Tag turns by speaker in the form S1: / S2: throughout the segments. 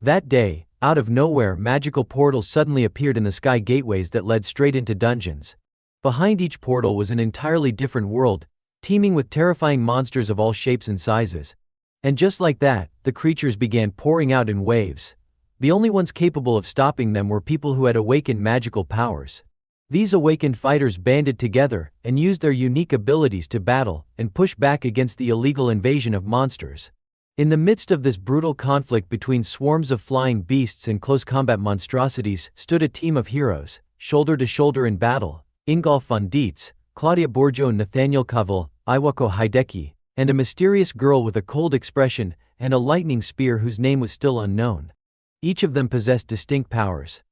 S1: That day, out of nowhere, magical portals suddenly appeared in the sky, gateways that led straight into dungeons. Behind each portal was an entirely different world, teeming with terrifying monsters of all shapes and sizes. And just like that, the creatures began pouring out in waves. The only ones capable of stopping them were people who had awakened magical powers. These awakened fighters banded together and used their unique abilities to battle and push back against the illegal invasion of monsters. In the midst of this brutal conflict between swarms of flying beasts and close combat monstrosities stood a team of heroes, shoulder to shoulder in battle: Ingolf von Dietz, Claudia Borjo, Nathaniel Kaval, Iwako Hideki, and a mysterious girl with a cold expression and a lightning spear whose name was still unknown. Each of them possessed distinct powers.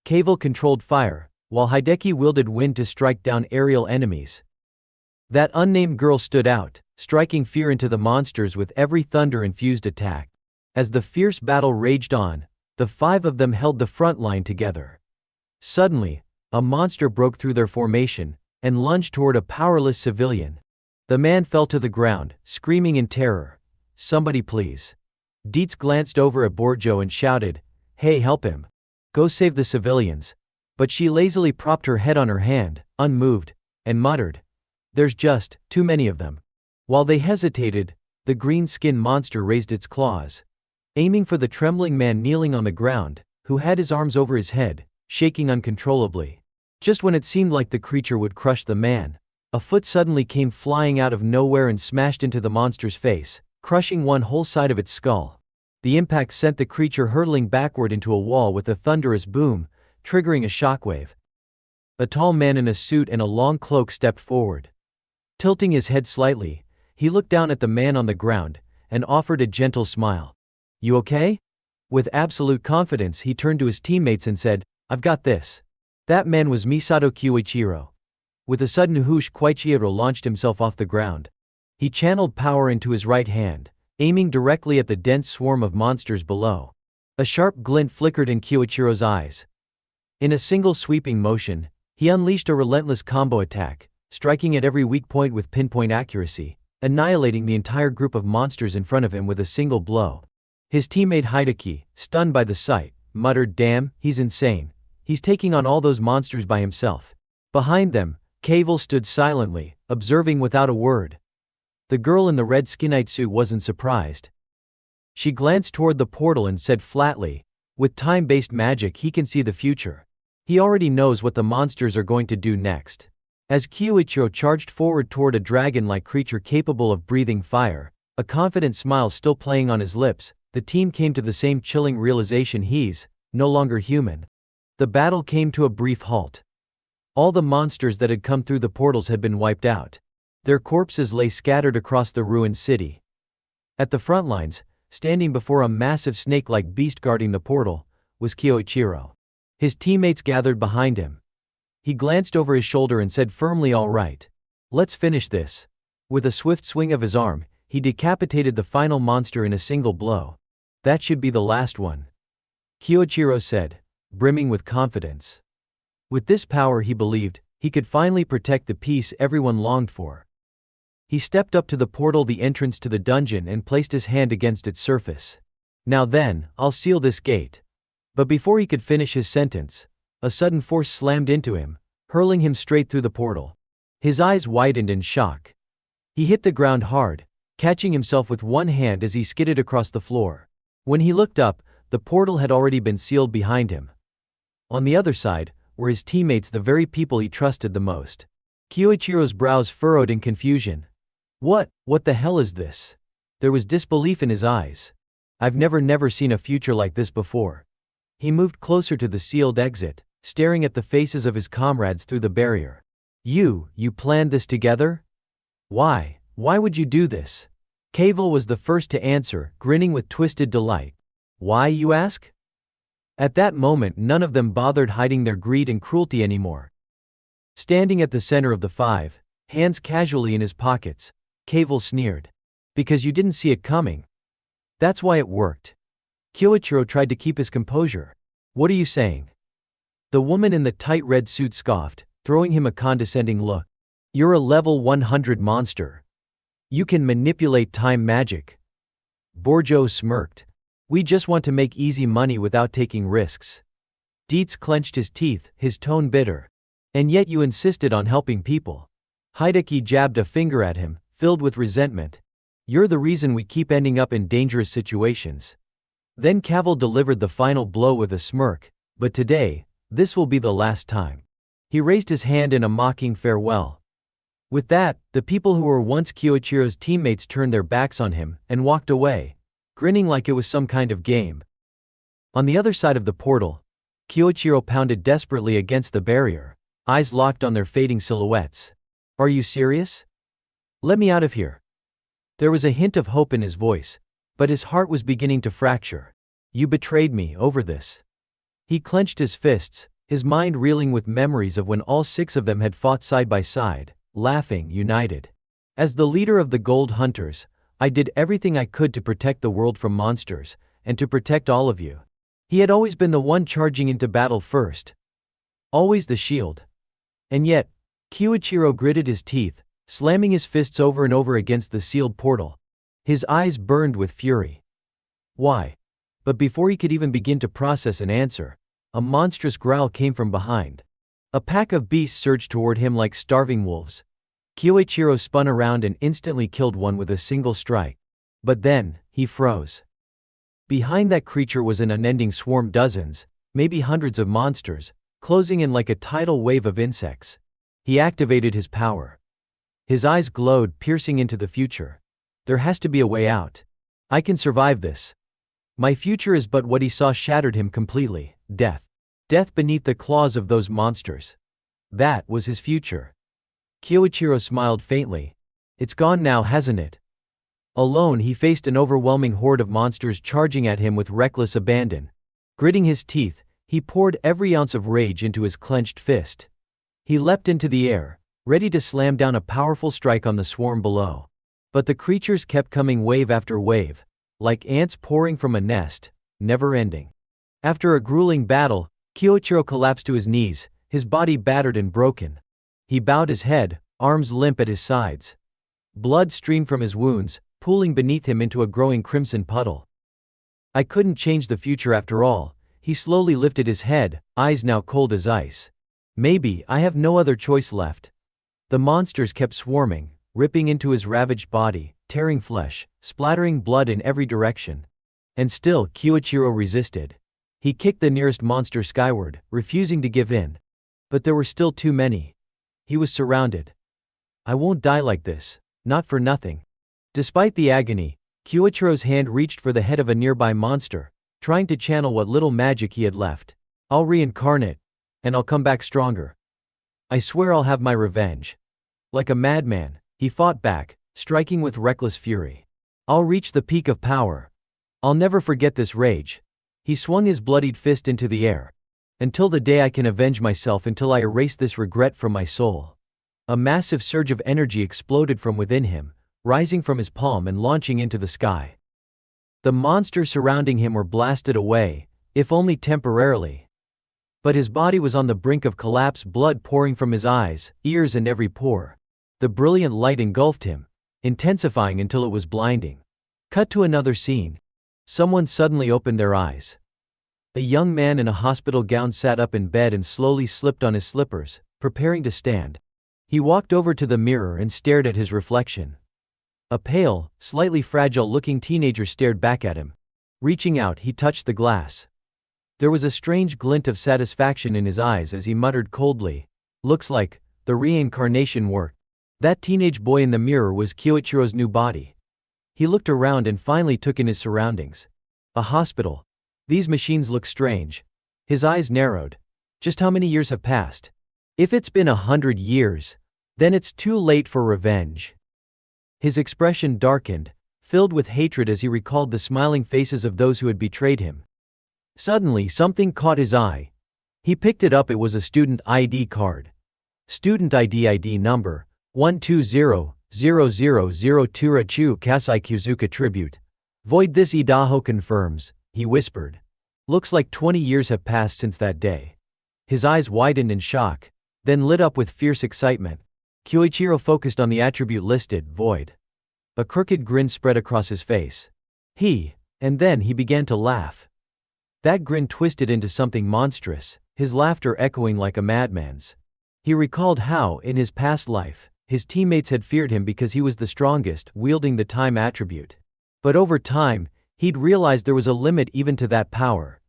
S1: Kaval controlled fire, while Hideki wielded wind to strike down aerial enemies. That unnamed girl stood out, striking fear into the monsters with every thunder-infused attack. As the fierce battle raged on, the five of them held the front line together. Suddenly, a monster broke through their formation and lunged toward a powerless civilian. The man fell to the ground, screaming in terror. "Somebody please." Dietz glanced over at Borjo and shouted, "Hey, help him. Go save the civilians." But she lazily propped her head on her hand, unmoved, and muttered, "There's just too many of them." While they hesitated, the green-skinned monster raised its claws, aiming for the trembling man kneeling on the ground, who had his arms over his head, shaking uncontrollably. Just when it seemed like the creature would crush the man, a foot suddenly came flying out of nowhere and smashed into the monster's face, crushing one whole side of its skull. The impact sent the creature hurtling backward into a wall with a thunderous boom, triggering a shockwave. A tall man in a suit and a long cloak stepped forward. Tilting his head slightly, he looked down at the man on the ground and offered a gentle smile. "You okay?" With absolute confidence, he turned to his teammates and said, "I've got this." That man was Misato Koichiro. With a sudden whoosh, Koichiro launched himself off the ground. He channeled power into his right hand, aiming directly at the dense swarm of monsters below. A sharp glint flickered in Koichiro's eyes. In a single sweeping motion, he unleashed a relentless combo attack, striking at every weak point with pinpoint accuracy, annihilating the entire group of monsters in front of him with a single blow. His teammate Hideki, stunned by the sight, muttered, "Damn, he's insane. He's taking on all those monsters by himself." Behind them, Kaval stood silently, observing without a word. The girl in the red skinite suit wasn't surprised. She glanced toward the portal and said flatly, "With time-based magic, he can see the future. He already knows what the monsters are going to do next." As Koichiro charged forward toward a dragon-like creature capable of breathing fire, a confident smile still playing on his lips, the team came to the same chilling realization: he's no longer human. The battle came to a brief halt. All the monsters that had come through the portals had been wiped out. Their corpses lay scattered across the ruined city. At the front lines, standing before a massive snake-like beast guarding the portal, was Koichiro. His teammates gathered behind him. He glanced over his shoulder and said firmly, "All right. Let's finish this." With a swift swing of his arm, he decapitated the final monster in a single blow. "That should be the last one," Koichiro said, brimming with confidence. With this power, he believed, he could finally protect the peace everyone longed for. He stepped up to the portal, the entrance to the dungeon, and placed his hand against its surface. "Now then, I'll seal this gate." But before he could finish his sentence, a sudden force slammed into him, hurling him straight through the portal. His eyes widened in shock. He hit the ground hard, catching himself with one hand as he skidded across the floor. When he looked up, the portal had already been sealed behind him. On the other side were his teammates, the very people he trusted the most. Koichiro's brows furrowed in confusion. What the hell is this?" There was disbelief in his eyes. "I've never seen a future like this before." He moved closer to the sealed exit, staring at the faces of his comrades through the barrier. You planned this together? Why would you do this?" Kaval was the first to answer, grinning with twisted delight. "Why, you ask?" At that moment, none of them bothered hiding their greed and cruelty anymore. Standing at the center of the five, hands casually in his pockets, Kaval sneered. "Because you didn't see it coming. That's why it worked." Koichiro tried to keep his composure. "What are you saying?" The woman in the tight red suit scoffed, throwing him a condescending look. "You're a level 100 monster. You can manipulate time magic." Borjo smirked. We just want to make easy money without taking risks. Dietz clenched his teeth, his tone bitter. And yet you insisted on helping people. Hideki jabbed a finger at him, filled with resentment. You're the reason we keep ending up in dangerous situations. Then Cavill delivered the final blow with a smirk. But today, this will be the last time. He raised his hand in a mocking farewell. With that, the people who were once Kyoichiro's teammates turned their backs on him and walked away, grinning like it was some kind of game. On the other side of the portal, Kyoichiro pounded desperately against the barrier, eyes locked on their fading silhouettes. Are you serious? Let me out of here. There was a hint of hope in his voice, but his heart was beginning to fracture. You betrayed me over this. He clenched his fists, his mind reeling with memories of when all 6 of them had fought side by side, laughing, united. As the leader of the Gold Hunters, I did everything I could to protect the world from monsters, and to protect all of you. He had always been the one charging into battle first. Always the shield. And yet, Kyoichiro gritted his teeth, slamming his fists over and over against the sealed portal. His eyes burned with fury. Why? But before he could even begin to process an answer, a monstrous growl came from behind. A pack of beasts surged toward him like starving wolves. Kyoichiro spun around and instantly killed one with a single strike. But then, he froze. Behind that creature was an unending swarm, dozens, maybe hundreds of monsters, closing in like a tidal wave of insects. He activated his power. His eyes glowed, piercing into the future. There has to be a way out. I can survive this. My future is but what he saw shattered him completely. Death. Death beneath the claws of those monsters. That was his future. Kyoichiro smiled faintly. It's gone now, hasn't it? Alone, he faced an overwhelming horde of monsters charging at him with reckless abandon. Gritting his teeth, he poured every ounce of rage into his clenched fist. He leapt into the air, ready to slam down a powerful strike on the swarm below. But the creatures kept coming wave after wave, like ants pouring from a nest, never ending. After a grueling battle, Kyoichiro collapsed to his knees, his body battered and broken. He bowed his head, arms limp at his sides. Blood streamed from his wounds, pooling beneath him into a growing crimson puddle. I couldn't change the future after all. He slowly lifted his head, eyes now cold as ice. Maybe I have no other choice left. The monsters kept swarming, ripping into his ravaged body, tearing flesh, splattering blood in every direction. And still, Kyoichiro resisted. He kicked the nearest monster skyward, refusing to give in. But there were still too many. He was surrounded. I won't die like this, not for nothing. Despite the agony, Kyoichiro's hand reached for the head of a nearby monster, trying to channel what little magic he had left. I'll reincarnate, and I'll come back stronger. I swear I'll have my revenge. Like a madman, he fought back, striking with reckless fury. I'll reach the peak of power. I'll never forget this rage. He swung his bloodied fist into the air. Until the day I can avenge myself, until I erase this regret from my soul. A massive surge of energy exploded from within him, rising from his palm and launching into the sky. The monsters surrounding him were blasted away, if only temporarily. But his body was on the brink of collapse, blood pouring from his eyes, ears and every pore. The brilliant light engulfed him, intensifying until it was blinding. Cut to another scene. Someone suddenly opened their eyes. A young man in a hospital gown sat up in bed and slowly slipped on his slippers, preparing to stand. He walked over to the mirror and stared at his reflection. A pale, slightly fragile-looking teenager stared back at him. Reaching out, he touched the glass. There was a strange glint of satisfaction in his eyes as he muttered coldly, "Looks like the reincarnation worked." That teenage boy in the mirror was Kyoichiro's new body. He looked around and finally took in his surroundings. A hospital. These machines look strange. His eyes narrowed. Just how many years have passed? If it's been 100 years, then it's too late for revenge. His expression darkened, filled with hatred as he recalled the smiling faces of those who had betrayed him. Suddenly, something caught his eye. He picked it up. It was a student ID card. Student ID number 120-0002 Rachu Kasai Kuzuka Tribute. Void this Idaho confirms, he whispered. Looks like 20 years have passed since that day. His eyes widened in shock, then lit up with fierce excitement. Kyoichiro focused on the attribute listed, Void. A crooked grin spread across his face. He And then he began to laugh. That grin twisted into something monstrous, his laughter echoing like a madman's. He recalled how, in his past life, his teammates had feared him because he was the strongest, wielding the time attribute. But over time, he'd realized there was a limit even to that power.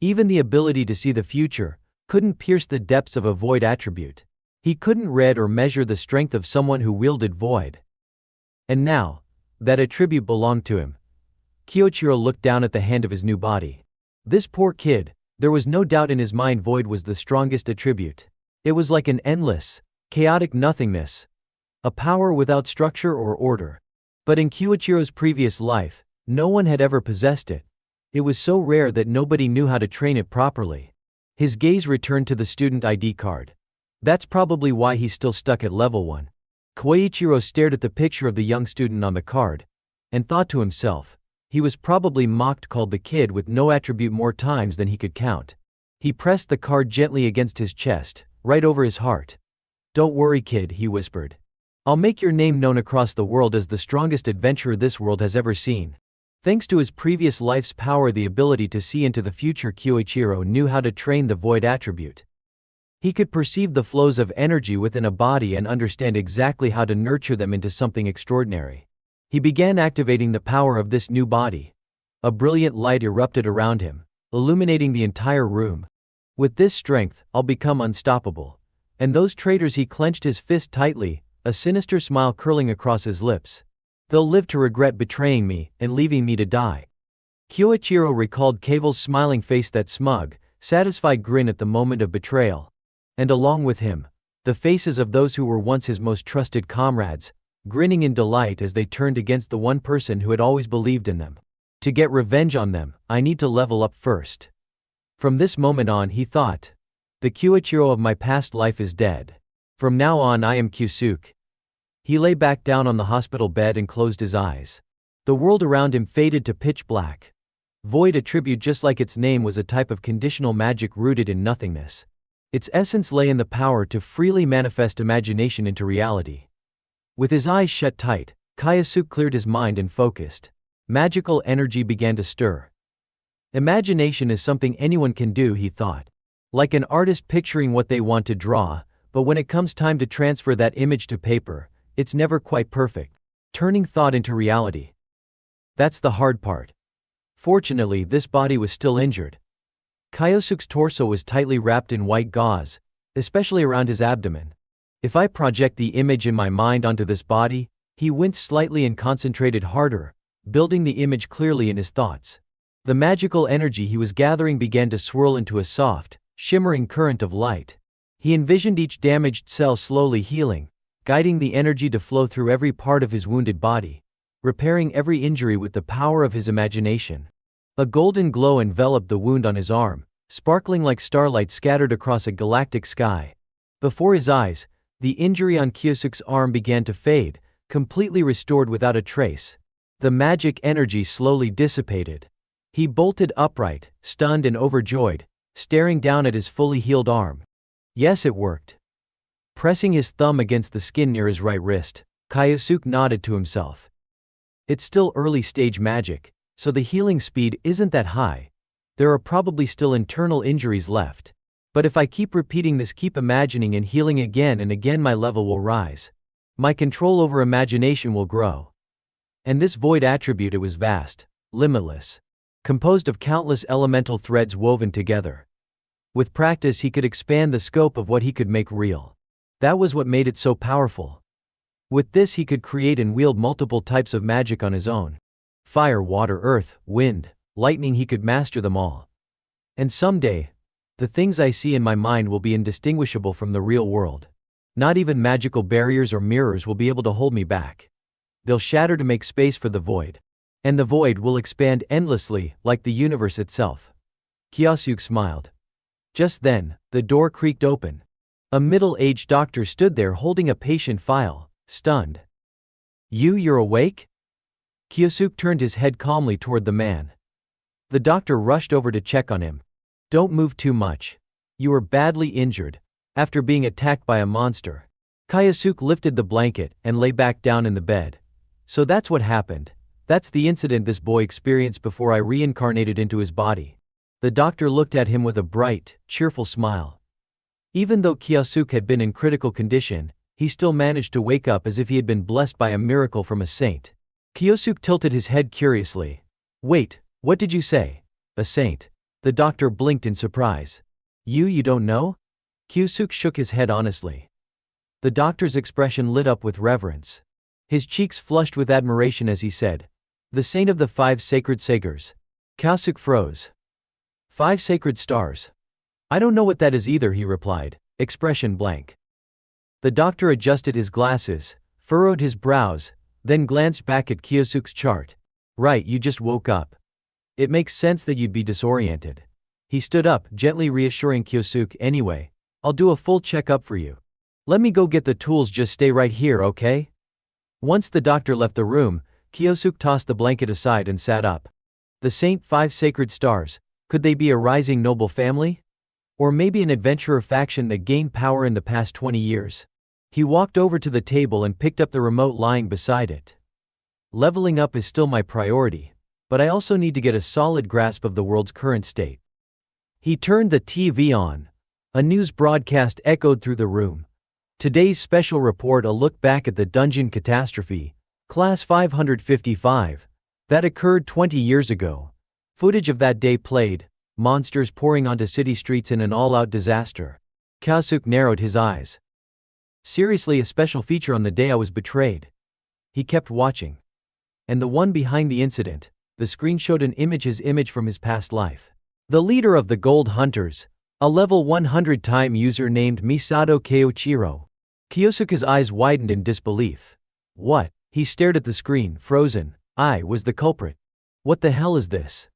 S1: Even the ability to see the future couldn't pierce the depths of a void attribute. He couldn't read or measure the strength of someone who wielded void. And now, that attribute belonged to him. Kyoichiro looked down at the hand of his new body. This poor kid, there was no doubt in his mind void was the strongest attribute. It was like an endless, chaotic nothingness. A power without structure or order. But in Kyoichiro's previous life, no one had ever possessed it. It was so rare that nobody knew how to train it properly. His gaze returned to the student ID card. That's probably why he's still stuck at level 1. Koichiro stared at the picture of the young student on the card, and thought to himself, he was probably mocked, called the kid with no attribute more times than he could count. He pressed the card gently against his chest, right over his heart. Don't worry, kid, he whispered. I'll make your name known across the world as the strongest adventurer this world has ever seen. Thanks to his previous life's power, the ability to see into the future, Kyoichiro knew how to train the void attribute. He could perceive the flows of energy within a body and understand exactly how to nurture them into something extraordinary. He began activating the power of this new body. A brilliant light erupted around him, illuminating the entire room. With this strength, I'll become unstoppable. And those traitors, he clenched his fist tightly, a sinister smile curling across his lips. They'll live to regret betraying me and leaving me to die. Kyoichiro recalled Kevil's smiling face, that smug, satisfied grin at the moment of betrayal. And along with him, the faces of those who were once his most trusted comrades, grinning in delight as they turned against the one person who had always believed in them. To get revenge on them, I need to level up first. From this moment on, he thought, the Kyoichiro of my past life is dead. From now on, I am Kyosuke. He lay back down on the hospital bed and closed his eyes. The world around him faded to pitch black. Void attribute, just like its name, was a type of conditional magic rooted in nothingness. Its essence lay in the power to freely manifest imagination into reality. With his eyes shut tight, Kyosuke cleared his mind and focused. Magical energy began to stir. Imagination is something anyone can do, he thought. Like an artist picturing what they want to draw, but when it comes time to transfer that image to paper, it's never quite perfect. Turning thought into reality. That's the hard part. Fortunately, this body was still injured. Kyosuke's torso was tightly wrapped in white gauze, especially around his abdomen. If I project the image in my mind onto this body, he winced slightly and concentrated harder, building the image clearly in his thoughts. The magical energy he was gathering began to swirl into a soft, shimmering current of light. He envisioned each damaged cell slowly healing, guiding the energy to flow through every part of his wounded body, repairing every injury with the power of his imagination. A golden glow enveloped the wound on his arm, sparkling like starlight scattered across a galactic sky. Before his eyes, the injury on Kyosuke's arm began to fade, completely restored without a trace. The magic energy slowly dissipated. He bolted upright, stunned and overjoyed, staring down at his fully healed arm. Yes, it worked. Pressing his thumb against the skin near his right wrist, Kyosuke nodded to himself. It's still early stage magic, so the healing speed isn't that high. There are probably still internal injuries left. But if I keep repeating this, keep imagining and healing again and again, my level will rise. My control over imagination will grow. And this void attribute, it was vast, limitless, composed of countless elemental threads woven together. With practice, he could expand the scope of what he could make real. That was what made it so powerful. With this, he could create and wield multiple types of magic on his own. Fire, water, earth, wind, lightning, he could master them all. And someday, the things I see in my mind will be indistinguishable from the real world. Not even magical barriers or mirrors will be able to hold me back. They'll shatter to make space for the void. And the void will expand endlessly, like the universe itself. Kyosuke smiled. Just then, the door creaked open. A middle-aged doctor stood there holding a patient file, stunned. You're awake? Kyosuke turned his head calmly toward the man. The doctor rushed over to check on him. Don't move too much. You were badly injured, after being attacked by a monster. Kyosuke lifted the blanket and lay back down in the bed. So that's what happened. That's the incident this boy experienced before I reincarnated into his body. The doctor looked at him with a bright, cheerful smile. Even though Kyosuke had been in critical condition, he still managed to wake up as if he had been blessed by a miracle from a saint. Kyosuke tilted his head curiously. Wait, what did you say? A saint? The doctor blinked in surprise. You don't know? Kyosuke shook his head honestly. The doctor's expression lit up with reverence. His cheeks flushed with admiration as he said, "The saint of the 5 sacred sagers." Kyosuke froze. 5 sacred stars. I don't know what that is either, he replied, expression blank. The doctor adjusted his glasses, furrowed his brows, then glanced back at Kyosuke's chart. Right, you just woke up. It makes sense that you'd be disoriented. He stood up, gently reassuring Kyosuke. Anyway, I'll do a full checkup for you. Let me go get the tools, just stay right here, okay? Once the doctor left the room, Kyosuke tossed the blanket aside and sat up. The Saint 5 Sacred Stars, could they be a rising noble family? Or maybe an adventurer faction that gained power in the past 20 years? He walked over to the table and picked up the remote lying beside it. Leveling up is still my priority, but I also need to get a solid grasp of the world's current state. He turned the TV on. A news broadcast echoed through the room. Today's special report, a look back at the dungeon catastrophe, Class 555, that occurred 20 years ago. Footage of that day played, monsters pouring onto city streets in an all-out disaster. Kyosuke narrowed his eyes. Seriously, a special feature on the day I was betrayed. He kept watching. And the one behind the incident, the screen showed an image, his image from his past life. The leader of the Gold Hunters, a level 100-time user named Misato Keiichiro. Kyosuke's eyes widened in disbelief. What? He stared at the screen, frozen. I was the culprit. What the hell is this?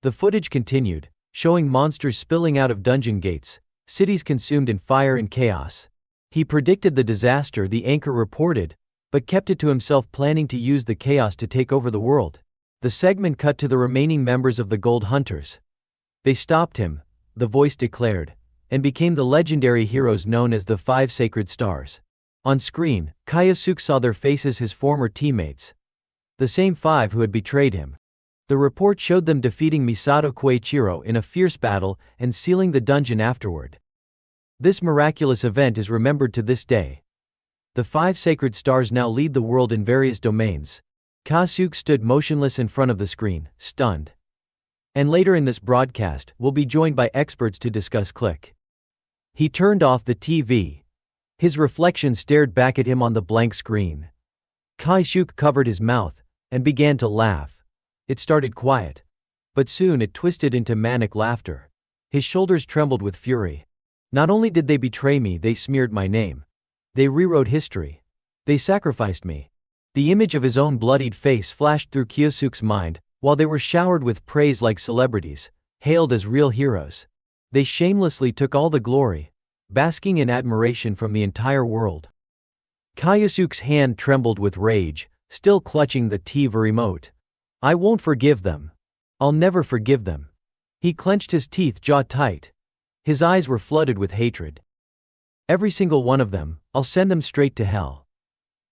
S1: The footage continued, showing monsters spilling out of dungeon gates, cities consumed in fire and chaos. He predicted the disaster, the anchor reported, but kept it to himself, planning to use the chaos to take over the world. The segment cut to the remaining members of the Gold Hunters. They stopped him, the voice declared, and became the legendary heroes known as the 5 Sacred Stars. On screen, Kyosuke saw their faces, his former teammates. The same 5 who had betrayed him. The report showed them defeating Misato Keiichiro in a fierce battle and sealing the dungeon afterward. This miraculous event is remembered to this day. The 5 Sacred Stars now lead the world in various domains. Kyosuke stood motionless in front of the screen, stunned. And later in this broadcast, we'll be joined by experts to discuss. Click. He turned off the TV. His reflection stared back at him on the blank screen. Kyosuke covered his mouth and began to laugh. It started quiet, but soon it twisted into manic laughter. His shoulders trembled with fury. Not only did they betray me, they smeared my name. They rewrote history. They sacrificed me. The image of his own bloodied face flashed through Kyosuke's mind, while they were showered with praise like celebrities, hailed as real heroes. They shamelessly took all the glory, basking in admiration from the entire world. Kyosuke's hand trembled with rage, still clutching the TV remote. I won't forgive them. I'll never forgive them. He clenched his teeth, jaw tight. His eyes were flooded with hatred. Every single one of them, I'll send them straight to hell.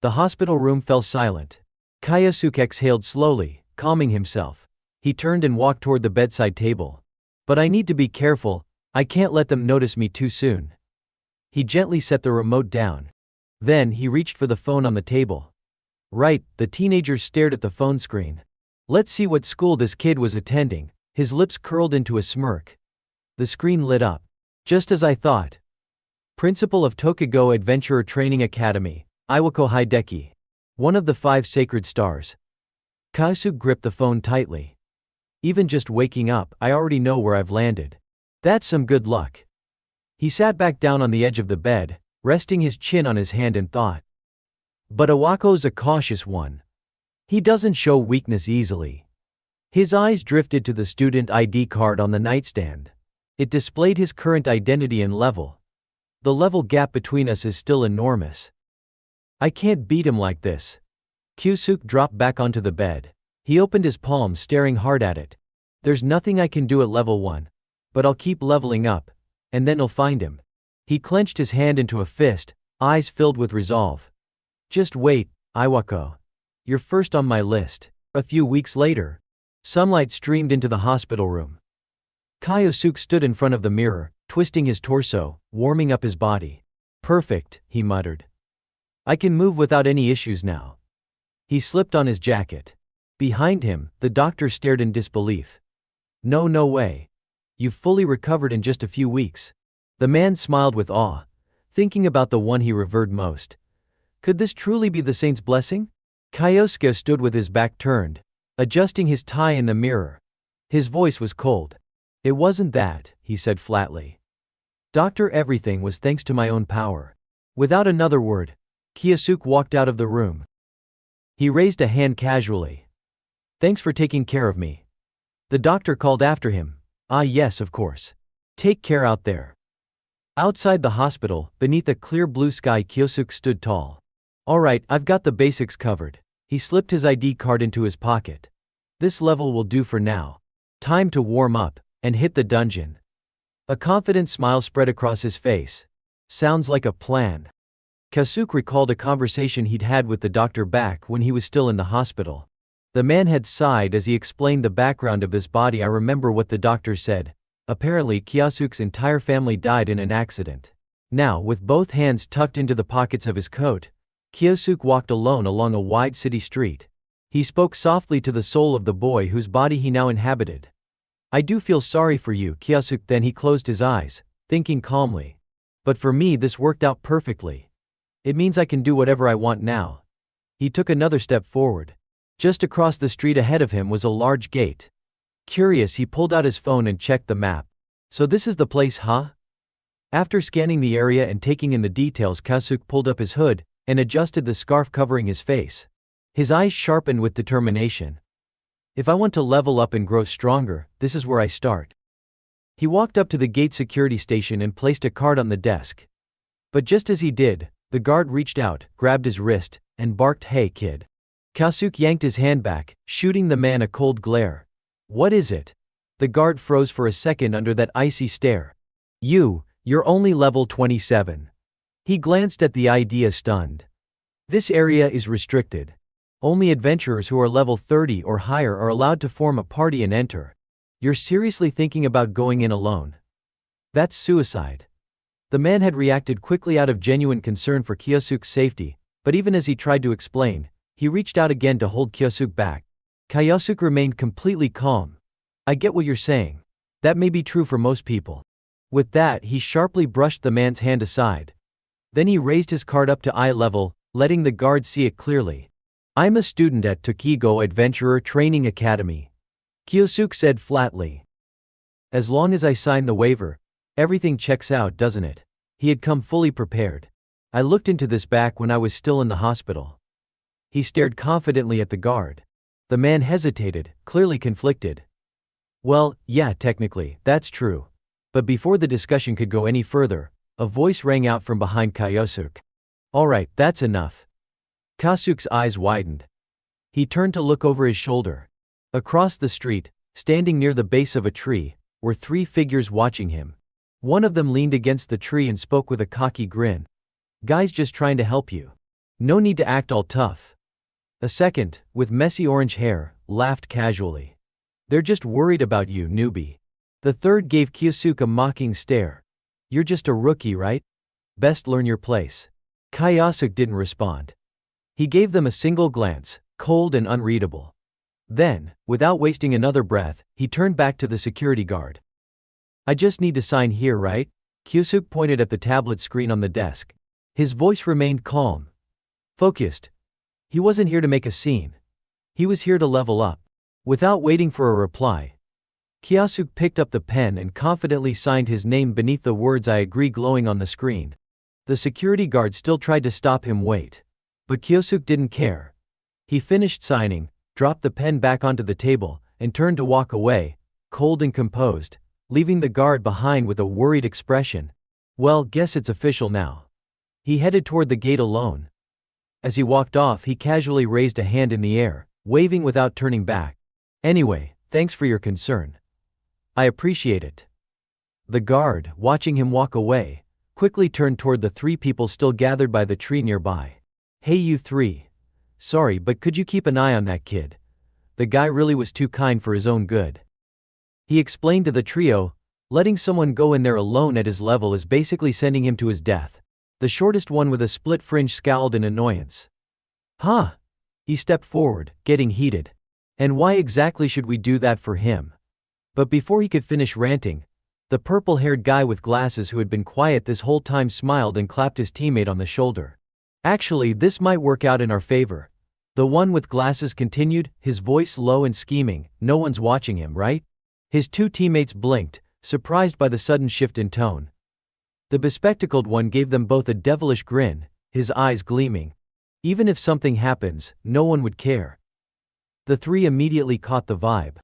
S1: The hospital room fell silent. Kyosuke exhaled slowly, calming himself. He turned and walked toward the bedside table. But I need to be careful, I can't let them notice me too soon. He gently set the remote down. Then he reached for the phone on the table. Right, the teenager stared at the phone screen. Let's see what school this kid was attending. His lips curled into a smirk. The screen lit up. Just as I thought. Principal of Tokugo Adventurer Training Academy, Iwako Hideki. One of the 5 Sacred Stars. Kyosuke gripped the phone tightly. Even just waking up, I already know where I've landed. That's some good luck. He sat back down on the edge of the bed, resting his chin on his hand and thought. But Iwako's a cautious one. He doesn't show weakness easily. His eyes drifted to the student ID card on the nightstand. It displayed his current identity and level. The level gap between us is still enormous. I can't beat him like this. Kyosuke dropped back onto the bed. He opened his palm, staring hard at it. There's nothing I can do at level 1. But I'll keep leveling up, and then I'll find him. He clenched his hand into a fist, eyes filled with resolve. Just wait, Iwako. You're first on my list. A few weeks later, sunlight streamed into the hospital room. Kyosuke stood in front of the mirror, twisting his torso, warming up his body. Perfect, he muttered. I can move without any issues now. He slipped on his jacket. Behind him, the doctor stared in disbelief. No way. You've fully recovered in just a few weeks. The man smiled with awe, thinking about the one he revered most. Could this truly be the saint's blessing? Kyosuke stood with his back turned, adjusting his tie in the mirror. His voice was cold. It wasn't that, he said flatly. Doctor, everything was thanks to my own power. Without another word, Kyosuke walked out of the room. He raised a hand casually. Thanks for taking care of me. The doctor called after him. Ah yes, of course. Take care out there. Outside the hospital, beneath a clear blue sky, Kyosuke stood tall. All right, I've got the basics covered. He slipped his ID card into his pocket. This level will do for now. Time to warm up and hit the dungeon. A confident smile spread across his face. Sounds like a plan. Kyosuke recalled a conversation he'd had with the doctor back when he was still in the hospital. The man had sighed as he explained the background of his body. I remember what the doctor said. Apparently, Kyosuke's entire family died in an accident. Now, with both hands tucked into the pockets of his coat, Kyosuke walked alone along a wide city street. He spoke softly to the soul of the boy whose body he now inhabited. I do feel sorry for you, Kyosuke. Then he closed his eyes, thinking calmly. But for me, this worked out perfectly. It means I can do whatever I want now. He took another step forward. Just across the street ahead of him was a large gate. Curious, he pulled out his phone and checked the map. So this is the place, huh? After scanning the area and taking in the details, Kyosuke pulled up his hood and adjusted the scarf covering his face. His eyes sharpened with determination. If I want to level up and grow stronger, this is where I start. He walked up to the gate security station and placed a card on the desk. But just as he did, the guard reached out, grabbed his wrist, and barked, "Hey kid." Kyosuke yanked his hand back, shooting the man a cold glare. What is it? The guard froze for a second under that icy stare. You're only level 27. He glanced at the idea, stunned. This area is restricted. Only adventurers who are level 30 or higher are allowed to form a party and enter. You're seriously thinking about going in alone? That's suicide. The man had reacted quickly out of genuine concern for Kyosuke's safety, but even as he tried to explain, he reached out again to hold Kyosuke back. Kyosuke remained completely calm. I get what you're saying. That may be true for most people. With that, he sharply brushed the man's hand aside. Then he raised his card up to eye level, letting the guard see it clearly. I'm a student at Tokigo Adventurer Training Academy, Kyosuke said flatly. As long as I sign the waiver, everything checks out, doesn't it? He had come fully prepared. I looked into this back when I was still in the hospital. He stared confidently at the guard. The man hesitated, clearly conflicted. Well, yeah, technically, that's true. But before the discussion could go any further, a voice rang out from behind Kyosuke. Alright, that's enough. Kyosuke's eyes widened. He turned to look over his shoulder. Across the street, standing near the base of a tree, were three figures watching him. One of them leaned against the tree and spoke with a cocky grin. Guys, just trying to help you. No need to act all tough. A second, with messy orange hair, laughed casually. They're just worried about you, newbie. The third gave Kyosuke a mocking stare. You're just a rookie, right? Best learn your place. Kyosuke didn't respond. He gave them a single glance, cold and unreadable. Then, without wasting another breath, he turned back to the security guard. I just need to sign here, right? Kyosuke pointed at the tablet screen on the desk. His voice remained calm, focused. He wasn't here to make a scene. He was here to level up. Without waiting for a reply, Kyosuke picked up the pen and confidently signed his name beneath the words "I agree" glowing on the screen. The security guard still tried to stop him. Wait. But Kyosuke didn't care. He finished signing, dropped the pen back onto the table, and turned to walk away, cold and composed, leaving the guard behind with a worried expression. Well, guess it's official now. He headed toward the gate alone. As he walked off, he casually raised a hand in the air, waving without turning back. Anyway, thanks for your concern. I appreciate it. The guard, watching him walk away, quickly turned toward the three people still gathered by the tree nearby. Hey you three. Sorry, but could you keep an eye on that kid? The guy really was too kind for his own good. He explained to the trio, letting someone go in there alone at his level is basically sending him to his death. The shortest one with a split fringe scowled in annoyance. Huh? He stepped forward, getting heated. And why exactly should we do that for him? But before he could finish ranting, the purple-haired guy with glasses who had been quiet this whole time smiled and clapped his teammate on the shoulder. Actually, this might work out in our favor. The one with glasses continued, his voice low and scheming. No one's watching him, right? His two teammates blinked, surprised by the sudden shift in tone. The bespectacled one gave them both a devilish grin, his eyes gleaming. Even if something happens, no one would care. The three immediately caught the vibe.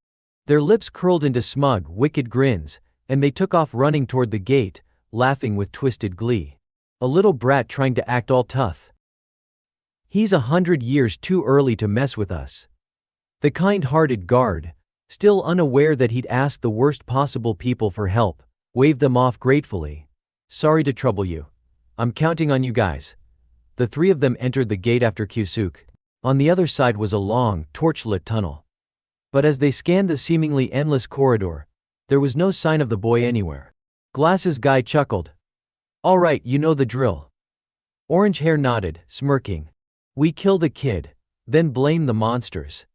S1: Their lips curled into smug, wicked grins, and they took off running toward the gate, laughing with twisted glee. A little brat trying to act all tough. He's 100 years too early to mess with us. The kind-hearted guard, still unaware that he'd asked the worst possible people for help, waved them off gratefully. Sorry to trouble you. I'm counting on you guys. The three of them entered the gate after Kyosuke. On the other side was a long, torch-lit tunnel. But as they scanned the seemingly endless corridor, there was no sign of the boy anywhere. Glasses guy chuckled. All right, you know the drill. Orange hair nodded, smirking. We kill the kid, then blame the monsters.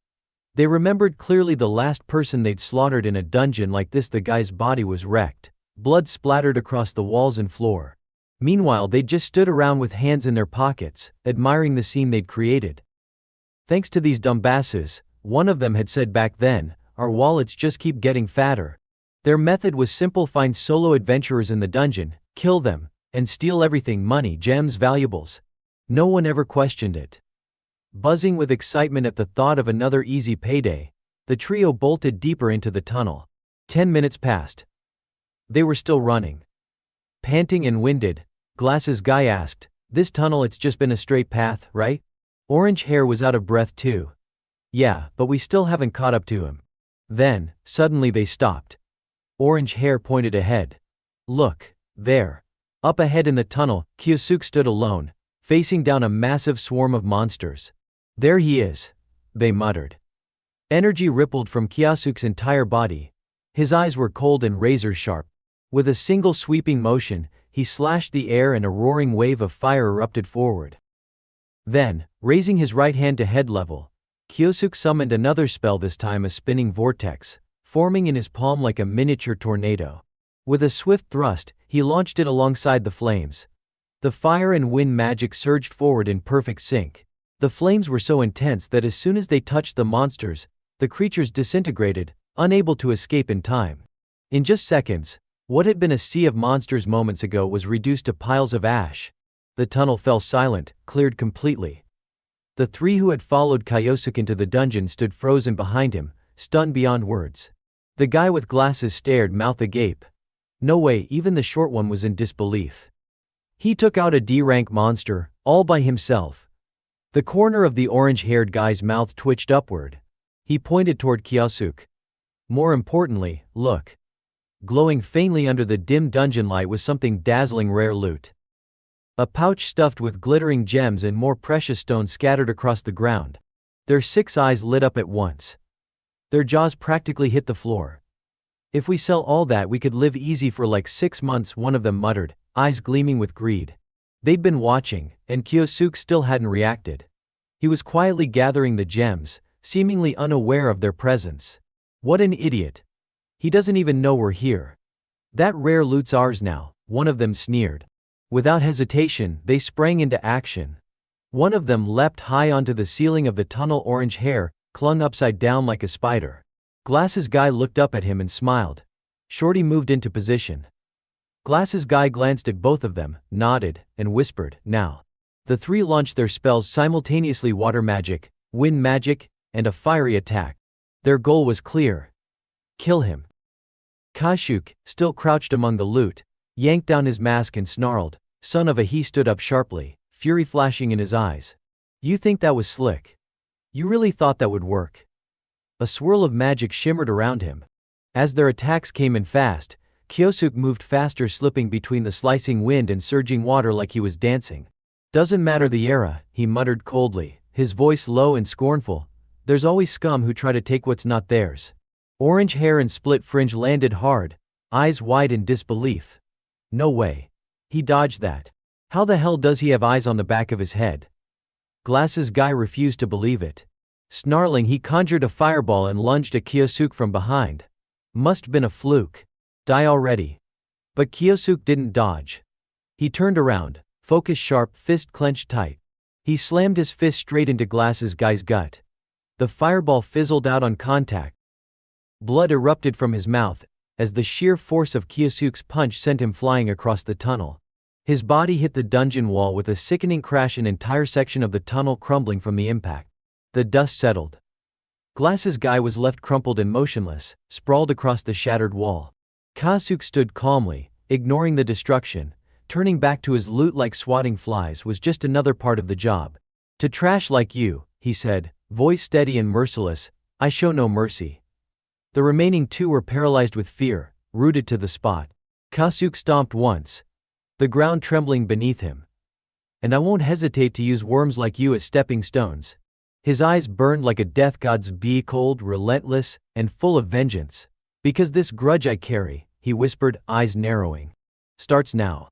S1: They remembered clearly the last person they'd slaughtered in a dungeon like this. The guy's body was wrecked. Blood splattered across the walls and floor. Meanwhile, they'd just stood around with hands in their pockets, admiring the scene they'd created. Thanks to these dumbasses, one of them had said back then, our wallets just keep getting fatter. Their method was simple: find solo adventurers in the dungeon, kill them, and steal everything: money, gems, valuables. No one ever questioned it. Buzzing with excitement at the thought of another easy payday, the trio bolted deeper into the tunnel. 10 minutes passed. They were still running. Panting and winded, Glasses guy asked, this tunnel, it's just been a straight path, right? Orange hair was out of breath too. Yeah, but we still haven't caught up to him. Then, suddenly they stopped. Orange hair pointed ahead. Look, there. Up ahead in the tunnel, Kyosuke stood alone, facing down a massive swarm of monsters. There he is, they muttered. Energy rippled from Kyosuke's entire body. His eyes were cold and razor-sharp. With a single sweeping motion, he slashed the air and a roaring wave of fire erupted forward. Then, raising his right hand to head level, Kyosuke summoned another spell, this time a spinning vortex, forming in his palm like a miniature tornado. With a swift thrust, he launched it alongside the flames. The fire and wind magic surged forward in perfect sync. The flames were so intense that as soon as they touched the monsters, the creatures disintegrated, unable to escape in time. In just seconds, what had been a sea of monsters moments ago was reduced to piles of ash. The tunnel fell silent, cleared completely. The three who had followed Kyosuke into the dungeon stood frozen behind him, stunned beyond words. The guy with glasses stared, mouth agape. No way, even the short one was in disbelief. He took out a D-rank monster, all by himself. The corner of the orange-haired guy's mouth twitched upward. He pointed toward Kyosuke. More importantly, look. Glowing faintly under the dim dungeon light was something dazzling, rare loot. A pouch stuffed with glittering gems and more precious stones scattered across the ground. Their 6 eyes lit up at once. Their jaws practically hit the floor. If we sell all that, we could live easy for like 6 months, one of them muttered, eyes gleaming with greed. They'd been watching, and Kyosuke still hadn't reacted. He was quietly gathering the gems, seemingly unaware of their presence. What an idiot. He doesn't even know we're here. That rare loot's ours now, one of them sneered. Without hesitation, they sprang into action. One of them leapt high onto the ceiling of the tunnel. Orange hair clung upside down like a spider. Glasses guy looked up at him and smiled. Shorty moved into position. Glasses guy glanced at both of them, nodded, and whispered, now. The three launched their spells simultaneously: water magic, wind magic, and a fiery attack. Their goal was clear. Kill him. Kyosuke, still crouched among the loot, yanked down his mask and snarled, son of a. He stood up sharply, fury flashing in his eyes. You think that was slick? You really thought that would work? A swirl of magic shimmered around him. As their attacks came in fast, Kyosuke moved faster, slipping between the slicing wind and surging water like he was dancing. Doesn't matter the era, he muttered coldly, his voice low and scornful. There's always scum who try to take what's not theirs. Orange hair and split fringe landed hard, eyes wide in disbelief. No way. He dodged that. How the hell does he have eyes on the back of his head? Glasses guy refused to believe it. Snarling, he conjured a fireball and lunged at Kyosuke from behind. Must been a fluke. Die already. But Kyosuke didn't dodge. He turned around, focus sharp, fist clenched tight. He slammed his fist straight into Glasses guy's gut. The fireball fizzled out on contact. Blood erupted from his mouth, as the sheer force of Kyosuke's punch sent him flying across the tunnel. His body hit the dungeon wall with a sickening crash, an entire section of the tunnel crumbling from the impact. The dust settled. Glasses guy was left crumpled and motionless, sprawled across the shattered wall. Kyosuke stood calmly, ignoring the destruction. Turning back to his loot like swatting flies was just another part of the job. To trash like you, he said, voice steady and merciless, I show no mercy. The remaining two were paralyzed with fear, rooted to the spot. Kyosuke stomped once, the ground trembling beneath him. And I won't hesitate to use worms like you as stepping stones. His eyes burned like a death god's, be cold, relentless, and full of vengeance. Because this grudge I carry, he whispered, eyes narrowing, starts now.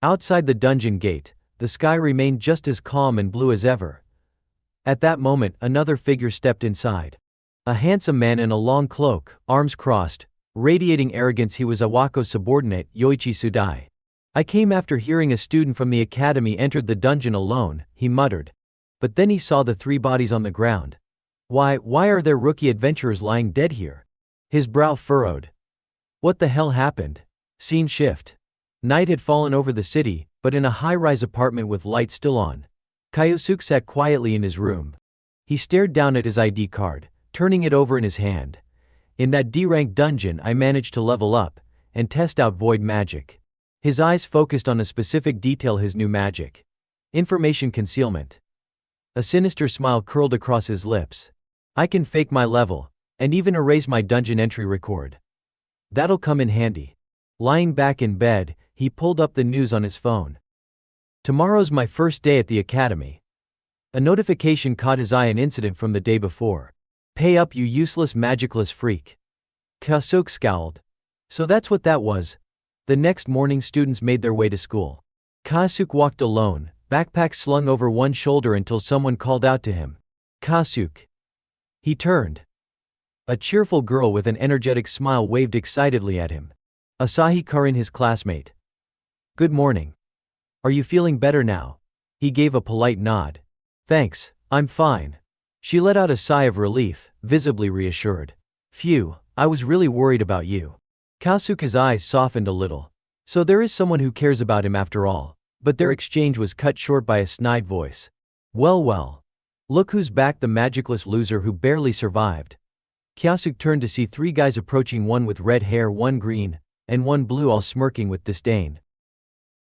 S1: Outside the dungeon gate, the sky remained just as calm and blue as ever. At that moment, another figure stepped inside. A handsome man in a long cloak, arms crossed, radiating arrogance. He was Awako's subordinate, Yoichi Sudai. I came after hearing a student from the academy entered the dungeon alone, he muttered. But then he saw the three bodies on the ground. Why are there rookie adventurers lying dead here? His brow furrowed. What the hell happened? Scene shift. Night had fallen over the city, but in a high-rise apartment with lights still on. Kyosuke sat quietly in his room. He stared down at his ID card, turning it over in his hand. In that D-rank dungeon I managed to level up, and test out void magic. His eyes focused on a specific detail, his new magic. Information concealment. A sinister smile curled across his lips. I can fake my level, and even erase my dungeon entry record. That'll come in handy. Lying back in bed, he pulled up the news on his phone. Tomorrow's my first day at the academy. A notification caught his eye, an incident from the day before. Pay up, you useless magicless freak. Kyosuke scowled. So that's what that was. The next morning students made their way to school. Kyosuke walked alone, backpack slung over one shoulder until someone called out to him. Kyosuke. He turned. A cheerful girl with an energetic smile waved excitedly at him. Asahi Karin, his classmate. Good morning. Are you feeling better now? He gave a polite nod. Thanks, I'm fine. She let out a sigh of relief, visibly reassured. Phew, I was really worried about you. Kyosuke's eyes softened a little. So there is someone who cares about him after all. But their exchange was cut short by a snide voice. Well. Look who's back, the magicless loser who barely survived. Kyosuke turned to see three guys approaching, one with red hair, one green, and one blue, all smirking with disdain.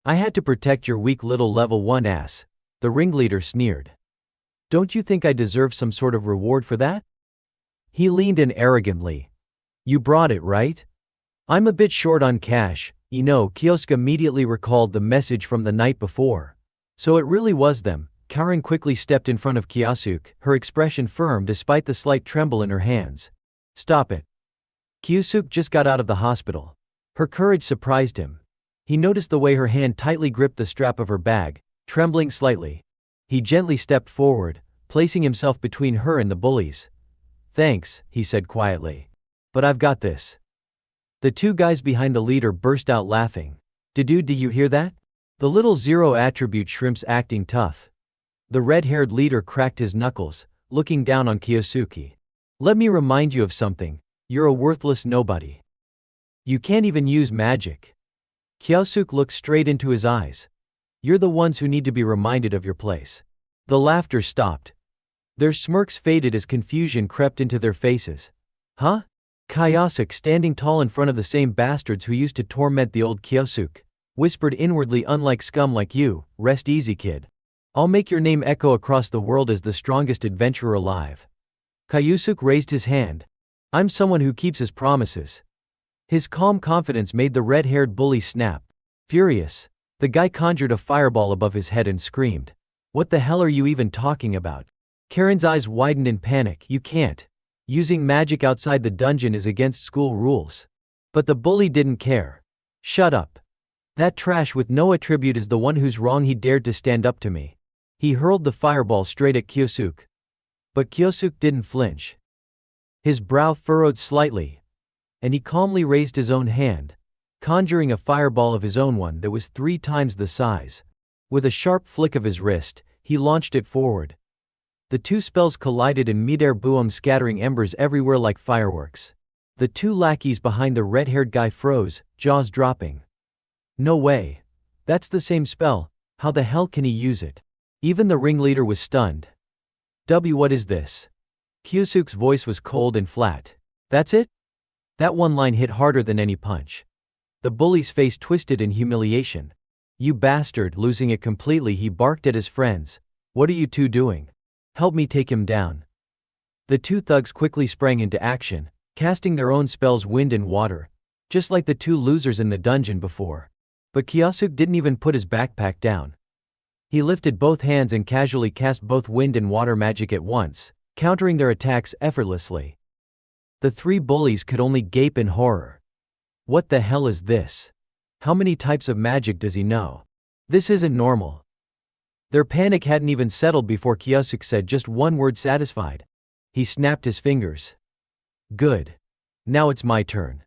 S1: I had to protect your weak little level 1 ass, the ringleader sneered. Don't you think I deserve some sort of reward for that? He leaned in arrogantly. You brought it, right? I'm a bit short on cash, you know. Kyosuke immediately recalled the message from the night before. So it really was them. Karin quickly stepped in front of Kyosuke, her expression firm despite the slight tremble in her hands. Stop it. Kyosuke just got out of the hospital. Her courage surprised him. He noticed the way her hand tightly gripped the strap of her bag, trembling slightly. He gently stepped forward, placing himself between her and the bullies. Thanks, he said quietly. But I've got this. The two guys behind the leader burst out laughing. Dude, do you hear that? The little zero attribute shrimp's acting tough. The red-haired leader cracked his knuckles, looking down on Kyosuke. Let me remind you of something. You're a worthless nobody. You can't even use magic. Kyosuke looked straight into his eyes. You're the ones who need to be reminded of your place. The laughter stopped. Their smirks faded as confusion crept into their faces. Huh? Kyosuke, standing tall in front of the same bastards who used to torment the old Kyosuke, whispered inwardly, unlike scum like you, rest easy, kid. I'll make your name echo across the world as the strongest adventurer alive. Kyosuke raised his hand. I'm someone who keeps his promises. His calm confidence made the red-haired bully snap. Furious, the guy conjured a fireball above his head and screamed. What the hell are you even talking about? Karen's eyes widened in panic. You can't. Using magic outside the dungeon is against school rules. But the bully didn't care. Shut up. That trash with no attribute is the one who's wrong. He dared to stand up to me. He hurled the fireball straight at Kyosuke. But Kyosuke didn't flinch. His brow furrowed slightly, and he calmly raised his own hand, conjuring a fireball of his own, one that was 3 times the size. With a sharp flick of his wrist, he launched it forward. The 2 spells collided in midair, boom, scattering embers everywhere like fireworks. The 2 lackeys behind the red-haired guy froze, jaws dropping. No way. That's the same spell. How the hell can he use it? Even the ringleader was stunned. What is this? Kyosuke's voice was cold and flat. That's it? That one line hit harder than any punch. The bully's face twisted in humiliation. You bastard, losing it completely, he barked at his friends. What are you 2 doing? Help me take him down. The 2 thugs quickly sprang into action, casting their own spells, wind and water, just like the 2 losers in the dungeon before. But Kyosuke didn't even put his backpack down. He lifted both hands and casually cast both wind and water magic at once, countering their attacks effortlessly. The 3 bullies could only gape in horror. What the hell is this? How many types of magic does he know? This isn't normal. Their panic hadn't even settled before Kyosuke said just one word, satisfied. He snapped his fingers. Good. Now it's my turn.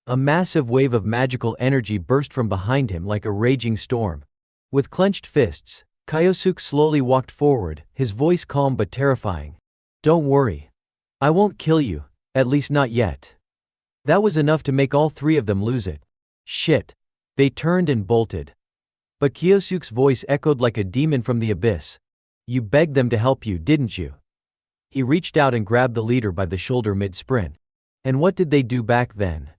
S1: A massive wave of magical energy burst from behind him like a raging storm. With clenched fists, Kyosuke slowly walked forward, his voice calm but terrifying. Don't worry. I won't kill you, at least not yet. That was enough to make all 3 of them lose it. Shit. They turned and bolted. But Kyosuke's voice echoed like a demon from the abyss. You begged them to help you, didn't you? He reached out and grabbed the leader by the shoulder mid-sprint. And what did they do back then?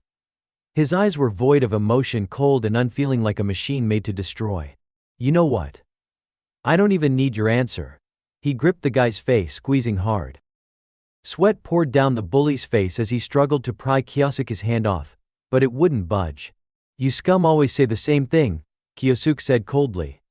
S1: His eyes were void of emotion, cold and unfeeling like a machine made to destroy. You know what? I don't even need your answer. He gripped the guy's face, squeezing hard. Sweat poured down the bully's face as he struggled to pry Kyosuke's hand off, but it wouldn't budge. You scum always say the same thing, Kyosuke said coldly.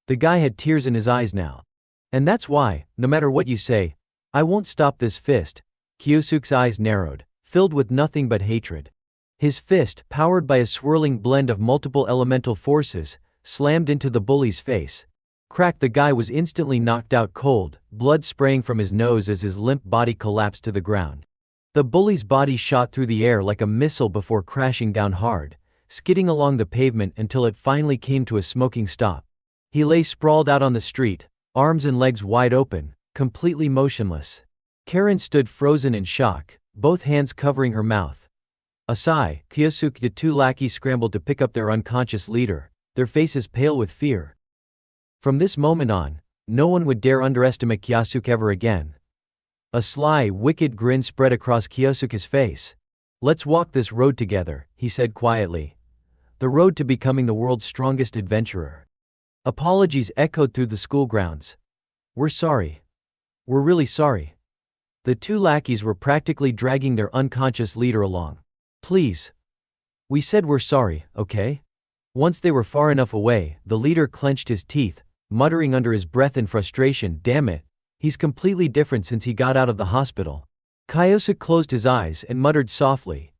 S1: The guy had tears in his eyes now. And that's why, no matter what you say, I won't stop this fist. Kyosuke's eyes narrowed, filled with nothing but hatred. His fist, powered by a swirling blend of multiple elemental forces, slammed into the bully's face. Crack! The guy was instantly knocked out cold, blood spraying from his nose as his limp body collapsed to the ground. The bully's body shot through the air like a missile before crashing down hard, skidding along the pavement until it finally came to a smoking stop. He lay sprawled out on the street, arms and legs wide open, completely motionless. Karen stood frozen in shock, both hands covering her mouth. A sigh, Kyosuke, the 2 lackeys scrambled to pick up their unconscious leader, their faces pale with fear. From this moment on, no one would dare underestimate Kyosuke ever again. A sly, wicked grin spread across Kyosuke's face. Let's walk this road together, he said quietly. The road to becoming the world's strongest adventurer. Apologies echoed through the school grounds. We're sorry. We're really sorry. The 2 lackeys were practically dragging their unconscious leader along. Please. We said we're sorry, okay? Once they were far enough away, the leader clenched his teeth, muttering under his breath in frustration, damn it, he's completely different since he got out of the hospital. Kyosuke closed his eyes and muttered softly.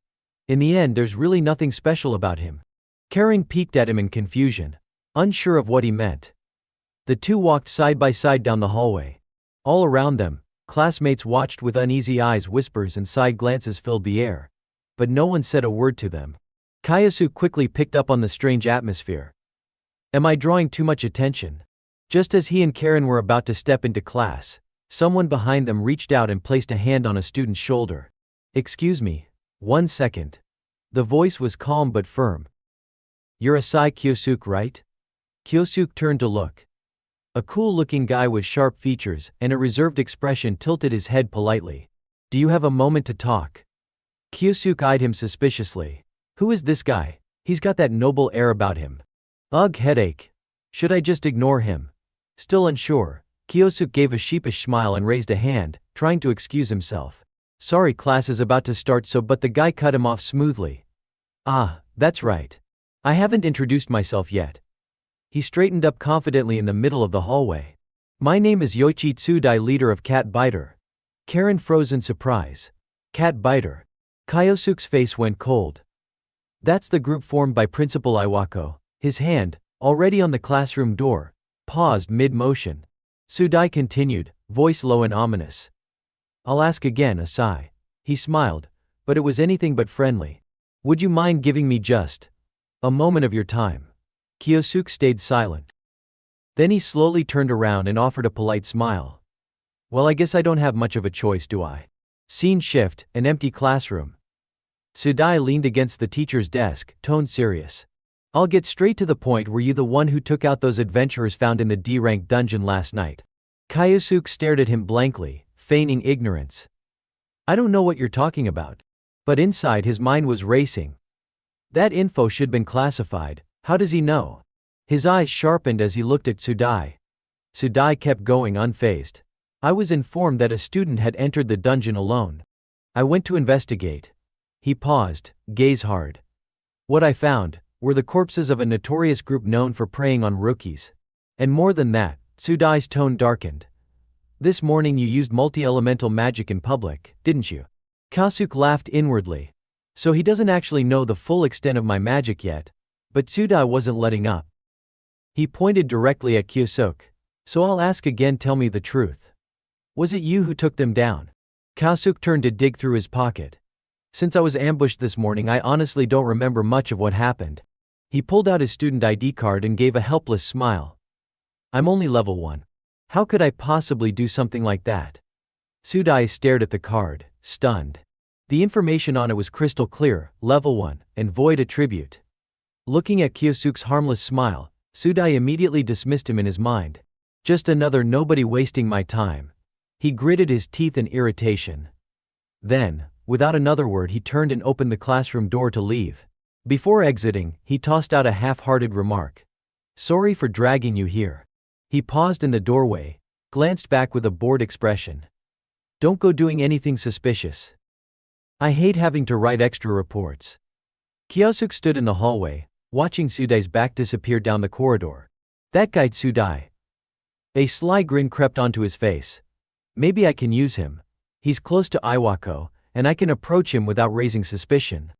S1: In the end, there's really nothing special about him. Karen peeked at him in confusion, unsure of what he meant. The 2 walked side by side down the hallway. All around them, classmates watched with uneasy eyes, whispers and side glances filled the air. But no one said a word to them. Kyosuke quickly picked up on the strange atmosphere. Am I drawing too much attention? Just as he and Karen were about to step into class, someone behind them reached out and placed a hand on a student's shoulder. Excuse me, 1 second. The voice was calm but firm. You're Asai Kyosuke, right? Kyosuke turned to look. A cool-looking guy with sharp features and a reserved expression tilted his head politely. Do you have a moment to talk? Kyosuke eyed him suspiciously. Who is this guy? He's got that noble air about him. Ugh, headache. Should I just ignore him? Still unsure, Kyosuke gave a sheepish smile and raised a hand, trying to excuse himself. Sorry, class is about to start, but the guy cut him off smoothly. Ah, that's right. I haven't introduced myself yet. He straightened up confidently in the middle of the hallway. My name is Yoichi Tsudai, leader of Cat Biter. Karen froze in surprise. Cat Biter. Kyosuke's face went cold. That's the group formed by Principal Iwako. His hand, already on the classroom door, paused mid-motion. Tsudai continued, voice low and ominous. I'll ask again, a sigh. He smiled, but it was anything but friendly. Would you mind giving me just a moment of your time? Kyosuke stayed silent. Then he slowly turned around and offered a polite smile. Well, I guess I don't have much of a choice, do I? Scene shift, an empty classroom. Tsudai leaned against the teacher's desk, tone serious. I'll get straight to the point. Were you the one who took out those adventurers found in the D-rank dungeon last night? Kyosuke stared at him blankly, feigning ignorance. I don't know what you're talking about. But inside his mind was racing. That info should been classified. How does he know? His eyes sharpened as he looked at Tsudai. Tsudai kept going unfazed. I was informed that a student had entered the dungeon alone. I went to investigate. He paused, gaze hard. What I found were the corpses of a notorious group known for preying on rookies. And more than that, Tsudai's tone darkened. This morning you used multi-elemental magic in public, didn't you? Kyosuke laughed inwardly. So he doesn't actually know the full extent of my magic yet. But Tsudai wasn't letting up. He pointed directly at Kyosuke. So I'll ask again, tell me the truth. Was it you who took them down? Kyosuke turned to dig through his pocket. Since I was ambushed this morning, I honestly don't remember much of what happened. He pulled out his student ID card and gave a helpless smile. I'm only level 1. How could I possibly do something like that? Tsudai stared at the card, stunned. The information on it was crystal clear, level 1, and void attribute. Looking at Kyosuke's harmless smile, Tsudai immediately dismissed him in his mind. Just another nobody wasting my time. He gritted his teeth in irritation. Then, without another word, he turned and opened the classroom door to leave. Before exiting, he tossed out a half-hearted remark. Sorry for dragging you here. He paused in the doorway, glanced back with a bored expression. Don't go doing anything suspicious. I hate having to write extra reports. Kyosuke stood in the hallway, watching Tsudai's back disappear down the corridor. That guy Tsudai. A sly grin crept onto his face. Maybe I can use him. He's close to Iwako, and I can approach him without raising suspicion.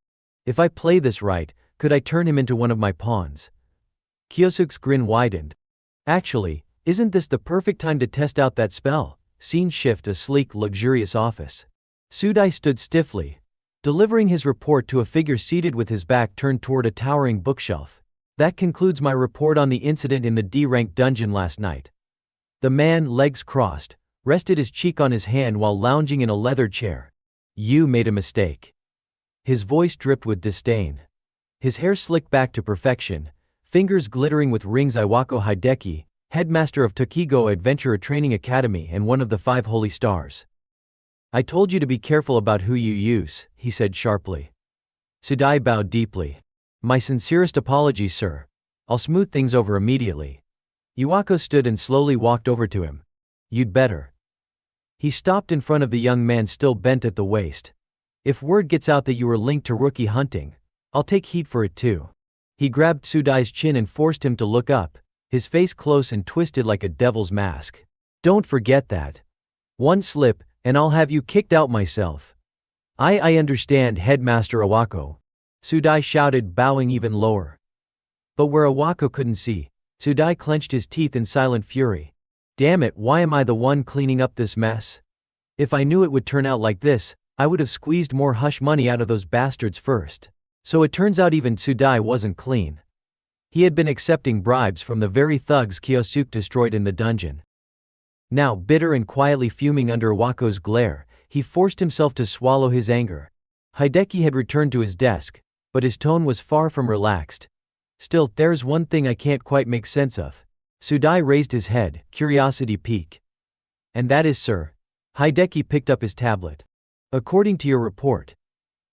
S1: If I play this right, could I turn him into one of my pawns? Kyosuke's grin widened. Actually, isn't this the perfect time to test out that spell? Scene shift, a sleek, luxurious office. Tsudai stood stiffly, delivering his report to a figure seated with his back turned toward a towering bookshelf. That concludes my report on the incident in the D-rank dungeon last night. The man, legs crossed, rested his cheek on his hand while lounging in a leather chair. You made a mistake. His voice dripped with disdain. His hair slicked back to perfection, fingers glittering with rings. Iwako Hideki, headmaster of Tokigo Adventurer Training Academy and one of the 5 Holy Stars. I told you to be careful about who you use, he said sharply. Tsudai bowed deeply. My sincerest apologies, sir. I'll smooth things over immediately. Iwako stood and slowly walked over to him. You'd better. He stopped in front of the young man, still bent at the waist. If word gets out that you were linked to rookie hunting, I'll take heat for it too. He grabbed Tsudai's chin and forced him to look up, his face close and twisted like a devil's mask. Don't forget that. One slip, and I'll have you kicked out myself. I understand, Headmaster Iwako. Tsudai shouted, bowing even lower. But where Iwako couldn't see, Tsudai clenched his teeth in silent fury. Damn it, why am I the one cleaning up this mess? If I knew it would turn out like this, I would have squeezed more hush money out of those bastards first. So it turns out even Tsudai wasn't clean. He had been accepting bribes from the very thugs Kyosuke destroyed in the dungeon. Now, bitter and quietly fuming under Iwako's glare, he forced himself to swallow his anger. Hideki had returned to his desk, but his tone was far from relaxed. Still, there's one thing I can't quite make sense of. Tsudai raised his head, curiosity piqued. And that is, sir. Hideki picked up his tablet. According to your report,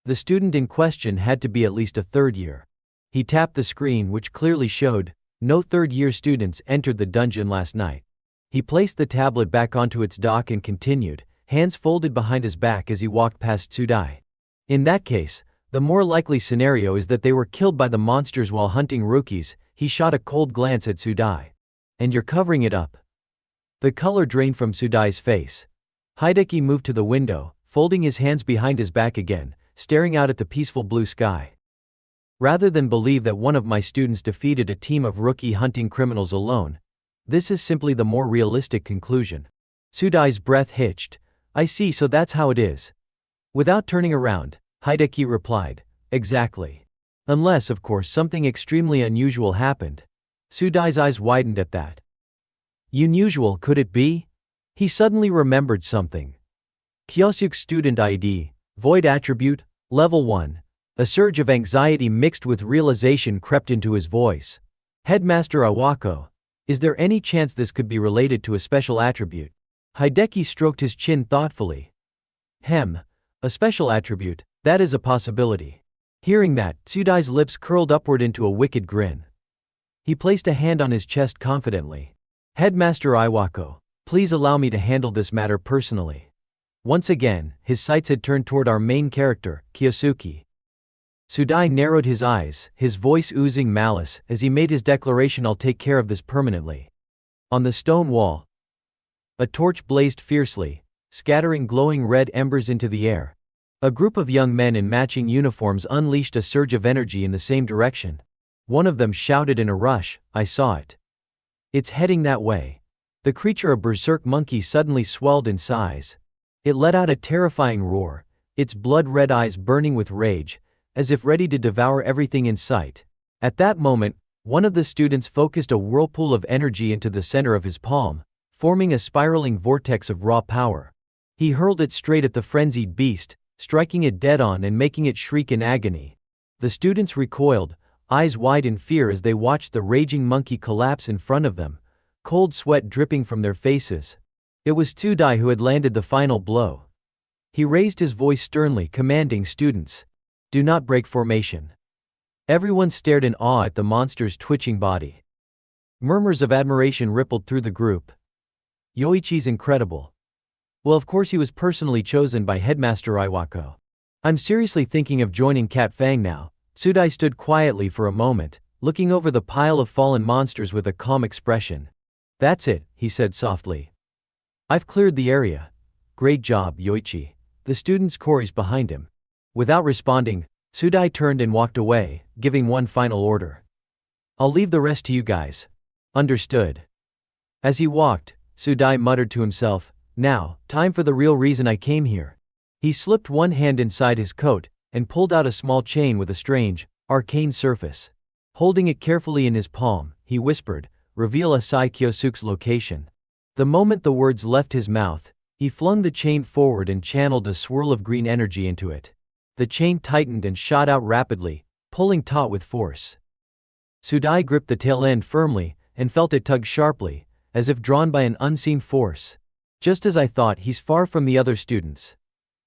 S1: the student in question had to be at least a 3rd year. He tapped the screen, which clearly showed, no 3rd-year students entered the dungeon last night. He placed the tablet back onto its dock and continued, hands folded behind his back as he walked past Tsudai. In that case, the more likely scenario is that they were killed by the monsters while hunting rookies. He shot a cold glance at Tsudai. And you're covering it up. The color drained from Sudai's face. Hideki moved to the window, folding his hands behind his back again, staring out at the peaceful blue sky. Rather than believe that one of my students defeated a team of rookie hunting criminals alone, this is simply the more realistic conclusion. Sudai's breath hitched. I see, so that's how it is. Without turning around, Hideki replied, exactly. Unless, of course, something extremely unusual happened. Sudai's eyes widened at that. Unusual, could it be? He suddenly remembered something. Kyosuke student ID, void attribute, level 1. A surge of anxiety mixed with realization crept into his voice. Headmaster Iwako, is there any chance this could be related to a special attribute? Hideki stroked his chin thoughtfully. A special attribute, that is a possibility. Hearing that, Sudai's lips curled upward into a wicked grin. He placed a hand on his chest confidently. Headmaster Iwako, please allow me to handle this matter personally. Once again, his sights had turned toward our main character, Kyosuke. Sudai narrowed his eyes, his voice oozing malice, as he made his declaration, I'll take care of this permanently. On the stone wall, a torch blazed fiercely, scattering glowing red embers into the air. A group of young men in matching uniforms unleashed a surge of energy in the same direction. One of them shouted in a rush, I saw it. It's heading that way. The creature, a berserk monkey, suddenly swelled in size. It let out a terrifying roar, its blood-red eyes burning with rage, as if ready to devour everything in sight. At that moment, one of the students focused a whirlpool of energy into the center of his palm, forming a spiraling vortex of raw power. He hurled it straight at the frenzied beast, striking it dead on and making it shriek in agony. The students recoiled, eyes wide in fear as they watched the raging monkey collapse in front of them, cold sweat dripping from their faces. It was Sudai who had landed the final blow. He raised his voice sternly, commanding students, do not break formation. Everyone stared in awe at the monster's twitching body. Murmurs of admiration rippled through the group. Yoichi's incredible. Well, of course he was personally chosen by Headmaster Iwako. I'm seriously thinking of joining Cat Fang now. Sudai stood quietly for a moment, looking over the pile of fallen monsters with a calm expression. That's it, he said softly. I've cleared the area. Great job, Yoichi. The students chorused behind him. Without responding, Sudai turned and walked away, giving one final order. I'll leave the rest to you guys. Understood. As he walked, Sudai muttered to himself, now, time for the real reason I came here. He slipped one hand inside his coat and pulled out a small chain with a strange, arcane surface. Holding it carefully in his palm, he whispered, reveal Asai Kyosuke's location. The moment the words left his mouth, he flung the chain forward and channeled a swirl of green energy into it. The chain tightened and shot out rapidly, pulling taut with force. Sudai gripped the tail end firmly and felt it tug sharply, as if drawn by an unseen force. Just as I thought, he's far from the other students.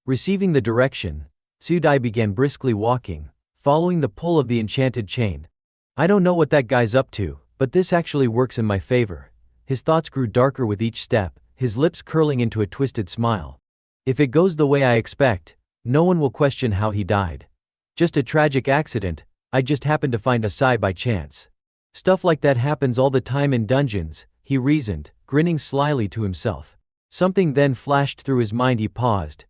S1: Receiving the direction, Sudai began briskly walking, following the pull of the enchanted chain. I don't know what that guy's up to, but this actually works in my favor. His thoughts grew darker with each step, his lips curling into a twisted smile. If it goes the way I expect, no one will question how he died. Just a tragic accident, I just happened to find Asai by chance. Stuff like that happens all the time in dungeons, he reasoned, grinning slyly to himself. Something then flashed through his mind. He paused,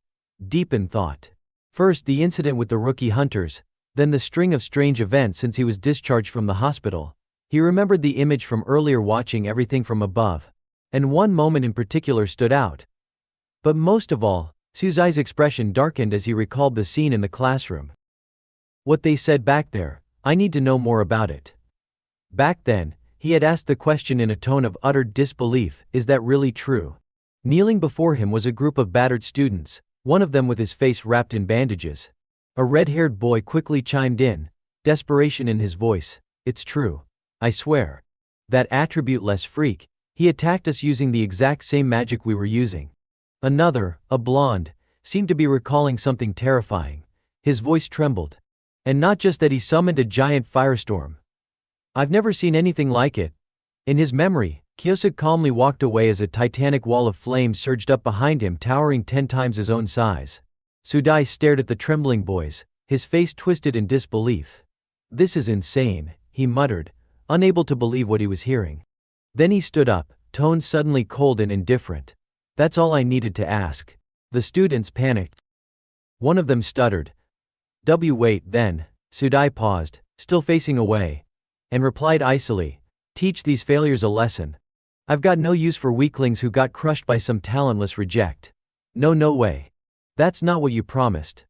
S1: deep in thought. First the incident with the rookie hunters, then the string of strange events since he was discharged from the hospital. He remembered the image from earlier, watching everything from above. And one moment in particular stood out. But most of all, Sudai's expression darkened as he recalled the scene in the classroom. What they said back there, I need to know more about it. Back then, he had asked the question in a tone of utter disbelief, is that really true? Kneeling before him was a group of battered students, one of them with his face wrapped in bandages. A red-haired boy quickly chimed in, desperation in his voice, it's true. I swear. That attribute-less freak, he attacked us using the exact same magic we were using. Another, a blonde, seemed to be recalling something terrifying. His voice trembled. And not just that, he summoned a giant firestorm. I've never seen anything like it. In his memory, Kyosuke calmly walked away as a titanic wall of flames surged up behind him, towering 10 times his own size. Sudai stared at the trembling boys, his face twisted in disbelief. This is insane, he muttered, unable to believe what he was hearing. Then he stood up, tone suddenly cold and indifferent. That's all I needed to ask. The students panicked. One of them stuttered. Wait, then. Sudai paused, still facing away, and replied icily, teach these failures a lesson. I've got no use for weaklings who got crushed by some talentless reject. No way. That's not what you promised.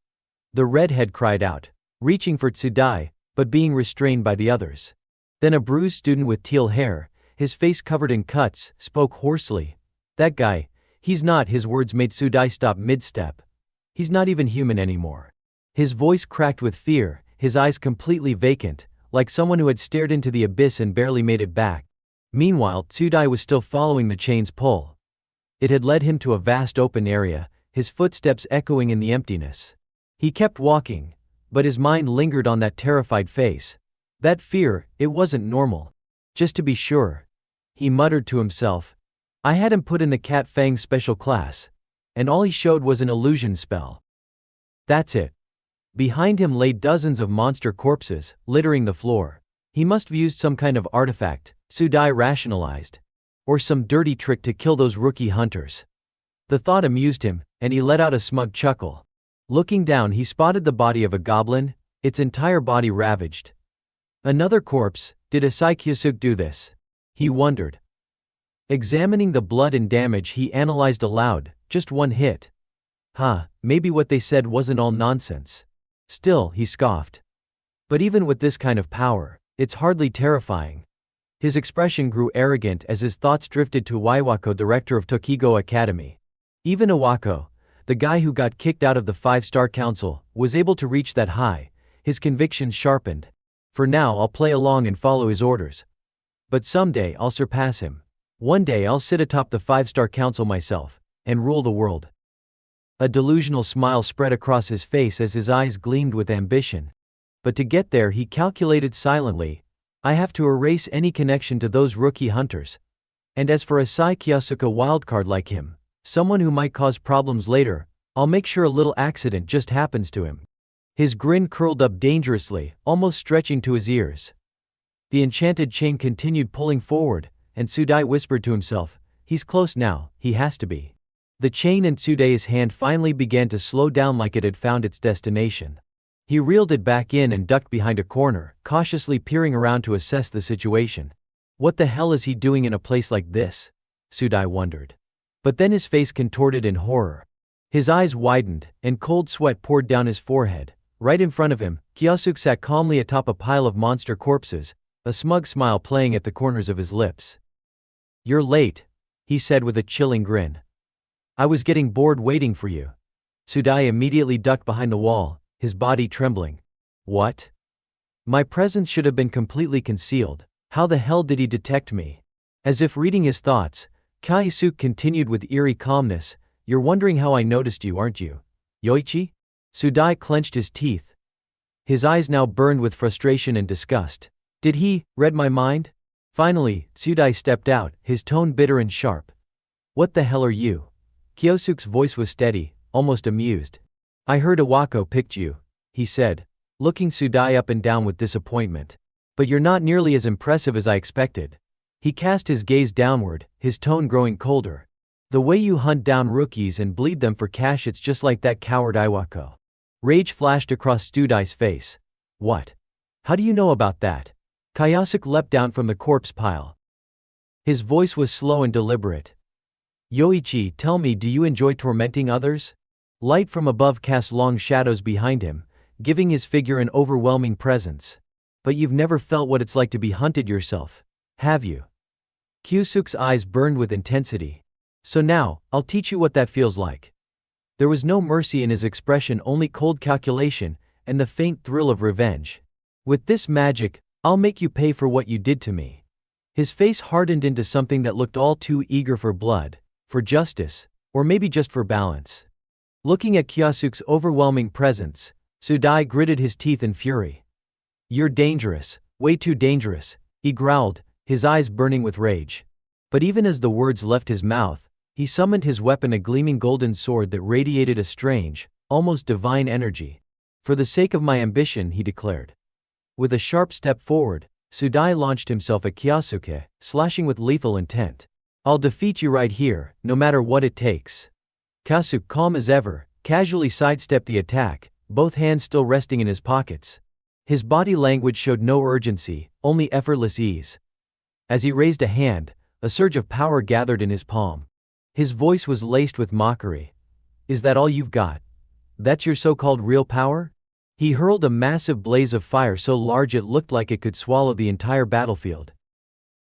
S1: The redhead cried out, reaching for Tsudai, but being restrained by the others. Then a bruised student with teal hair, his face covered in cuts, spoke hoarsely. That guy, he's not. His words made Tsudai stop mid-step. He's not even human anymore. His voice cracked with fear, his eyes completely vacant, like someone who had stared into the abyss and barely made it back. Meanwhile, Tsudai was still following the chain's pull. It had led him to a vast open area, his footsteps echoing in the emptiness. He kept walking, but his mind lingered on that terrified face. That fear, it wasn't normal. Just to be sure. He muttered to himself. I had him put in the Cat Fang special class, and all he showed was an illusion spell. That's it. Behind him lay dozens of monster corpses, littering the floor. He must have used some kind of artifact, Tsudai rationalized. Or some dirty trick to kill those rookie hunters. The thought amused him, and he let out a smug chuckle. Looking down, he spotted the body of a goblin, its entire body ravaged. Another corpse. Did Asai Kyusuk do this? He wondered. Examining the blood and damage, he analyzed aloud, just one hit. Maybe what they said wasn't all nonsense. Still, he scoffed. But even with this kind of power, it's hardly terrifying. His expression grew arrogant as his thoughts drifted to Iwako, director of Tokigo Academy. Even Iwako, the guy who got kicked out of the 5-star council, was able to reach that high. His convictions sharpened. For now, I'll play along and follow his orders. But someday I'll surpass him. One day I'll sit atop the 5-star council myself, and rule the world. A delusional smile spread across his face as his eyes gleamed with ambition. But to get there, he calculated silently, I have to erase any connection to those rookie hunters. And as for Asai Kyusuk, a wildcard like him, someone who might cause problems later, I'll make sure a little accident just happens to him. His grin curled up dangerously, almost stretching to his ears. The enchanted chain continued pulling forward, and Tsudai whispered to himself, he's close now, he has to be. The chain in Tsudai's hand finally began to slow down like it had found its destination. He reeled it back in and ducked behind a corner, cautiously peering around to assess the situation. What the hell is he doing in a place like this? Tsudai wondered. But then his face contorted in horror. His eyes widened, and cold sweat poured down his forehead. Right in front of him, Kyusuk sat calmly atop a pile of monster corpses, a smug smile playing at the corners of his lips. You're late, he said with a chilling grin. I was getting bored waiting for you. Tsudai immediately ducked behind the wall, his body trembling. What? My presence should have been completely concealed. How the hell did he detect me? As if reading his thoughts, Kyusuk continued with eerie calmness, you're wondering how I noticed you, aren't you? Yoichi? Tsudai clenched his teeth. His eyes now burned with frustration and disgust. Did he read my mind? Finally, Tsudai stepped out, his tone bitter and sharp. What the hell are you? Kyusuk's voice was steady, almost amused. I heard Iwako picked you, he said, looking Tsudai up and down with disappointment. But you're not nearly as impressive as I expected. He cast his gaze downward, his tone growing colder. The way you hunt down rookies and bleed them for cash, it's just like that coward Iwako. Rage flashed across Tsudai's face. What? How do you know about that? Kyusuk leapt down from the corpse pile. His voice was slow and deliberate. Yoichi, tell me, do you enjoy tormenting others? Light from above cast long shadows behind him, giving his figure an overwhelming presence. But you've never felt what it's like to be hunted yourself, have you? Kyusuk's eyes burned with intensity. So now, I'll teach you what that feels like. There was no mercy in his expression, only cold calculation, and the faint thrill of revenge. With this magic, I'll make you pay for what you did to me. His face hardened into something that looked all too eager for blood, for justice, or maybe just for balance. Looking at Kyusuk's overwhelming presence, Tsudai gritted his teeth in fury. You're dangerous, way too dangerous, he growled, his eyes burning with rage. But even as the words left his mouth, he summoned his weapon, a gleaming golden sword that radiated a strange, almost divine energy. For the sake of my ambition, he declared. With a sharp step forward, Tsudai launched himself at Kyusuke, slashing with lethal intent. I'll defeat you right here, no matter what it takes. Kyosuke, calm as ever, casually sidestepped the attack, both hands still resting in his pockets. His body language showed no urgency, only effortless ease. As he raised a hand, a surge of power gathered in his palm. His voice was laced with mockery. Is that all you've got? That's your so-called real power? He hurled a massive blaze of fire so large it looked like it could swallow the entire battlefield.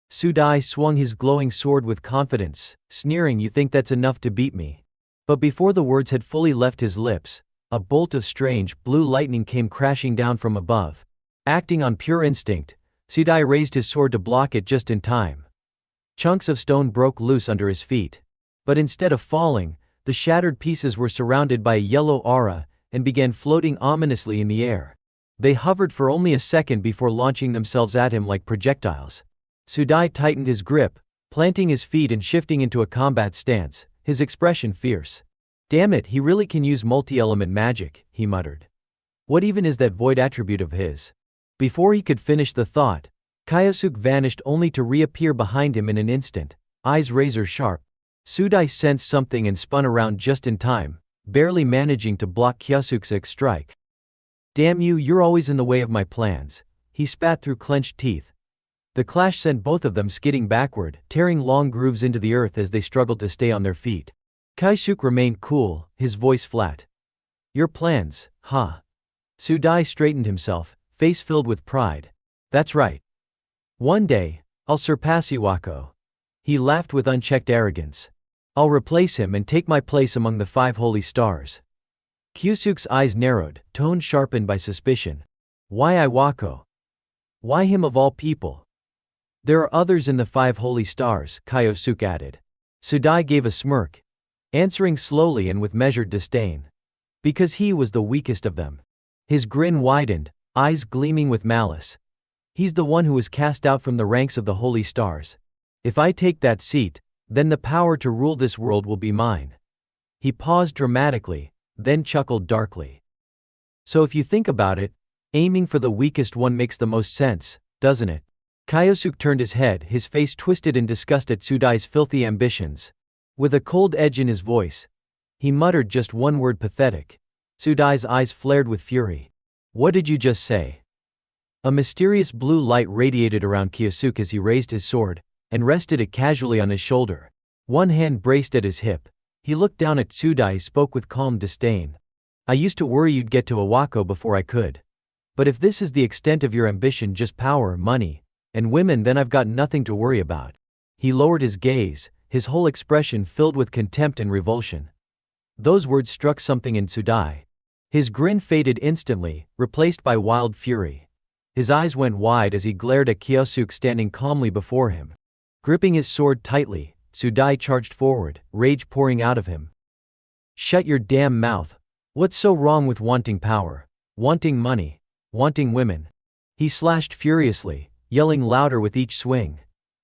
S1: Sudai swung his glowing sword with confidence, sneering, "You think that's enough to beat me?" But before the words had fully left his lips, a bolt of strange, blue lightning came crashing down from above. Acting on pure instinct, Sudai raised his sword to block it just in time. Chunks of stone broke loose under his feet. But instead of falling, the shattered pieces were surrounded by a yellow aura and began floating ominously in the air. They hovered for only a second before launching themselves at him like projectiles. Sudai tightened his grip, planting his feet and shifting into a combat stance, his expression fierce. "Damn it, he really can use multi-element magic," he muttered. "What even is that void attribute of his?" Before he could finish the thought, Kyosuke vanished only to reappear behind him in an instant, eyes razor sharp. Sudai sensed something and spun around just in time, barely managing to block Kyosuke's strike. "Damn you, you're always in the way of my plans," he spat through clenched teeth. The clash sent both of them skidding backward, tearing long grooves into the earth as they struggled to stay on their feet. Kyosuke remained cool, his voice flat. "Your plans, huh?" Sudai straightened himself, face filled with pride. "That's right. One day, I'll surpass Iwako." He laughed with unchecked arrogance. "I'll replace him and take my place among the 5 holy stars." Kyosuke's eyes narrowed, tone sharpened by suspicion. "Why Iwako? Why him of all people?" "There are others in the 5 holy stars," Kyosuke added. Sudai gave a smirk, answering slowly and with measured disdain. "Because he was the weakest of them." His grin widened, eyes gleaming with malice. "He's the one who was cast out from the ranks of the holy stars. If I take that seat, then the power to rule this world will be mine." He paused dramatically, then chuckled darkly. "So if you think about it, aiming for the weakest one makes the most sense, doesn't it?" Kyosuke turned his head, his face twisted in disgust at Sudai's filthy ambitions. With a cold edge in his voice, he muttered just one word: pathetic. Sudai's eyes flared with fury. "What did you just say?" A mysterious blue light radiated around Kyosuke as he raised his sword and rested it casually on his shoulder. One hand braced at his hip. He looked down at Sudai, spoke with calm disdain. "I used to worry you'd get to Iwako before I could. But if this is the extent of your ambition, just power, money, and women, then I've got nothing to worry about." He lowered his gaze, his whole expression filled with contempt and revulsion. Those words struck something in Sudai. His grin faded instantly, replaced by wild fury. His eyes went wide as he glared at Kyosuke standing calmly before him. Gripping his sword tightly, Sudai charged forward, rage pouring out of him. "Shut your damn mouth. What's so wrong with wanting power? Wanting money? Wanting women?" He slashed furiously, yelling louder with each swing.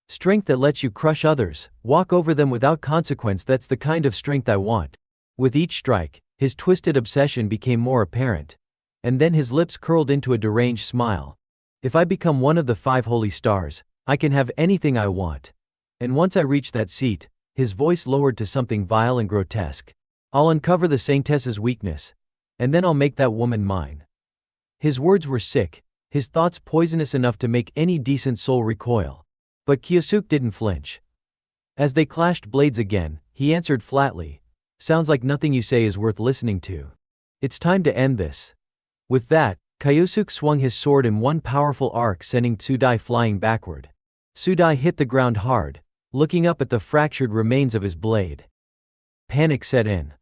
S1: "Strength that lets you crush others, walk over them without consequence, that's the kind of strength I want." With each strike, his twisted obsession became more apparent. And then his lips curled into a deranged smile. "If I become one of the 5 holy stars, I can have anything I want. And once I reach that seat," his voice lowered to something vile and grotesque, "I'll uncover the Saintess's weakness. And then I'll make that woman mine." His words were sick, his thoughts poisonous enough to make any decent soul recoil. But Kyosuke didn't flinch. As they clashed blades again, he answered flatly, "Sounds like nothing you say is worth listening to. It's time to end this." With that, Kyosuke swung his sword in one powerful arc, sending Sudai flying backward. Sudai hit the ground hard, looking up at the fractured remains of his blade. Panic set in.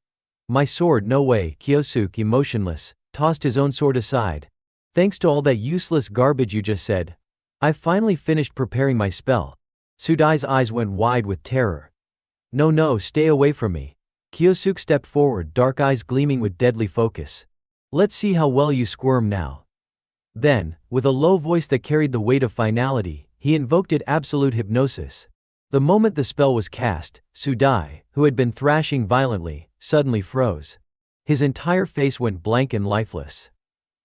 S1: "My sword, no way." Kyosuke, emotionless, tossed his own sword aside. "Thanks to all that useless garbage you just said, I've finally finished preparing my spell." Sudai's eyes went wide with terror. No, stay away from me." Kyosuke stepped forward, dark eyes gleaming with deadly focus. "Let's see how well you squirm now." Then, with a low voice that carried the weight of finality, he invoked absolute hypnosis. The moment the spell was cast, Sudai, who had been thrashing violently, suddenly froze. His entire face went blank and lifeless.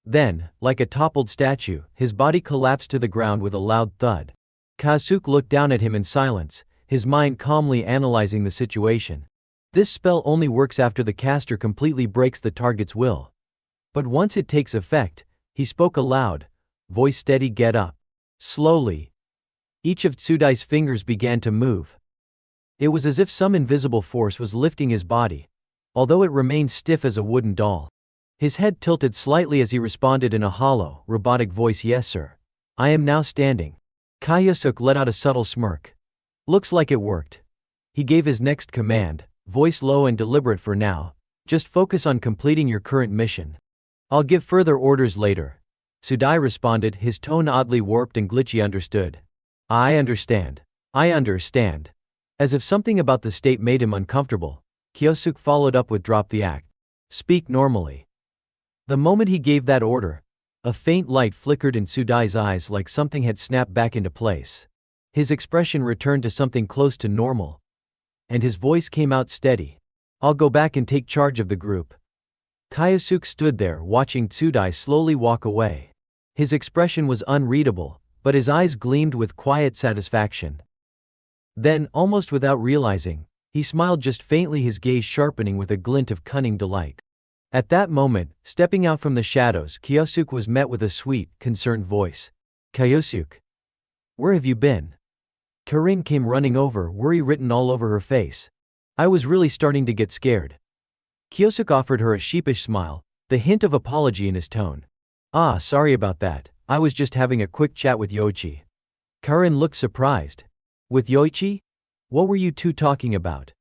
S1: Then, like a toppled statue, his body collapsed to the ground with a loud thud. Kyosuke looked down at him in silence, his mind calmly analyzing the situation. This spell only works after the caster completely breaks the target's will. But once it takes effect, he spoke aloud, voice steady, get up. Slowly. Each of Tsudai's fingers began to move. It was as if some invisible force was lifting his body, although it remained stiff as a wooden doll. His head tilted slightly as he responded in a hollow, robotic voice, yes sir. I am now standing. Kyosuke let out a subtle smirk. Looks like it worked. He gave his next command, voice low and deliberate for now. Just focus on completing your current mission. I'll give further orders later. Tsudai responded, his tone oddly warped and glitchy. Understood. I understand. I understand. As if something about the state made him uncomfortable, Kyosuke followed up with drop the act. Speak normally. The moment he gave that order, a faint light flickered in Tsudai's eyes like something had snapped back into place. His expression returned to something close to normal, and his voice came out steady. I'll go back and take charge of the group. Kyosuke stood there watching Tsudai slowly walk away. His expression was unreadable, but his eyes gleamed with quiet satisfaction. Then, almost without realizing, he smiled just faintly, his gaze sharpening with a glint of cunning delight. At that moment, stepping out from the shadows, Kyosuke was met with a sweet, concerned voice. Kyosuke. Where have you been? Karin came running over, worry written all over her face. I was really starting to get scared. Kyosuke offered her a sheepish smile, the hint of apology in his tone. Ah, sorry about that, I was just having a quick chat with Yoichi. Karin looked surprised. With Yoichi? What were you two talking about?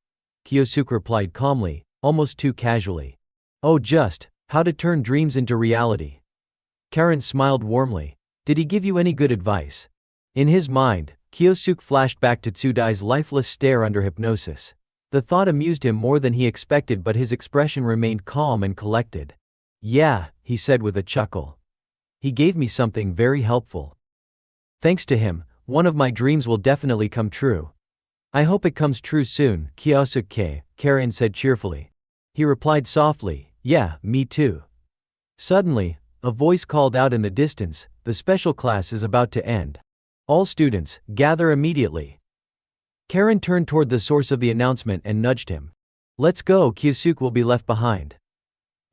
S1: Kyosuke replied calmly, almost too casually. Oh, just how to turn dreams into reality. Karin smiled warmly. Did he give you any good advice? In his mind, Kyosuke flashed back to Tsudai's lifeless stare under hypnosis. The thought amused him more than he expected, but his expression remained calm and collected. Yeah, he said with a chuckle. He gave me something very helpful. Thanks to him, one of my dreams will definitely come true. I hope it comes true soon, Kyosuke, Karin said cheerfully. He replied softly, yeah, me too. Suddenly, a voice called out in the distance, the special class is about to end. All students, gather immediately. Karin turned toward the source of the announcement and nudged him. Let's go, Kyosuke will be left behind.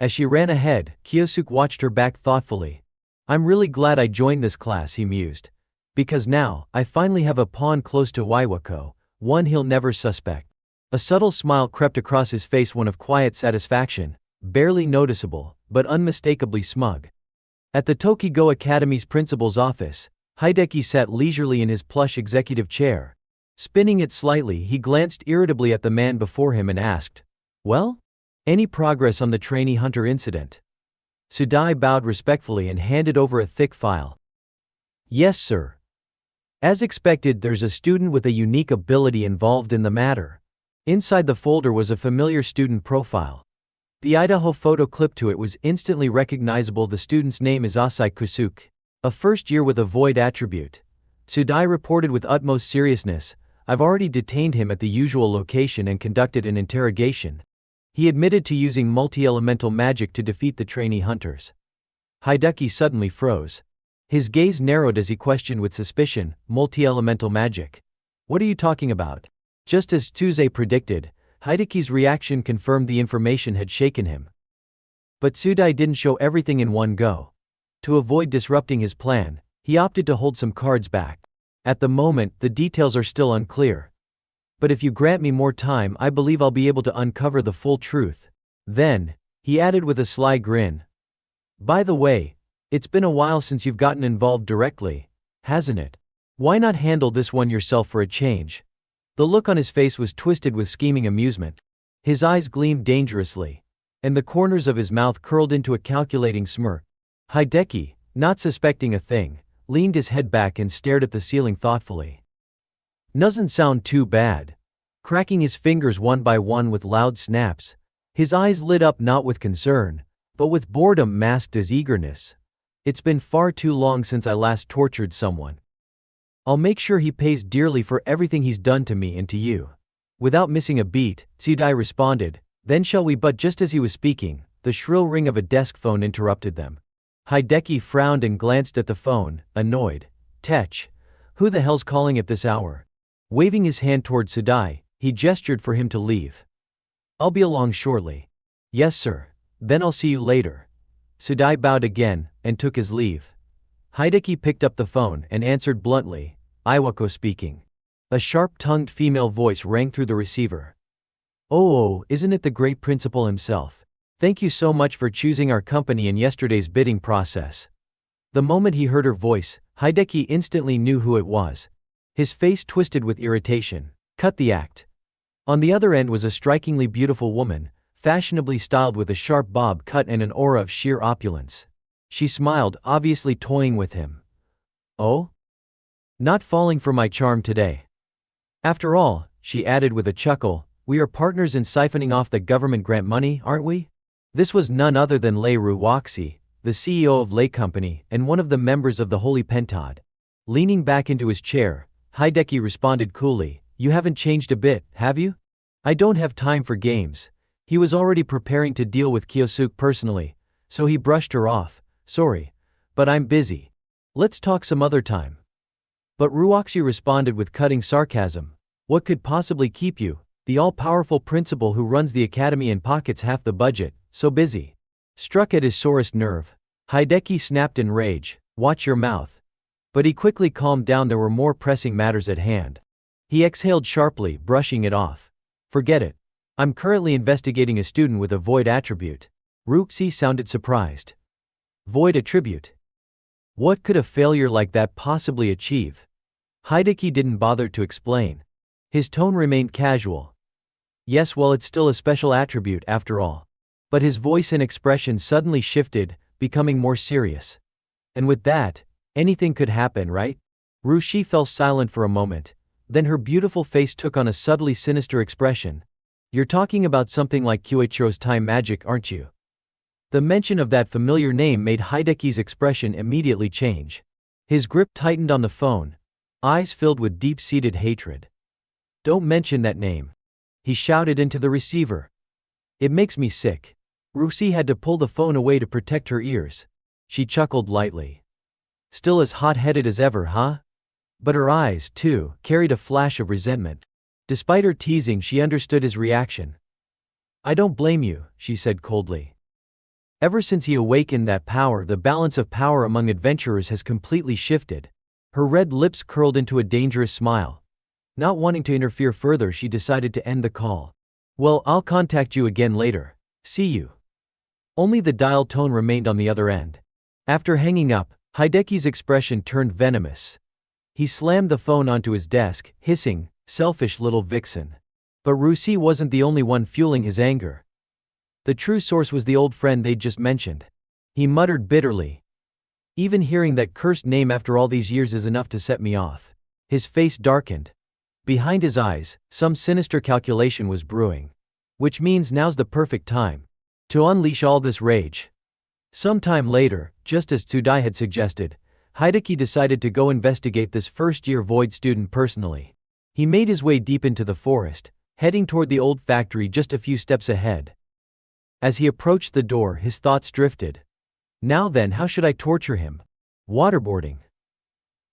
S1: As she ran ahead, Kyosuke watched her back thoughtfully. I'm really glad I joined this class, he mused. Because now, I finally have a pawn close to Iwako, one he'll never suspect. A subtle smile crept across his face, one of quiet satisfaction, barely noticeable, but unmistakably smug. At the Tokigo Academy's principal's office, Hideki sat leisurely in his plush executive chair. Spinning it slightly, he glanced irritably at the man before him and asked, well? Any progress on the trainee hunter incident? Tsudai bowed respectfully and handed over a thick file. Yes, sir. As expected, there's a student with a unique ability involved in the matter. Inside the folder was a familiar student profile. The Idaho photo clipped to it was instantly recognizable. The student's name is Asai Kusuke, a first year with a void attribute. Tsudai reported with utmost seriousness, I've already detained him at the usual location and conducted an interrogation. He admitted to using multi-elemental magic to defeat the trainee hunters. Hideki suddenly froze. His gaze narrowed as he questioned with suspicion, multi-elemental magic? What are you talking about? Just as Tsuze predicted, Hideki's reaction confirmed the information had shaken him. But Tsudai didn't show everything in one go. To avoid disrupting his plan, he opted to hold some cards back. At the moment, the details are still unclear. But if you grant me more time, I believe I'll be able to uncover the full truth. Then, he added with a sly grin. By the way, it's been a while since you've gotten involved directly, hasn't it? Why not handle this one yourself for a change? The look on his face was twisted with scheming amusement. His eyes gleamed dangerously, and the corners of his mouth curled into a calculating smirk. Hideki, not suspecting a thing, leaned his head back and stared at the ceiling thoughtfully. Doesn't sound too bad. Cracking his fingers one by one with loud snaps, his eyes lit up not with concern, but with boredom masked as eagerness. It's been far too long since I last tortured someone. I'll make sure he pays dearly for everything he's done to me and to you. Without missing a beat, Tsudai responded, then shall we? But just as he was speaking, the shrill ring of a desk phone interrupted them. Hideki frowned and glanced at the phone, annoyed. Tech, who the hell's calling at this hour? Waving his hand toward Sudai, he gestured for him to leave. "I'll be along shortly." "Yes, sir. Then I'll see you later." Sudai bowed again, and took his leave. Hideki picked up the phone and answered bluntly, "Iwako speaking." A sharp-tongued female voice rang through the receiver. "Oh, isn't it the great principal himself? Thank you so much for choosing our company in yesterday's bidding process." The moment he heard her voice, Hideki instantly knew who it was. His face twisted with irritation. Cut the act. On the other end was a strikingly beautiful woman, fashionably styled with a sharp bob cut and an aura of sheer opulence. She smiled, obviously toying with him. "Oh? Not falling for my charm today. After all," she added with a chuckle, "we are partners in siphoning off the government grant money, aren't we?" This was none other than Lei Ruwaxi, the CEO of Lei Company and one of the members of the Holy Pentad. Leaning back into his chair, Hideki responded coolly, "You haven't changed a bit, have you?" "I don't have time for games." He was already preparing to deal with Kyosuke personally, so he brushed her off. "Sorry, but I'm busy. Let's talk some other time." But Ruwaxi responded with cutting sarcasm. "What could possibly keep you, the all-powerful principal who runs the academy and pockets half the budget, so busy?" Struck at his sorest nerve, Hideki snapped in rage, "Watch your mouth." But he quickly calmed down. There were more pressing matters at hand. He exhaled sharply, brushing it off. "Forget it. I'm currently investigating a student with a void attribute." Ruwaxi sounded surprised. "Void attribute? What could a failure like that possibly achieve?" Hideki didn't bother to explain. His tone remained casual. "Yes, well, it's still a special attribute after all." But his voice and expression suddenly shifted, becoming more serious. "And with that, anything could happen, right?" Ruwaxi fell silent for a moment. Then her beautiful face took on a subtly sinister expression. "You're talking about something like Kyoichiro's time magic, aren't you?" The mention of that familiar name made Hideki's expression immediately change. His grip tightened on the phone, eyes filled with deep-seated hatred. "Don't mention that name," he shouted into the receiver. "It makes me sick." Ruwaxi had to pull the phone away to protect her ears. She chuckled lightly. "Still as hot-headed as ever, huh?" But her eyes, too, carried a flash of resentment. Despite her teasing, she understood his reaction. "I don't blame you," she said coldly. "Ever since he awakened that power, the balance of power among adventurers has completely shifted." Her red lips curled into a dangerous smile. Not wanting to interfere further, she decided to end the call. "Well, I'll contact you again later. See you." Only the dial tone remained on the other end. After hanging up, Hideki's expression turned venomous. He slammed the phone onto his desk, hissing, "Selfish little vixen." But Ruwaxi wasn't the only one fueling his anger. The true source was the old friend they'd just mentioned. He muttered bitterly. "Even hearing that cursed name after all these years is enough to set me off." His face darkened. Behind his eyes, some sinister calculation was brewing. "Which means now's the perfect time to unleash all this rage." Sometime later, just as Sudai had suggested, Hideki decided to go investigate this first-year Void student personally. He made his way deep into the forest, heading toward the old factory just a few steps ahead. As he approached the door, his thoughts drifted. Now then, how should I torture him? Waterboarding.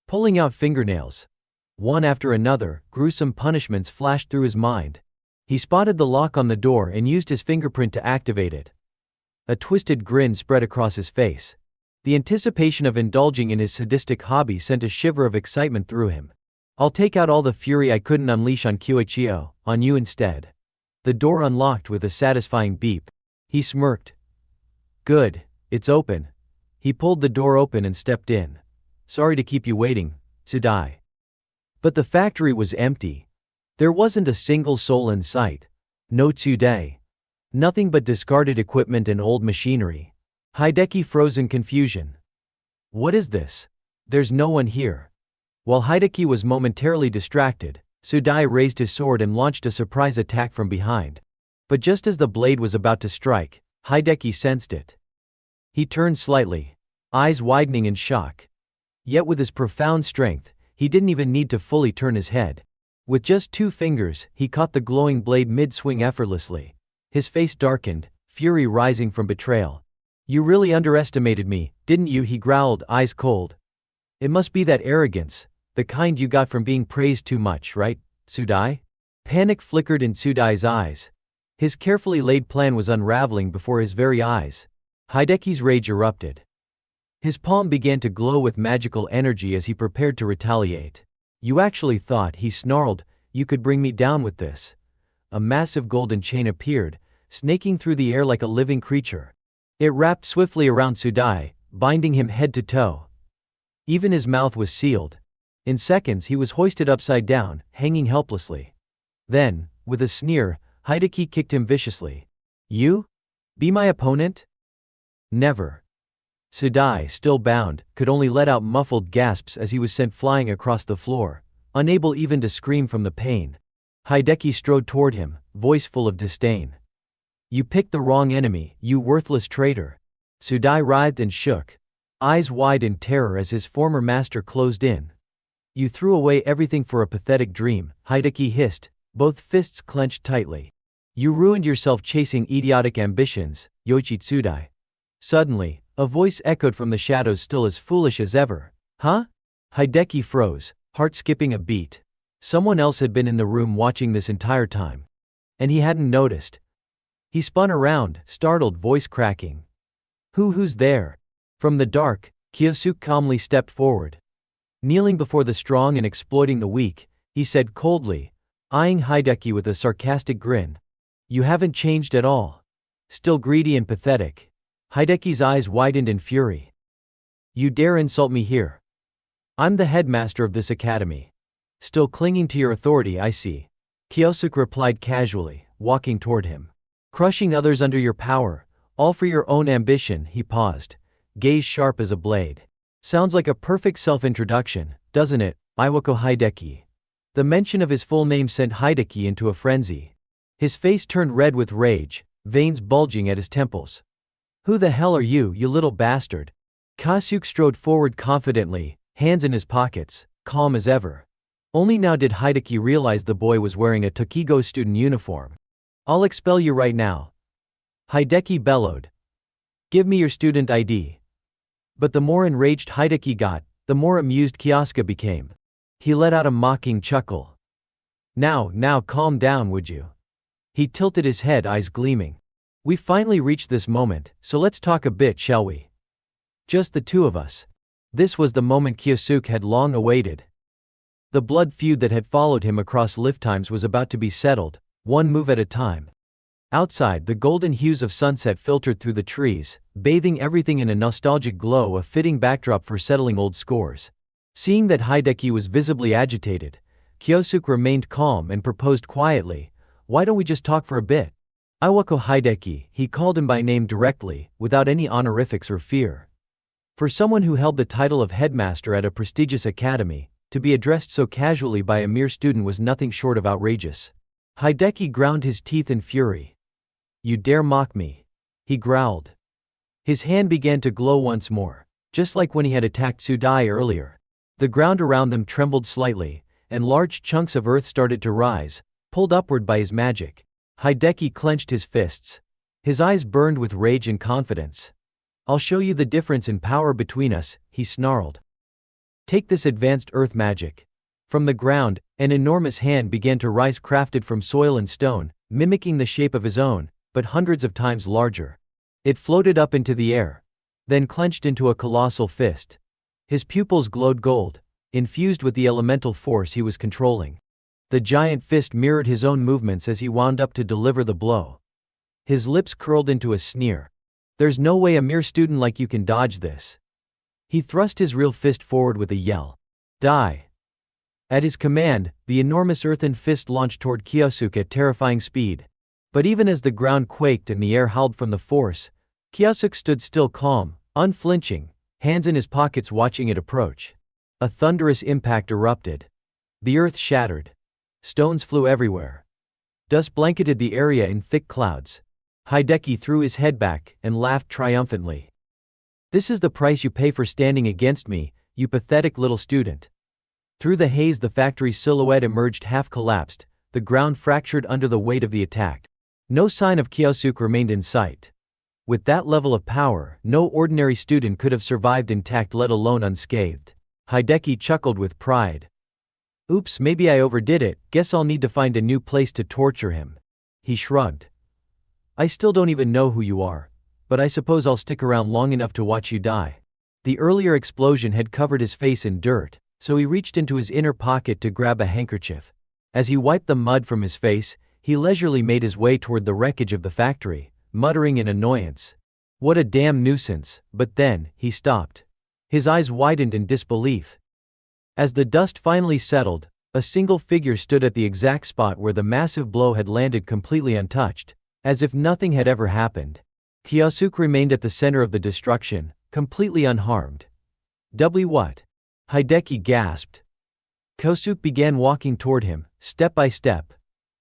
S1: Pulling out fingernails. One after another, gruesome punishments flashed through his mind. He spotted the lock on the door and used his fingerprint to activate it. A twisted grin spread across his face. The anticipation of indulging in his sadistic hobby sent a shiver of excitement through him. "I'll take out all the fury I couldn't unleash on Kyoichiro, on you instead." The door unlocked with a satisfying beep. He smirked. "Good, it's open." He pulled the door open and stepped in. "Sorry to keep you waiting, Sudai." But the factory was empty. There wasn't a single soul in sight. No Tsude. Nothing but discarded equipment and old machinery. Hideki froze in confusion. "What is this? There's no one here." While Hideki was momentarily distracted, Sudai raised his sword and launched a surprise attack from behind. But just as the blade was about to strike, Hideki sensed it. He turned slightly, eyes widening in shock. Yet with his profound strength, he didn't even need to fully turn his head. With just 2 fingers, he caught the glowing blade mid-swing effortlessly. His face darkened, fury rising from betrayal. "You really underestimated me, didn't you?" he growled, eyes cold. "It must be that arrogance, the kind you got from being praised too much, right? Tsudai? Panic flickered in Tsudai's eyes. His carefully laid plan was unraveling before his very eyes. Hideki's rage erupted. His palm began to glow with magical energy as he prepared to retaliate. You actually thought, he snarled, you could bring me down with this? A massive golden chain appeared, snaking through the air like a living creature. It wrapped swiftly around Tsudai, binding him head to toe. Even his mouth was sealed. In seconds he was hoisted upside down, hanging helplessly. Then, with a sneer, Hideki kicked him viciously. You? Be my opponent? Never. Tsudai, still bound, could only let out muffled gasps as he was sent flying across the floor, unable even to scream from the pain. Hideki strode toward him, voice full of disdain. You picked the wrong enemy, you worthless traitor. Tsudai writhed and shook, eyes wide in terror as his former master closed in. You threw away everything for a pathetic dream, Hideki hissed, both fists clenched tightly. You ruined yourself chasing idiotic ambitions, Yoichi Tsudai. Suddenly, a voice echoed from the shadows, still as foolish as ever. Huh? Hideki froze, heart skipping a beat. Someone else had been in the room watching this entire time. And he hadn't noticed. He spun around, startled, voice cracking. Who's there? From the dark, Kyosuke calmly stepped forward. Kneeling before the strong and exploiting the weak, he said coldly, eyeing Hideki with a sarcastic grin. You haven't changed at all. Still greedy and pathetic. Hideki's eyes widened in fury. You dare insult me here? I'm the headmaster of this academy. Still clinging to your authority, I see. Kyosuke replied casually, walking toward him. Crushing others under your power, all for your own ambition, he paused, gaze sharp as a blade. Sounds like a perfect self-introduction, doesn't it, Iwako Hideki? The mention of his full name sent Hideki into a frenzy. His face turned red with rage, veins bulging at his temples. Who the hell are you, you little bastard? Kyosuke strode forward confidently, hands in his pockets, calm as ever. Only now did Hideki realize the boy was wearing a Tokigo student uniform. I'll expel you right now. Hideki bellowed. Give me your student ID. But the more enraged Hideki got, the more amused Kyosuke became. He let out a mocking chuckle. Now calm down, would you? He tilted his head, eyes gleaming. We've finally reached this moment, so let's talk a bit, shall we? Just the two of us. This was the moment Kyosuke had long awaited. The blood feud that had followed him across lifetimes was about to be settled, one move at a time. Outside, the golden hues of sunset filtered through the trees, bathing everything in a nostalgic glow, a fitting backdrop for settling old scores. Seeing that Hideki was visibly agitated, Kyosuke remained calm and proposed quietly, why don't we just talk for a bit? Iwako Hideki, he called him by name directly, without any honorifics or fear. For someone who held the title of headmaster at a prestigious academy, to be addressed so casually by a mere student was nothing short of outrageous. Hideki ground his teeth in fury. You dare mock me? He growled. His hand began to glow once more, just like when he had attacked Tsudai earlier. The ground around them trembled slightly, and large chunks of earth started to rise, pulled upward by his magic. Hideki clenched his fists. His eyes burned with rage and confidence. I'll show you the difference in power between us, he snarled. Take this advanced earth magic. From the ground, an enormous hand began to rise, crafted from soil and stone, mimicking the shape of his own, but hundreds of times larger. It floated up into the air, then clenched into a colossal fist. His pupils glowed gold, infused with the elemental force he was controlling. The giant fist mirrored his own movements as he wound up to deliver the blow. His lips curled into a sneer. There's no way a mere student like you can dodge this. He thrust his real fist forward with a yell. Die. At his command, the enormous earthen fist launched toward Kyosuke at terrifying speed. But even as the ground quaked and the air howled from the force, Kyosuke stood still, calm, unflinching, hands in his pockets watching it approach. A thunderous impact erupted. The earth shattered. Stones flew everywhere. Dust blanketed the area in thick clouds. Hideki threw his head back and laughed triumphantly. This is the price you pay for standing against me, you pathetic little student. Through the haze the factory's silhouette emerged, half collapsed, the ground fractured under the weight of the attack. No sign of Kyosuke remained in sight. With that level of power, no ordinary student could have survived intact, let alone unscathed. Hideki chuckled with pride. Oops, maybe I overdid it, guess I'll need to find a new place to torture him. He shrugged. I still don't even know who you are, but I suppose I'll stick around long enough to watch you die. The earlier explosion had covered his face in dirt, so he reached into his inner pocket to grab a handkerchief. As he wiped the mud from his face, he leisurely made his way toward the wreckage of the factory, muttering in annoyance. What a damn nuisance, but then, he stopped. His eyes widened in disbelief. As the dust finally settled, a single figure stood at the exact spot where the massive blow had landed completely untouched, as if nothing had ever happened. Kyosuke remained at the center of the destruction, completely unharmed. What? Hideki gasped. Kyosuke began walking toward him, step by step.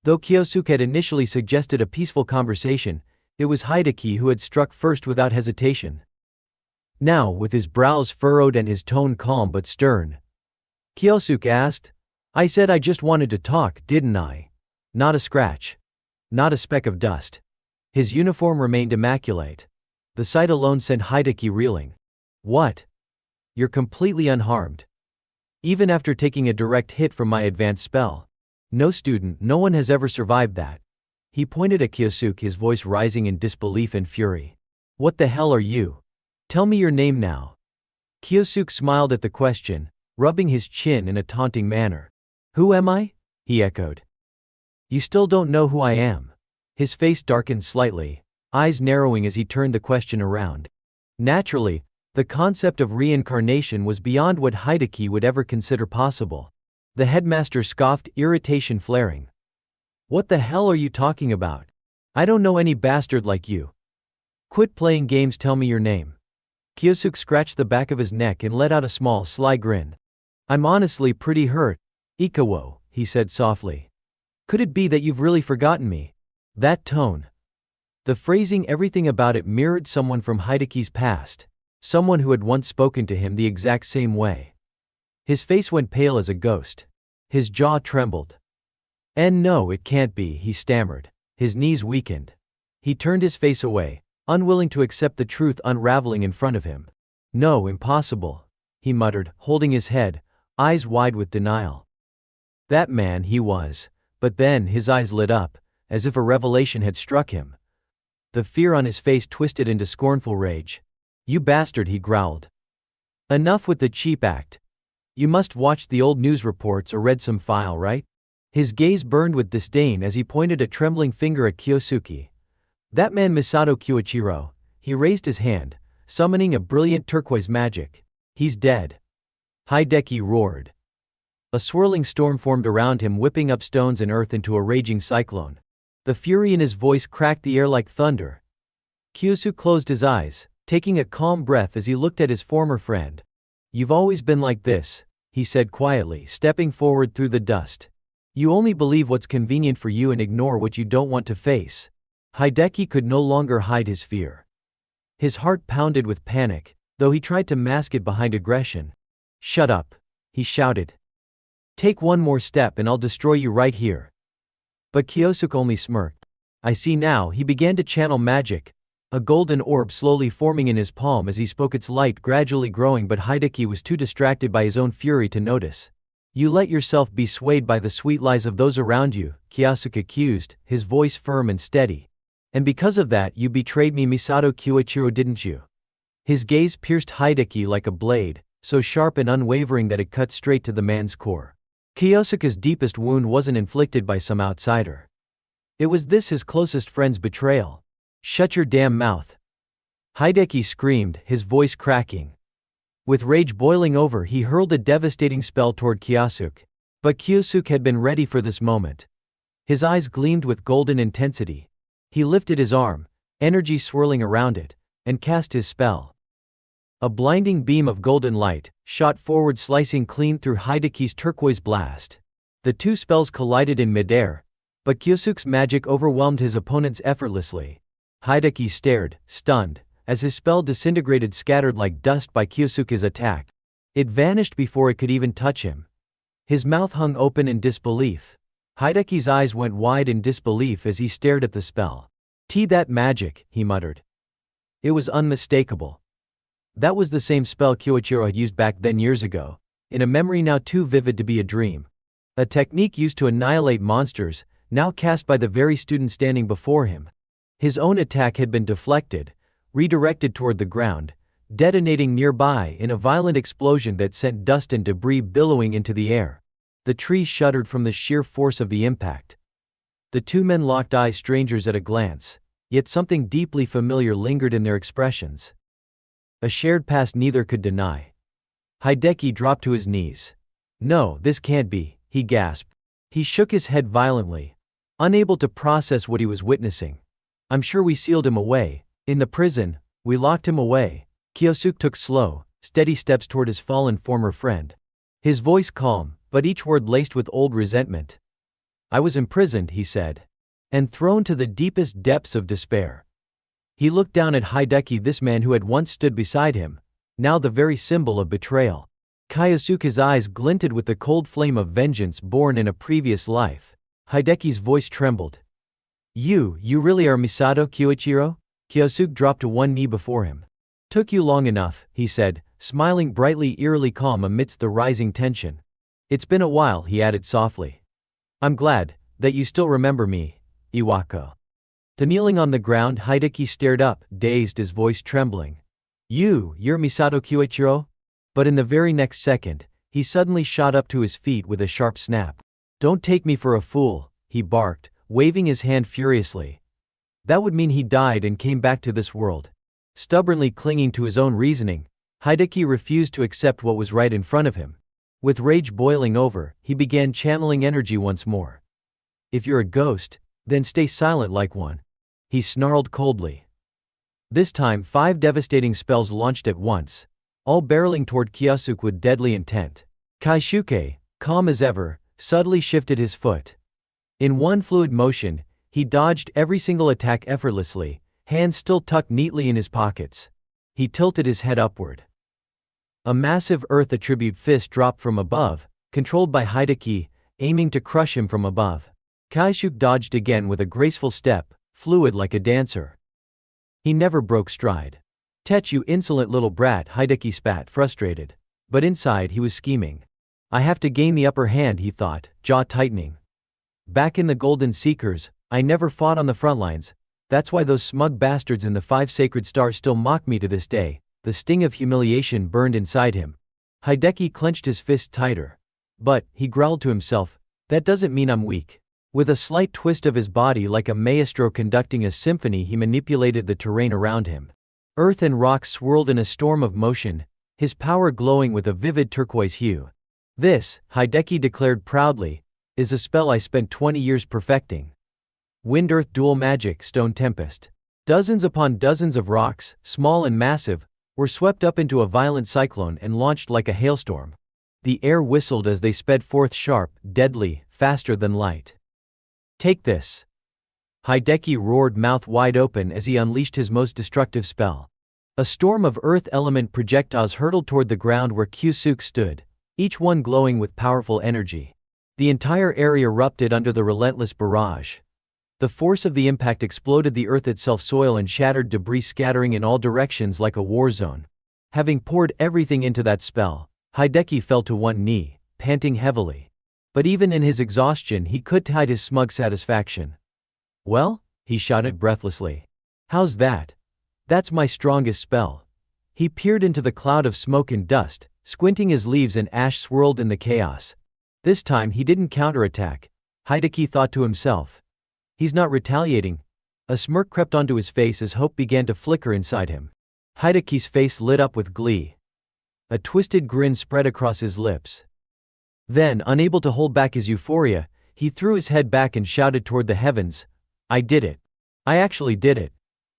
S1: Though Kyosuke had initially suggested a peaceful conversation, it was Hideki who had struck first without hesitation. Now, with his brows furrowed and his tone calm but stern, Kyosuke asked, I said I just wanted to talk, didn't I? Not a scratch. Not a speck of dust. His uniform remained immaculate. The sight alone sent Hideki reeling. What? You're completely unharmed. Even after taking a direct hit from my advanced spell. No student, no one has ever survived that. He pointed at Kyosuke, his voice rising in disbelief and fury. What the hell are you? Tell me your name now. Kyosuke smiled at the question, rubbing his chin in a taunting manner. Who am I? He echoed. You still don't know who I am. His face darkened slightly, eyes narrowing as he turned the question around. Naturally, the concept of reincarnation was beyond what Hideki would ever consider possible. The headmaster scoffed, irritation flaring. What the hell are you talking about? I don't know any bastard like you. Quit playing games, tell me your name. Kyosuke scratched the back of his neck and let out a small, sly grin. I'm honestly pretty hurt. Ikawo, he said softly. Could it be that you've really forgotten me? That tone. The phrasing, everything about it mirrored someone from Hideki's past, someone who had once spoken to him the exact same way. His face went pale as a ghost. His jaw trembled. No, it can't be, he stammered. His knees weakened. He turned his face away, unwilling to accept the truth unraveling in front of him. No, impossible, he muttered, holding his head, eyes wide with denial. That man, he was. But then, his eyes lit up, as if a revelation had struck him. The fear on his face twisted into scornful rage. You bastard, he growled. Enough with the cheap act. You must watch the old news reports or read some file, right? His gaze burned with disdain as he pointed a trembling finger at Kyosuke. That man Misato Kiyoichiro. He raised his hand, summoning a brilliant turquoise magic. He's dead. Hideki roared. A swirling storm formed around him, whipping up stones and earth into a raging cyclone. The fury in his voice cracked the air like thunder. Kyosuke closed his eyes, taking a calm breath as he looked at his former friend. You've always been like this, he said quietly, stepping forward through the dust. You only believe what's convenient for you and ignore what you don't want to face. Hideki could no longer hide his fear. His heart pounded with panic, though he tried to mask it behind aggression. Shut up, he shouted. Take one more step and I'll destroy you right here. But Kyosuke only smirked. I see now, he began to channel magic, a golden orb slowly forming in his palm as he spoke, its light gradually growing, but Hideki was too distracted by his own fury to notice. You let yourself be swayed by the sweet lies of those around you, Kyosuke accused, his voice firm and steady. And because of that you betrayed me, Misato Kiyoichiro, didn't you? His gaze pierced Hideki like a blade, so sharp and unwavering that it cut straight to the man's core. Kyosuke's deepest wound wasn't inflicted by some outsider. It was this, his closest friend's betrayal. Shut your damn mouth. Hideki screamed, his voice cracking. With rage boiling over, he hurled a devastating spell toward Kyosuke. But Kyosuke had been ready for this moment. His eyes gleamed with golden intensity. He lifted his arm, energy swirling around it, and cast his spell. A blinding beam of golden light shot forward, slicing clean through Hideki's turquoise blast. The two spells collided in midair, but Kyosuke's magic overwhelmed his opponents effortlessly. Hideki stared, stunned, as his spell disintegrated, scattered like dust by Kyosuke's attack. It vanished before it could even touch him. His mouth hung open in disbelief. Hideki's eyes went wide in disbelief as he stared at the spell. That magic, he muttered. It was unmistakable. That was the same spell Kiyoichiro had used back then years ago, in a memory now too vivid to be a dream. A technique used to annihilate monsters, now cast by the very student standing before him. His own attack had been deflected, redirected toward the ground, detonating nearby in a violent explosion that sent dust and debris billowing into the air. The trees shuddered from the sheer force of the impact. The two men locked eyes, strangers at a glance, yet something deeply familiar lingered in their expressions. A shared past neither could deny. Hideki dropped to his knees. "No, this can't be," he gasped. He shook his head violently, unable to process what he was witnessing. "I'm sure we sealed him away. In the prison, we locked him away." Kyosuke took slow, steady steps toward his fallen former friend. His voice calm, but each word laced with old resentment. "I was imprisoned," he said, "and thrown to the deepest depths of despair." He looked down at Hideki, this man who had once stood beside him, now the very symbol of betrayal. Kyosuke's eyes glinted with the cold flame of vengeance born in a previous life. Hideki's voice trembled. You really are Misato Kyoichiro?" Kyosuke dropped to one knee before him. "Took you long enough," he said, smiling brightly, eerily calm amidst the rising tension. "It's been a while," he added softly. "I'm glad that you still remember me, Iwako." Kneeling on the ground, Hideki stared up, dazed, his voice trembling. You're Misato Kyoichiro?" But in the very next second, he suddenly shot up to his feet with a sharp snap. "Don't take me for a fool," he barked, waving his hand furiously. That would mean he died and came back to this world. Stubbornly clinging to his own reasoning, Hideki refused to accept what was right in front of him. With rage boiling over, he began channeling energy once more. "If you're a ghost, then stay silent like one," he snarled coldly. This time 5 devastating spells launched at once, all barreling toward Kyosuke with deadly intent. Kaishuke, calm as ever, subtly shifted his foot. In one fluid motion, he dodged every single attack effortlessly, hands still tucked neatly in his pockets. He tilted his head upward. A massive earth attribute fist dropped from above, controlled by Hideki, aiming to crush him from above. Kaishuke dodged again with a graceful step, fluid like a dancer. He never broke stride. "Tech, you insolent little brat," Hideki spat, frustrated. But inside he was scheming. "I have to gain the upper hand," he thought, jaw tightening. "Back in the Golden Seekers, I never fought on the front lines. That's why those smug bastards in the 5 sacred stars still mock me to this day." The sting of humiliation burned inside him. Hideki clenched his fist tighter. "But," he growled to himself, "that doesn't mean I'm weak." With a slight twist of his body like a maestro conducting a symphony, he manipulated the terrain around him. Earth and rocks swirled in a storm of motion, his power glowing with a vivid turquoise hue. "This," Hideki declared proudly, "is a spell I spent 20 years perfecting. Wind-Earth Dual Magic Stone Tempest." Dozens upon dozens of rocks, small and massive, were swept up into a violent cyclone and launched like a hailstorm. The air whistled as they sped forth, sharp, deadly, faster than light. "Take this!" Hideki roared, mouth wide open, as he unleashed his most destructive spell. A storm of earth element projectiles hurtled toward the ground where Kyosuke stood, each one glowing with powerful energy. The entire area erupted under the relentless barrage. The force of the impact exploded the earth itself, soil and shattered debris scattering in all directions like a war zone. Having poured everything into that spell, Hideki fell to one knee, panting heavily. But even in his exhaustion he couldn't hide his smug satisfaction. "Well?" he shouted breathlessly. "How's that? That's my strongest spell." He peered into the cloud of smoke and dust, squinting as leaves and ash swirled in the chaos. This time he didn't counterattack, Hideki thought to himself. He's not retaliating. A smirk crept onto his face as hope began to flicker inside him. Hideki's face lit up with glee. A twisted grin spread across his lips. Then, unable to hold back his euphoria, he threw his head back and shouted toward the heavens, "I did it. I actually did it."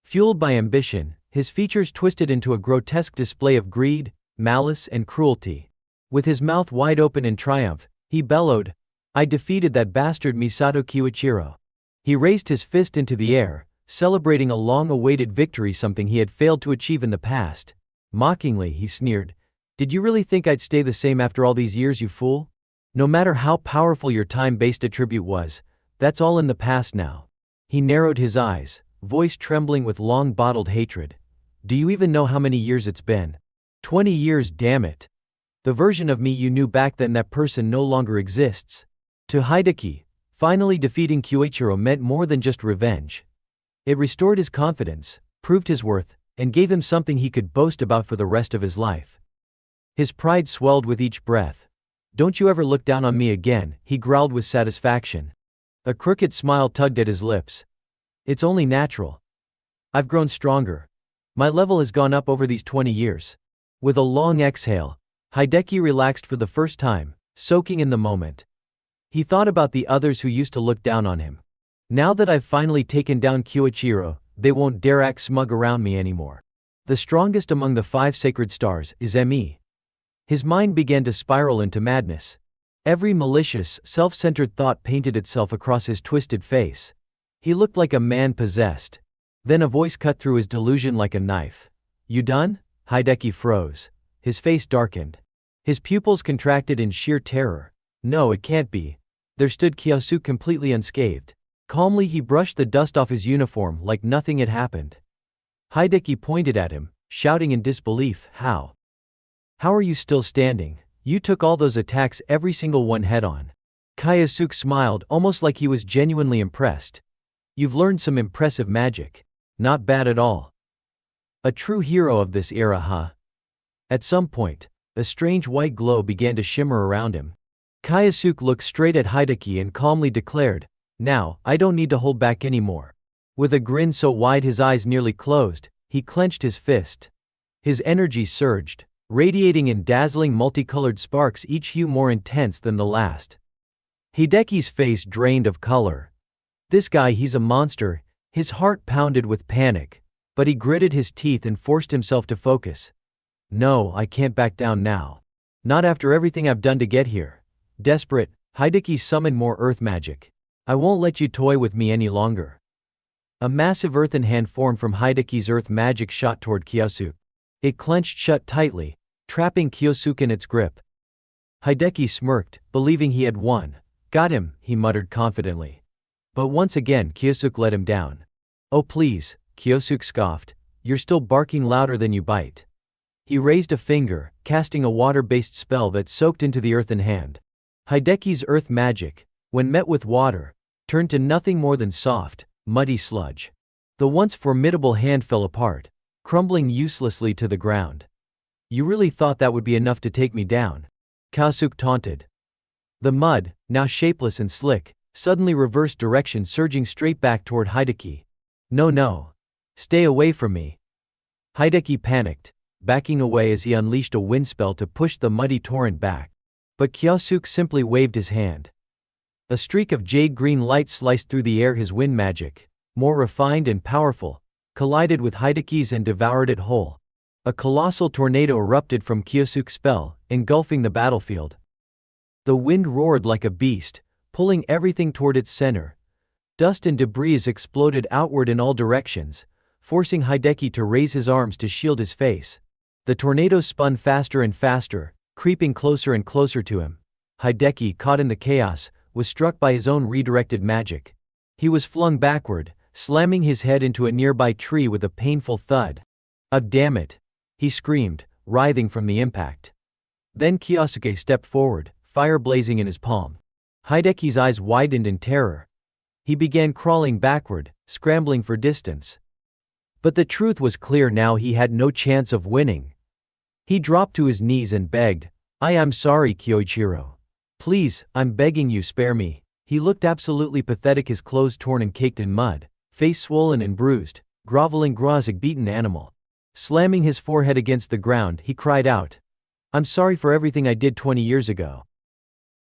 S1: Fueled by ambition, his features twisted into a grotesque display of greed, malice, and cruelty. With his mouth wide open in triumph, he bellowed, "I defeated that bastard Misato Kyoichiro." He raised his fist into the air, celebrating a long-awaited victory, something he had failed to achieve in the past. Mockingly, he sneered, "Did you really think I'd stay the same after all these years, you fool? No matter how powerful your time-based attribute was, that's all in the past now." He narrowed his eyes, voice trembling with long-bottled hatred. "Do you even know how many years it's been? 20 years, damn it. The version of me you knew back then, that person no longer exists. To Hideki, finally defeating Kyoichiro meant more than just revenge. It restored his confidence, proved his worth, and gave him something he could boast about for the rest of his life. His pride swelled with each breath. "Don't you ever look down on me again," he growled with satisfaction. A crooked smile tugged at his lips. "It's only natural. I've grown stronger. My level has gone up over these 20 years. With a long exhale, Hideki relaxed for the first time, soaking in the moment. He thought about the others who used to look down on him. Now that I've finally taken down Kyoichiro, they won't dare act smug around me anymore. The strongest among the 5 sacred stars is me. His mind began to spiral into madness. Every malicious, self-centered thought painted itself across his twisted face. He looked like a man possessed. Then a voice cut through his delusion like a knife. "You done?" Hideki froze. His face darkened. His pupils contracted in sheer terror. No, it can't be. There stood Kyosuke completely unscathed. Calmly he brushed the dust off his uniform like nothing had happened. Hideki pointed at him, shouting in disbelief, How are you still standing? You took all those attacks, every single one head-on." Kyosuke smiled, almost like he was genuinely impressed. "You've learned some impressive magic. Not bad at all. A true hero of this era, huh?" At some point, a strange white glow began to shimmer around him. Kyosuke looked straight at Hideki and calmly declared, "Now, I don't need to hold back anymore." With a grin so wide his eyes nearly closed, he clenched his fist. His energy surged, radiating in dazzling multicolored sparks, each hue more intense than the last. Hideki's face drained of color. This guy, he's a monster. His heart pounded with panic, but he gritted his teeth and forced himself to focus. "No, I can't back down now. Not after everything I've done to get here." Desperate, Hideki summoned more earth magic. "I won't let you toy with me any longer." A massive earthen hand formed from Hideki's earth magic shot toward Kyosuke. It clenched shut tightly, trapping Kyosuke in its grip. Hideki smirked, believing he had won. "Got him," he muttered confidently. But once again Kyosuke let him down. "Oh please," Kyosuke scoffed, "you're still barking louder than you bite." He raised a finger, casting a water-based spell that soaked into the earthen hand. Hideki's earth magic, when met with water, turned to nothing more than soft, muddy sludge. The once formidable hand fell apart, crumbling uselessly to the ground. "You really thought that would be enough to take me down?" Kyosuke taunted. The mud, now shapeless and slick, suddenly reversed direction, surging straight back toward Hideki. No. Stay away from me." Hideki panicked, backing away as he unleashed a wind spell to push the muddy torrent back. But Kyosuke simply waved his hand. A streak of jade-green light sliced through the air. His wind magic, more refined and powerful, collided with Hideki's and devoured it whole. A colossal tornado erupted from Kyosuke's spell, engulfing the battlefield. The wind roared like a beast, pulling everything toward its center. Dust and debris exploded outward in all directions, forcing Hideki to raise his arms to shield his face. The tornado spun faster and faster, creeping closer and closer to him. Hideki, caught in the chaos, was struck by his own redirected magic. He was flung backward, slamming his head into a nearby tree with a painful thud. "Oh, damn it!" he screamed, writhing from the impact. Then Kyosuke stepped forward, fire blazing in his palm. Hideki's eyes widened in terror. He began crawling backward, scrambling for distance. But the truth was clear now: he had no chance of winning. He dropped to his knees and begged, "I am sorry, Kyoichiro. Please, I'm begging you, spare me." He looked absolutely pathetic, his clothes torn and caked in mud, face swollen and bruised, groveling like a beaten animal. Slamming his forehead against the ground, he cried out, "I'm sorry for everything I did 20 years ago.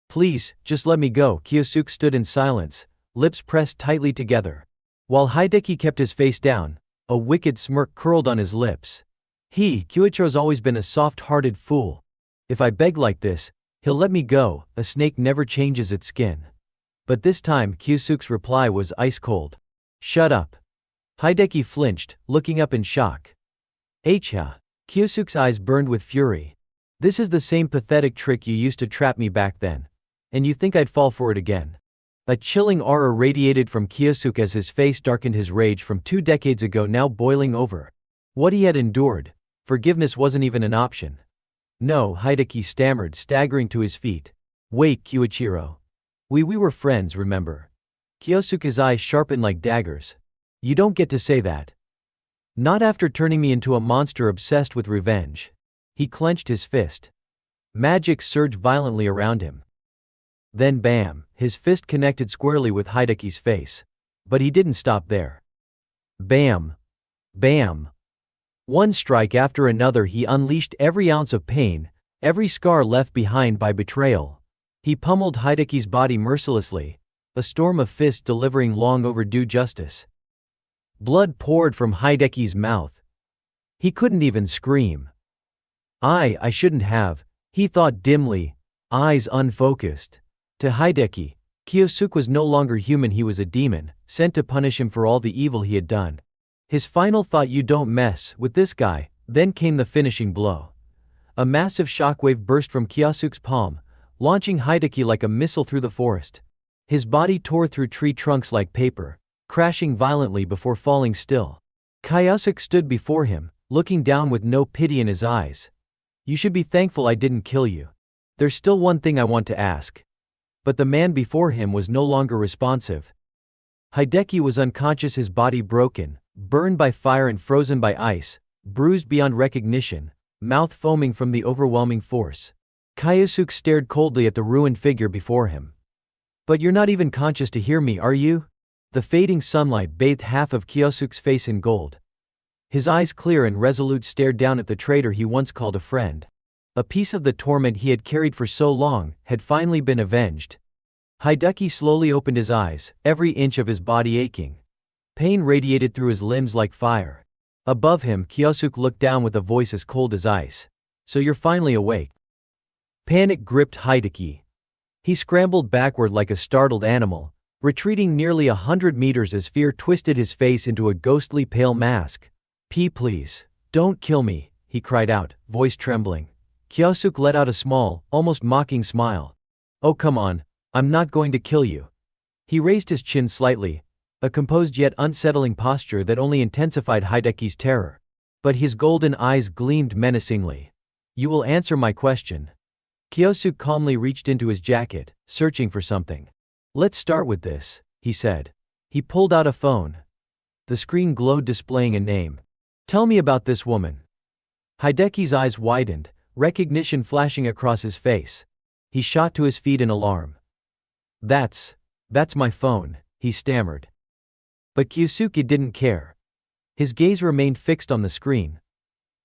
S1: Please, just let me go." Kyosuke stood in silence, lips pressed tightly together. While Hideki kept his face down, a wicked smirk curled on his lips. Kyoichiro's always been a soft-hearted fool. If I beg like this, he'll let me go. A snake never changes its skin. But this time Kyosuke's reply was ice-cold. "Shut up." Hideki flinched, looking up in shock. "Ha." Kyosuke's eyes burned with fury. "This is the same pathetic trick you used to trap me back then. And you think I'd fall for it again?" A chilling aura radiated from Kyosuke as his face darkened, his rage from 2 decades ago now boiling over. What he had endured, forgiveness wasn't even an option. "No," Hideki stammered, staggering to his feet. "Wait, Kyoichiro. We were friends, remember? Kyosuke's eyes sharpened like daggers. You don't get to say that. Not after turning me into a monster obsessed with revenge. He clenched his fist. Magic surged violently around him. Then bam, his fist connected squarely with Hideki's face. But he didn't stop there. Bam. Bam. One strike after another, he unleashed every ounce of pain, every scar left behind by betrayal. He pummeled Hideki's body mercilessly, a storm of fists delivering long overdue justice. Blood poured from Hideki's mouth. He couldn't even scream. I shouldn't have, he thought dimly, eyes unfocused. To Hideki, Kyosuke was no longer human, he was a demon, sent to punish him for all the evil he had done. His final thought, you don't mess with this guy. Then came the finishing blow. A massive shockwave burst from Kyosuke's palm, launching Hideki like a missile through the forest. His body tore through tree trunks like paper, crashing violently before falling still. Kyosuke stood before him, looking down with no pity in his eyes. You should be thankful I didn't kill you. There's still one thing I want to ask. But the man before him was no longer responsive. Hideki was unconscious, his body broken, burned by fire and frozen by ice, bruised beyond recognition, mouth foaming from the overwhelming force. Kyosuke stared coldly at the ruined figure before him. But you're not even conscious to hear me, are you? The fading sunlight bathed half of Kyosuke's face in gold. His eyes clear and resolute stared down at the traitor he once called a friend. A piece of the torment he had carried for so long had finally been avenged. Hideki slowly opened his eyes, every inch of his body aching. Pain radiated through his limbs like fire. Above him, Kyosuke looked down with a voice as cold as ice. So you're finally awake. Panic gripped Hideki. He scrambled backward like a startled animal, retreating nearly 100 meters as fear twisted his face into a ghostly pale mask. Please, don't kill me, he cried out, voice trembling. Kyosuke let out a small, almost mocking smile. Oh come on, I'm not going to kill you. He raised his chin slightly, a composed yet unsettling posture that only intensified Hideki's terror. But his golden eyes gleamed menacingly. You will answer my question. Kyosuke calmly reached into his jacket, searching for something. Let's start with this, he said. He pulled out a phone. The screen glowed, displaying a name. Tell me about this woman. Hideki's eyes widened, recognition flashing across his face. He shot to his feet in alarm. That's my phone, he stammered. But Kyosuke didn't care. His gaze remained fixed on the screen.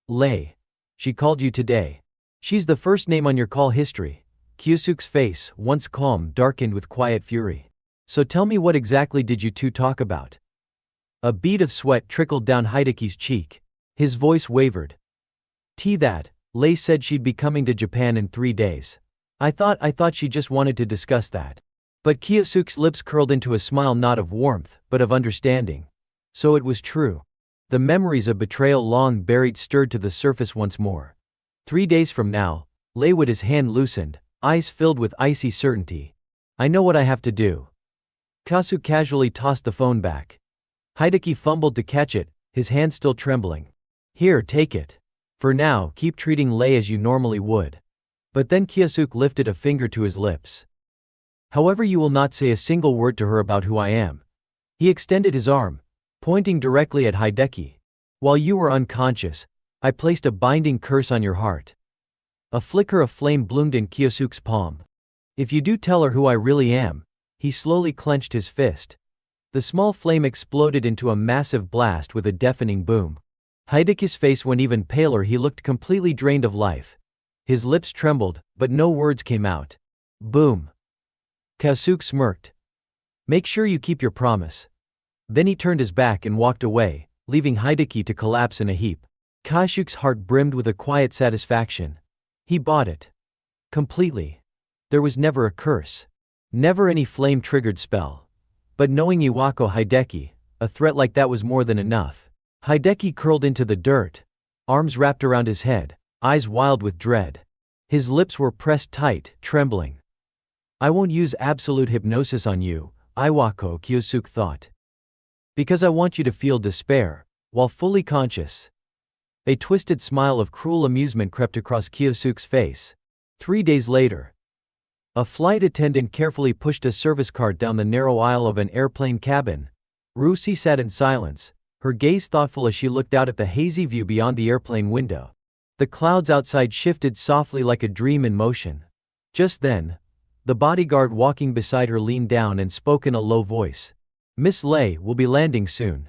S1: Lei. She called you today. She's the first name on your call history. Kyosuke's face, once calm, darkened with quiet fury. So tell me, what exactly did you two talk about? A bead of sweat trickled down Hideki's cheek. His voice wavered. That, Lei said she'd be coming to Japan in 3 days. I thought she just wanted to discuss that. But Kyosuke's lips curled into a smile, not of warmth, but of understanding. So it was true. The memories of betrayal long buried stirred to the surface once more. 3 days from now, Lei, with his hand loosened, eyes filled with icy certainty. I know what I have to do. Kyosuke casually tossed the phone back. Hideki fumbled to catch it, his hand still trembling. Here, take it. For now, keep treating Lei as you normally would. But then Kyosuke lifted a finger to his lips. However, you will not say a single word to her about who I am. He extended his arm, pointing directly at Hideki. While you were unconscious, I placed a binding curse on your heart. A flicker of flame bloomed in Kyosuke's palm. If you do tell her who I really am, he slowly clenched his fist. The small flame exploded into a massive blast with a deafening boom. Hideki's face went even paler, he looked completely drained of life. His lips trembled, but no words came out. Boom. Kyosuke smirked. Make sure you keep your promise. Then he turned his back and walked away, leaving Hideki to collapse in a heap. Kyosuke's heart brimmed with a quiet satisfaction. He bought it. Completely. There was never a curse. Never any flame-triggered spell. But knowing Iwako Hideki, a threat like that was more than enough. Hideki curled into the dirt, arms wrapped around his head, eyes wild with dread. His lips were pressed tight, trembling. I won't use absolute hypnosis on you, Iwako, Kyosuke thought. Because I want you to feel despair, while fully conscious. A twisted smile of cruel amusement crept across Kyosuke's face. 3 days later. A flight attendant carefully pushed a service cart down the narrow aisle of an airplane cabin. Rusi sat in silence, her gaze thoughtful as she looked out at the hazy view beyond the airplane window. The clouds outside shifted softly like a dream in motion. Just then, the bodyguard walking beside her leaned down and spoke in a low voice. "Miss Lei will be landing soon."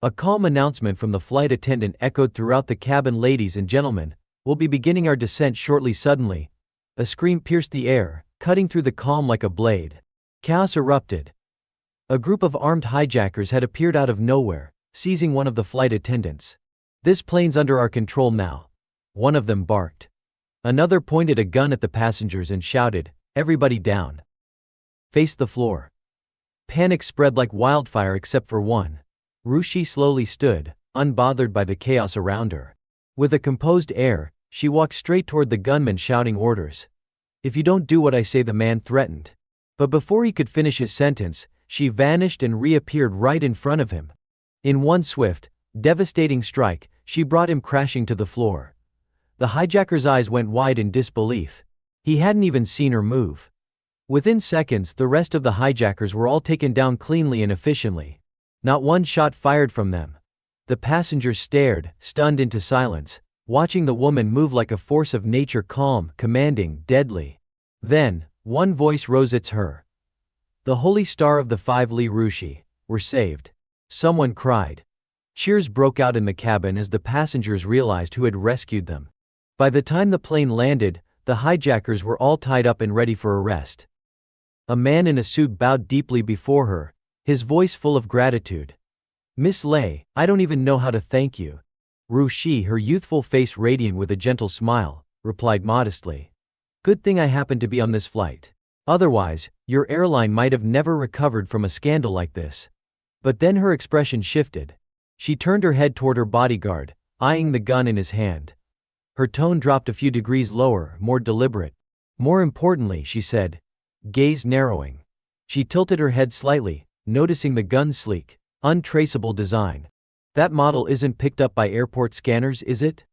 S1: A calm announcement from the flight attendant echoed throughout the cabin. "Ladies and gentlemen, we'll be beginning our descent shortly." Suddenly, a scream pierced the air, cutting through the calm like a blade. Chaos erupted. A group of armed hijackers had appeared out of nowhere, seizing one of the flight attendants. "This plane's under our control now," one of them barked. Another pointed a gun at the passengers and shouted, "Everybody down. Face the floor." Panic spread like wildfire except for one. Rushi slowly stood, unbothered by the chaos around her. With a composed air, she walked straight toward the gunman shouting orders. "If you don't do what I say," the man threatened. But before he could finish his sentence, she vanished and reappeared right in front of him. In one swift, devastating strike, she brought him crashing to the floor. The hijacker's eyes went wide in disbelief. He hadn't even seen her move. Within seconds, the rest of the hijackers were all taken down cleanly and efficiently. Not one shot fired from them. The passengers stared, stunned into silence, watching the woman move like a force of nature, calm, commanding, deadly. Then, one voice rose. "It's her. The holy star of the five Lei Rushi. We're saved," someone cried. Cheers broke out in the cabin as the passengers realized who had rescued them. By the time the plane landed, the hijackers were all tied up and ready for arrest. A man in a suit bowed deeply before her, his voice full of gratitude. "Miss Lei, I don't even know how to thank you." Rushi, her youthful face radiant with a gentle smile, replied modestly. "Good thing I happened to be on this flight. Otherwise, your airline might have never recovered from a scandal like this." But then her expression shifted. She turned her head toward her bodyguard, eyeing the gun in his hand. Her tone dropped a few degrees lower, more deliberate. "More importantly," she said, gaze narrowing. She tilted her head slightly, noticing the gun's sleek, untraceable design. "That model isn't picked up by airport scanners, is it?"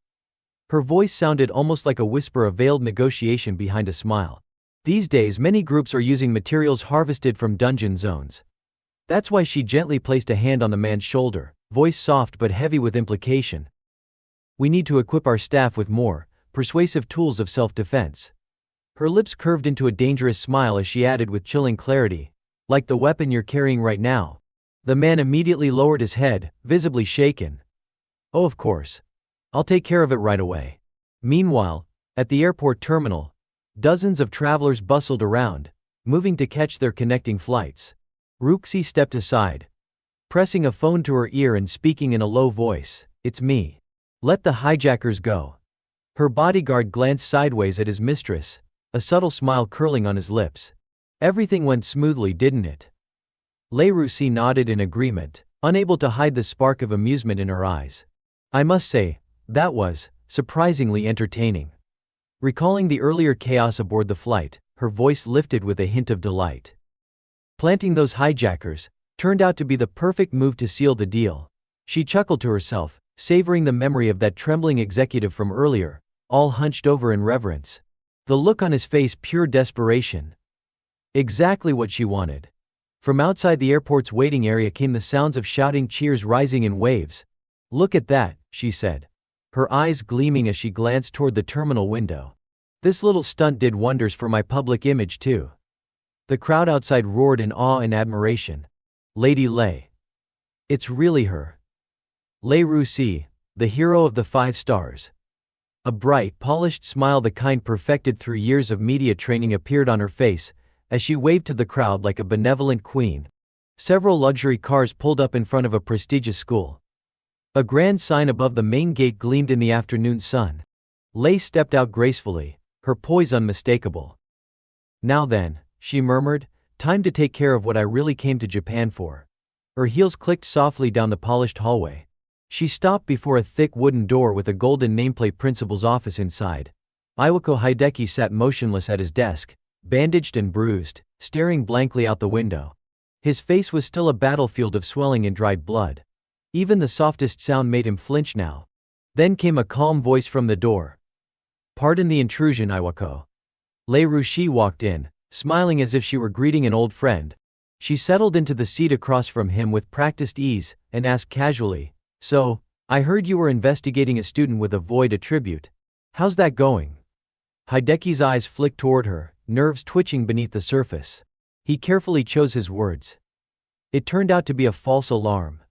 S1: Her voice sounded almost like a whisper, a veiled negotiation behind a smile. "These days many groups are using materials harvested from dungeon zones." That's why she gently placed a hand on the man's shoulder, voice soft but heavy with implication. "We need to equip our staff with more persuasive tools of self-defense." Her lips curved into a dangerous smile as she added with chilling clarity, "Like the weapon you're carrying right now." The man immediately lowered his head, visibly shaken. "Oh, of course. I'll take care of it right away." Meanwhile, at the airport terminal, dozens of travelers bustled around, moving to catch their connecting flights. Ruxi stepped aside, pressing a phone to her ear and speaking in a low voice, "It's me. Let the hijackers go." Her bodyguard glanced sideways at his mistress, a subtle smile curling on his lips. "Everything went smoothly, didn't it?" Lei Rusi nodded in agreement, unable to hide the spark of amusement in her eyes. "I must say, that was surprisingly entertaining." Recalling the earlier chaos aboard the flight, her voice lifted with a hint of delight. Planting those hijackers turned out to be the perfect move to seal the deal. She chuckled to herself, savoring the memory of that trembling executive from earlier, all hunched over in reverence. The look on his face, pure desperation. Exactly what she wanted. From outside the airport's waiting area came the sounds of shouting, cheers rising in waves. "Look at that," she said, her eyes gleaming as she glanced toward the terminal window. "This little stunt did wonders for my public image too." The crowd outside roared in awe and admiration. "Lady Lei. It's really her. Lei Rusi, the hero of the 5 stars." A bright, polished smile, the kind perfected through years of media training, appeared on her face as she waved to the crowd like a benevolent queen. Several luxury cars pulled up in front of a prestigious school. A grand sign above the main gate gleamed in the afternoon sun. Lei stepped out gracefully, her poise unmistakable. "Now then," she murmured, "time to take care of what I really came to Japan for." Her heels clicked softly down the polished hallway. She stopped before a thick wooden door with a golden nameplate, "Principal's office" inside. Iwako Hideki sat motionless at his desk, bandaged and bruised, staring blankly out the window. His face was still a battlefield of swelling and dried blood. Even the softest sound made him flinch now. Then came a calm voice from the door. "Pardon the intrusion, Iwako." Lei Rushi walked in, smiling as if she were greeting an old friend. She settled into the seat across from him with practiced ease, and asked casually, "So, I heard you were investigating a student with a void attribute. How's that going?" Hideki's eyes flicked toward her, nerves twitching beneath the surface. He carefully chose his words. "It turned out to be a false alarm.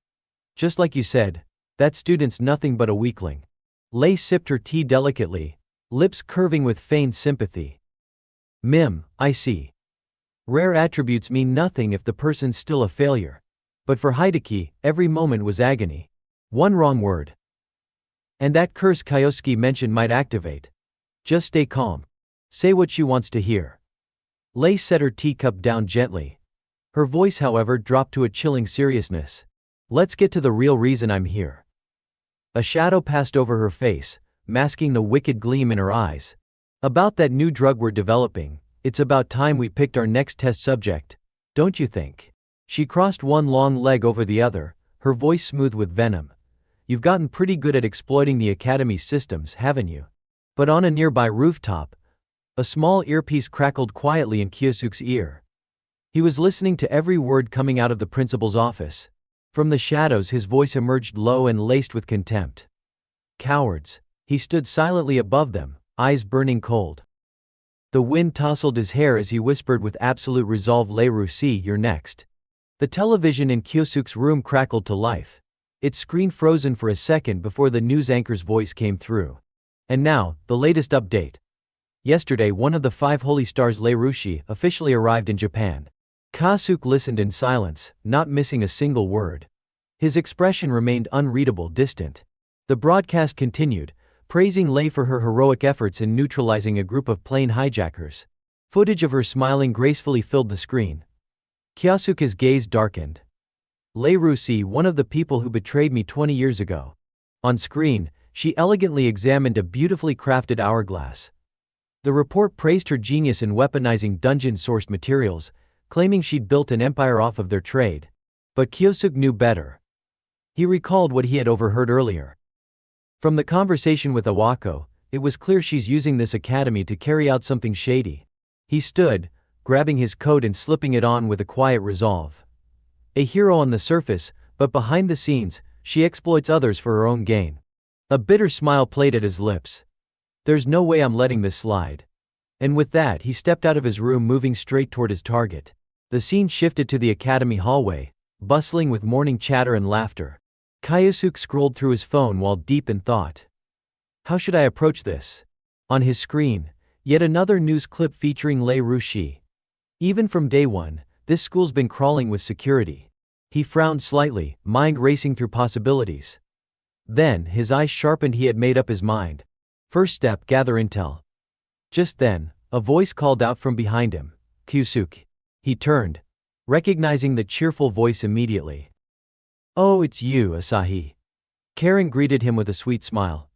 S1: Just like you said, that student's nothing but a weakling." Lei sipped her tea delicately, lips curving with feigned sympathy. I see. Rare attributes mean nothing if the person's still a failure. But for Hideki, every moment was agony. One wrong word, and that curse Kyosuke mentioned might activate. Just stay calm. Say what she wants to hear. Lei set her teacup down gently. Her voice, however, dropped to a chilling seriousness. "Let's get to the real reason I'm here." A shadow passed over her face, masking the wicked gleam in her eyes. "About that new drug we're developing, it's about time we picked our next test subject, don't you think?" She crossed one long leg over the other, her voice smooth with venom. "You've gotten pretty good at exploiting the Academy's systems, haven't you?" But on a nearby rooftop, a small earpiece crackled quietly in Kyosuke's ear. He was listening to every word coming out of the principal's office. From the shadows his voice emerged low and laced with contempt. "Cowards." He stood silently above them, eyes burning cold. The wind tousled his hair as he whispered with absolute resolve, "Lei Rushi, you're next." The television in Kyosuke's room crackled to life. Its screen frozen for a second before the news anchor's voice came through. And now, the latest update. Yesterday, one of the 5 holy stars, Lei Rushi, officially arrived in Japan. Kyosuke listened in silence, not missing a single word. His expression remained unreadable, distant. The broadcast continued, praising Lei for her heroic efforts in neutralizing a group of plane hijackers. Footage of her smiling gracefully filled the screen. Kyosuke's gaze darkened. "Lei Rushi, one of the people who betrayed me 20 years ago." On screen, she elegantly examined a beautifully crafted hourglass. The report praised her genius in weaponizing dungeon-sourced materials, claiming she'd built an empire off of their trade. But Kyosuke knew better. He recalled what he had overheard earlier. From the conversation with Awako, it was clear she's using this academy to carry out something shady. He stood, grabbing his coat and slipping it on with a quiet resolve. A hero on the surface, but behind the scenes, she exploits others for her own gain. A bitter smile played at his lips. "There's no way I'm letting this slide." And with that, he stepped out of his room, moving straight toward his target. The scene shifted to the academy hallway, bustling with morning chatter and laughter. Kyosuke scrolled through his phone while deep in thought. How should I approach this? On his screen, yet another news clip featuring Lei Rushi. Even from day one, this school's been crawling with security. He frowned slightly, mind racing through possibilities. Then, his eyes sharpened. He had made up his mind. First step, gather intel. Just then, a voice called out from behind him, "Kyosuke." He turned, recognizing the cheerful voice immediately. "Oh, it's you, Asahi." Karen greeted him with a sweet smile.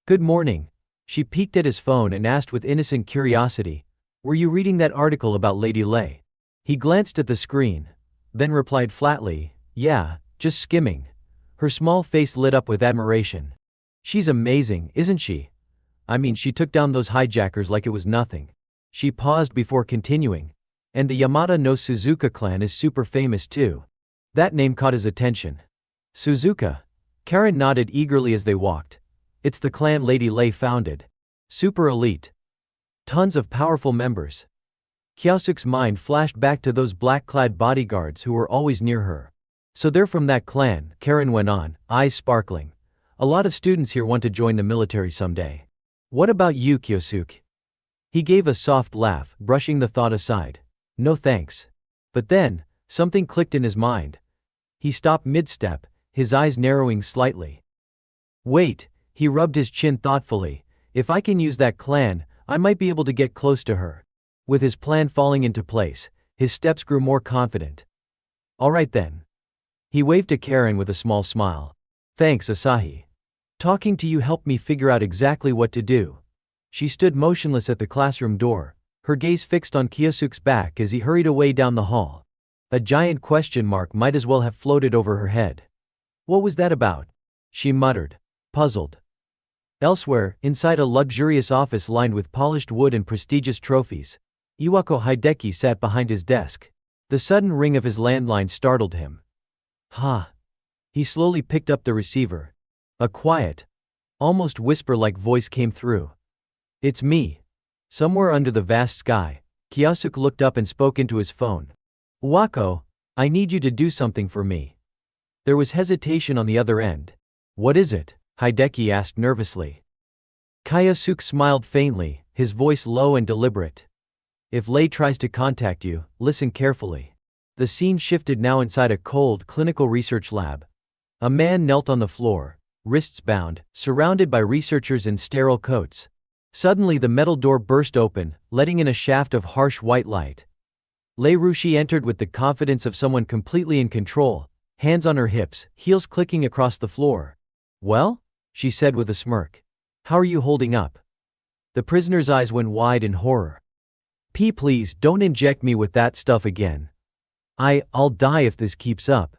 S1: "Good morning." She peeked at his phone and asked with innocent curiosity, "Were you reading that article about Lady Lei?" He glanced at the screen, then replied flatly, "Yeah, just skimming." Her small face lit up with admiration. "She's amazing, isn't she? I mean, she took down those hijackers like it was nothing." She paused before continuing. "And the Yamada no Suzuka clan is super famous too." That name caught his attention. "Suzuka?" Karen nodded eagerly as they walked. "It's the clan Lady Lei founded. Super elite. Tons of powerful members." Kyosuke's mind flashed back to those black-clad bodyguards who were always near her. "So they're from that clan," Karen went on, eyes sparkling. "A lot of students here want to join the military someday. What about you, Kyosuke?" He gave a soft laugh, brushing the thought aside. "No thanks." But then, something clicked in his mind. He stopped mid-step, his eyes narrowing slightly. "Wait," he rubbed his chin thoughtfully. "If I can use that clan, I might be able to get close to her." With his plan falling into place, his steps grew more confident. "All right then." He waved to Karen with a small smile. "Thanks, Asahi. Talking to you helped me figure out exactly what to do." She stood motionless at the classroom door, her gaze fixed on Kyosuke's back as he hurried away down the hall. A giant question mark might as well have floated over her head. "What was that about?" she muttered, puzzled. Elsewhere, inside a luxurious office lined with polished wood and prestigious trophies, Iwako Hideki sat behind his desk. The sudden ring of his landline startled him. Ha! He slowly picked up the receiver. A quiet, almost whisper-like voice came through. It's me. Somewhere under the vast sky, Kyosuke looked up and spoke into his phone. Iwako, I need you to do something for me. There was hesitation on the other end. What is it? Hideki asked nervously. Kyosuke smiled faintly, his voice low and deliberate. If Lei tries to contact you, listen carefully. The scene shifted now inside a cold, clinical research lab. A man knelt on the floor, wrists bound, surrounded by researchers in sterile coats. Suddenly the metal door burst open, letting in a shaft of harsh white light. Lei Rushi entered with the confidence of someone completely in control, hands on her hips, heels clicking across the floor. Well? She said with a smirk. How are you holding up? The prisoner's eyes went wide in horror. Please don't inject me with that stuff again. I'll die if this keeps up.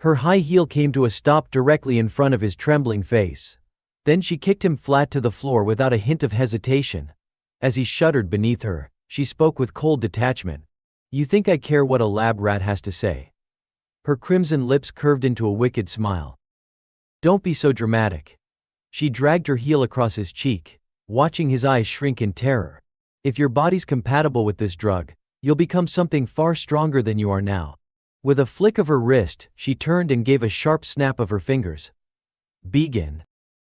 S1: Her high heel came to a stop directly in front of his trembling face. Then she kicked him flat to the floor without a hint of hesitation. As he shuddered beneath her, she spoke with cold detachment. You think I care what a lab rat has to say? Her crimson lips curved into a wicked smile. Don't be so dramatic. She dragged her heel across his cheek, watching his eyes shrink in terror. If your body's compatible with this drug, you'll become something far stronger than you are now. With a flick of her wrist, she turned and gave a sharp snap of her fingers. Begin.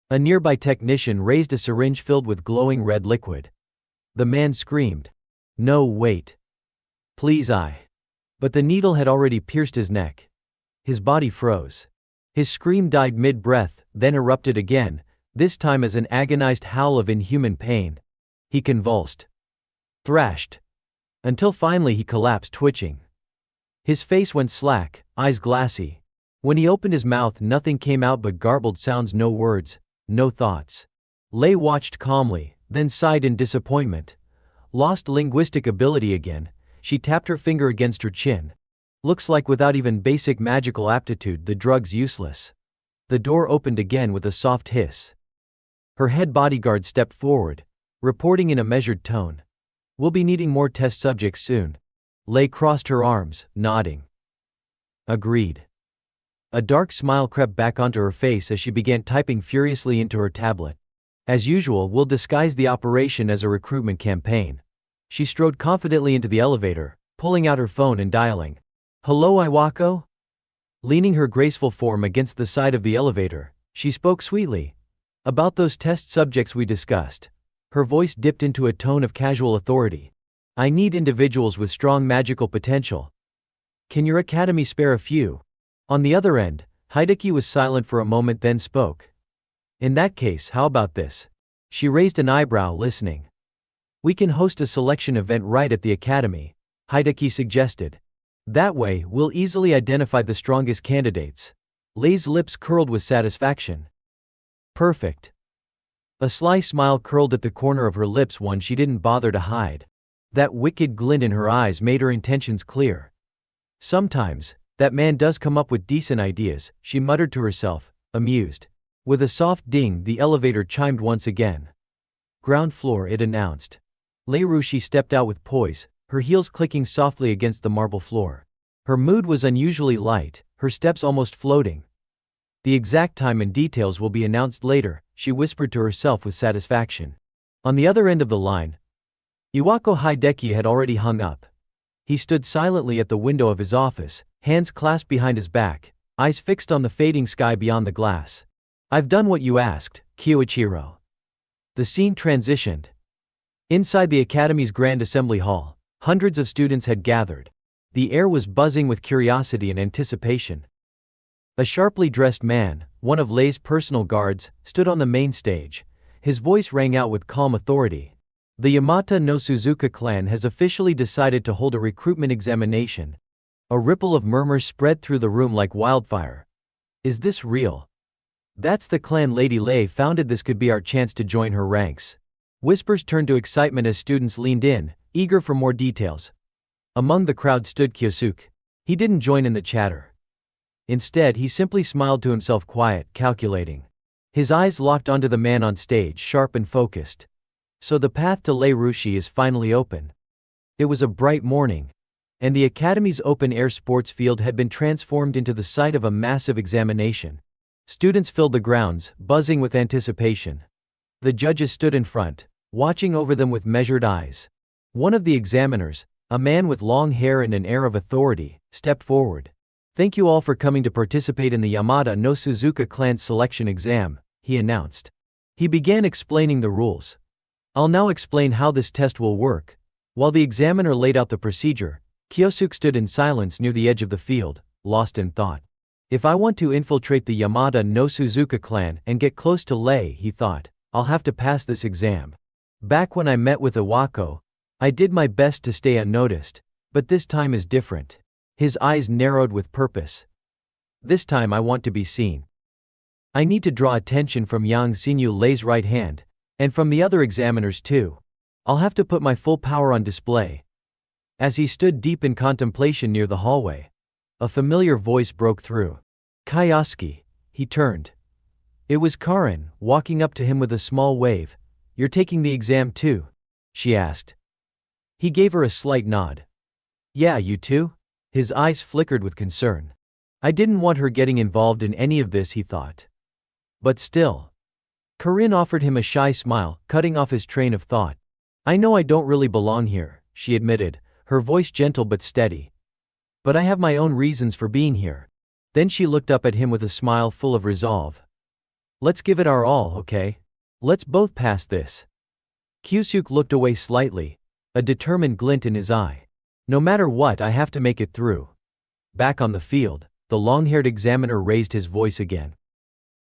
S1: A nearby technician raised a syringe filled with glowing red liquid. The man screamed. No, wait. Please, But the needle had already pierced his neck. His body froze. His scream died mid-breath, then erupted again, this time as an agonized howl of inhuman pain. He convulsed. Thrashed. Until finally he collapsed, twitching. His face went slack, eyes glassy. When he opened his mouth, nothing came out but garbled sounds, no words, no thoughts. Lei watched calmly, then sighed in disappointment. Lost linguistic ability again, she tapped her finger against her chin. Looks like without even basic magical aptitude, the drug's useless. The door opened again with a soft hiss. Her head bodyguard stepped forward, reporting in a measured tone. We'll be needing more test subjects soon. Lei crossed her arms, nodding. Agreed. A dark smile crept back onto her face as she began typing furiously into her tablet. As usual, we'll disguise the operation as a recruitment campaign. She strode confidently into the elevator, pulling out her phone and dialing. Hello, Iwako? Leaning her graceful form against the side of the elevator, she spoke sweetly. About those test subjects we discussed. Her voice dipped into a tone of casual authority. I need individuals with strong magical potential. Can your academy spare a few? On the other end, Hideki was silent for a moment, then spoke. In that case, how about this? She raised an eyebrow, listening. We can host a selection event right at the academy, Hideki suggested. That way, we'll easily identify the strongest candidates. Lei's lips curled with satisfaction. Perfect. A sly smile curled at the corner of her lips, one she didn't bother to hide. That wicked glint in her eyes made her intentions clear. Sometimes, that man does come up with decent ideas, she muttered to herself, amused. With a soft ding, the elevator chimed once again. Ground floor, it announced. Lei Rushi stepped out with poise, her heels clicking softly against the marble floor. Her mood was unusually light, her steps almost floating. The exact time and details will be announced later, she whispered to herself with satisfaction. On the other end of the line, Iwako Hideki had already hung up. He stood silently at the window of his office, hands clasped behind his back, eyes fixed on the fading sky beyond the glass. I've done what you asked, Kyoichiro. The scene transitioned. Inside the academy's grand assembly hall, hundreds of students had gathered. The air was buzzing with curiosity and anticipation. A sharply dressed man, one of Lei's personal guards, stood on the main stage. His voice rang out with calm authority. The Yamata no Suzuka clan has officially decided to hold a recruitment examination. A ripple of murmurs spread through the room like wildfire. Is this real? That's the clan Lady Lei founded. This could be our chance to join her ranks. Whispers turned to excitement as students leaned in, eager for more details. Among the crowd stood Kyosuke. He didn't join in the chatter. Instead, he simply smiled to himself, quiet, calculating. His eyes locked onto the man on stage, sharp and focused. So the path to Les Ruches is finally open. It was a bright morning, and the Academy's open-air sports field had been transformed into the site of a massive examination. Students filled the grounds, buzzing with anticipation. The judges stood in front, watching over them with measured eyes. One of the examiners, a man with long hair and an air of authority, stepped forward. "Thank you all for coming to participate in the Yamada no Suzuka clan selection exam," he announced. He began explaining the rules. "I'll now explain how this test will work." While the examiner laid out the procedure, Kyosuke stood in silence near the edge of the field, lost in thought. If I want to infiltrate the Yamada no Suzuka clan and get close to Lei, he thought, I'll have to pass this exam. Back when I met with Iwako, I did my best to stay unnoticed, but this time is different. His eyes narrowed with purpose. This time I want to be seen. I need to draw attention from Yang Xinyu Lei's right hand, and from the other examiners too. I'll have to put my full power on display. As he stood deep in contemplation near the hallway, a familiar voice broke through. "Kyosuke," he turned. It was Karin, walking up to him with a small wave. "You're taking the exam too?" she asked. He gave her a slight nod. "Yeah, you too?" His eyes flickered with concern. I didn't want her getting involved in any of this, he thought. But still. Karin offered him a shy smile, cutting off his train of thought. "I know I don't really belong here," she admitted, her voice gentle but steady. "But I have my own reasons for being here." Then she looked up at him with a smile full of resolve. "Let's give it our all, okay? Let's both pass this." Kyosuke looked away slightly, a determined glint in his eye. "No matter what, I have to make it through." Back on the field, the long-haired examiner raised his voice again.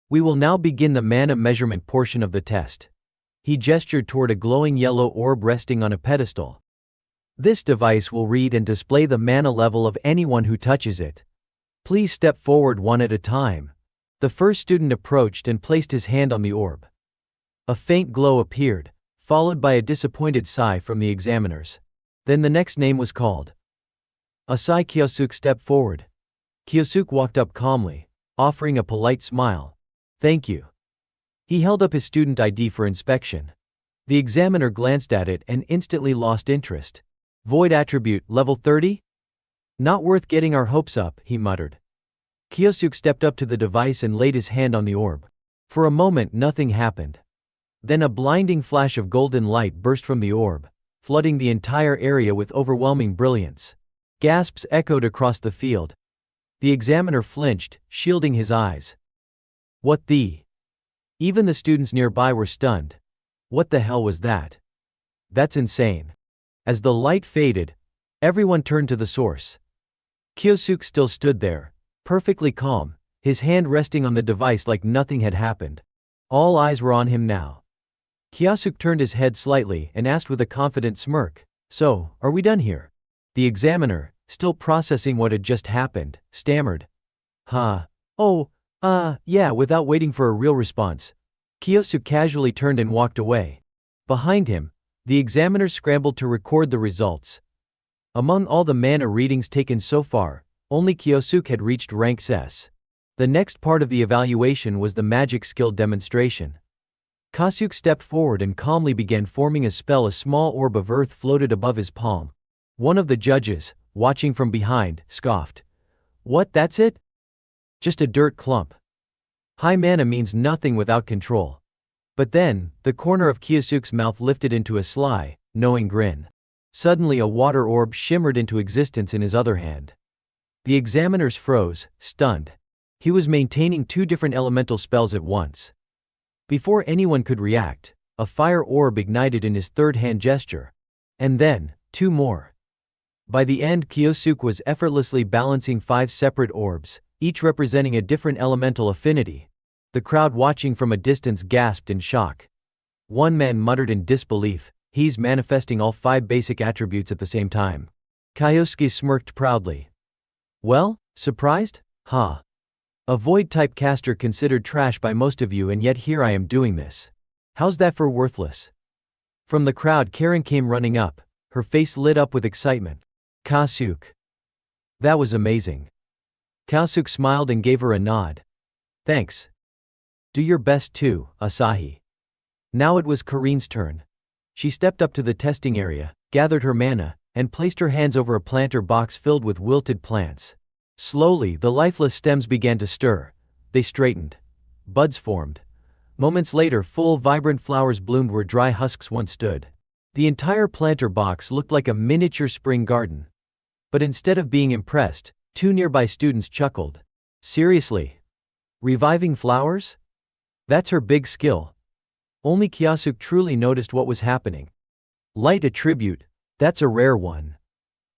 S1: "We will now begin the mana measurement portion of the test." He gestured toward a glowing yellow orb resting on a pedestal. "This device will read and display the mana level of anyone who touches it. Please step forward one at a time." The first student approached and placed his hand on the orb. A faint glow appeared, followed by a disappointed sigh from the examiners. Then the next name was called. Asai Kyosuke stepped forward. Kyosuke walked up calmly, offering a polite smile. "Thank you." He held up his student ID for inspection. The examiner glanced at it and instantly lost interest. "Void attribute, level 30? Not worth getting our hopes up," he muttered. Kyosuke stepped up to the device and laid his hand on the orb. For a moment nothing happened. Then a blinding flash of golden light burst from the orb, flooding the entire area with overwhelming brilliance. Gasps echoed across the field. The examiner flinched, shielding his eyes. "What the?" Even the students nearby were stunned. What the hell was that? That's insane. As the light faded, everyone turned to the source. Kyosuke still stood there, perfectly calm, his hand resting on the device like nothing had happened. All eyes were on him now. Kyosuke turned his head slightly and asked with a confident smirk, "So, are we done here?" The examiner, still processing what had just happened, stammered. Yeah, without waiting for a real response. Kyosuke casually turned and walked away. Behind him, the examiner scrambled to record the results. Among all the mana readings taken so far, only Kyosuke had reached rank S. The next part of the evaluation was the magic skill demonstration. Kyosuke stepped forward and calmly began forming a spell. A small orb of earth floated above his palm. One of the judges, watching from behind, scoffed. "What, that's it? Just a dirt clump. High mana means nothing without control." But then, the corner of Kyosuke's mouth lifted into a sly, knowing grin. Suddenly a water orb shimmered into existence in his other hand. The examiners froze, stunned. He was maintaining two different elemental spells at once. Before anyone could react, a fire orb ignited in his third hand gesture. And then, two more. By the end, Kyosuke was effortlessly balancing 5 separate orbs, each representing a different elemental affinity. The crowd watching from a distance gasped in shock. One man muttered in disbelief, "He's manifesting all 5 basic attributes at the same time." Kyosuke smirked proudly. "Well, surprised? Huh. A void-type caster considered trash by most of you, and yet here I am doing this. How's that for worthless?" From the crowd, Karin came running up, her face lit up with excitement. "Kyosuke. That was amazing." Kyosuke smiled and gave her a nod. "Thanks." Do your best too, Asahi. Now it was Karin's turn. She stepped up to the testing area, gathered her mana, and placed her hands over a planter box filled with wilted plants. Slowly, the lifeless stems began to stir. They straightened. Buds formed. Moments later, full, vibrant flowers bloomed where dry husks once stood. The entire planter box looked like a miniature spring garden. But instead of being impressed, two nearby students chuckled. Seriously? Reviving flowers? That's her big skill. Only Kyosuke truly noticed what was happening. Light attribute, that's a rare one.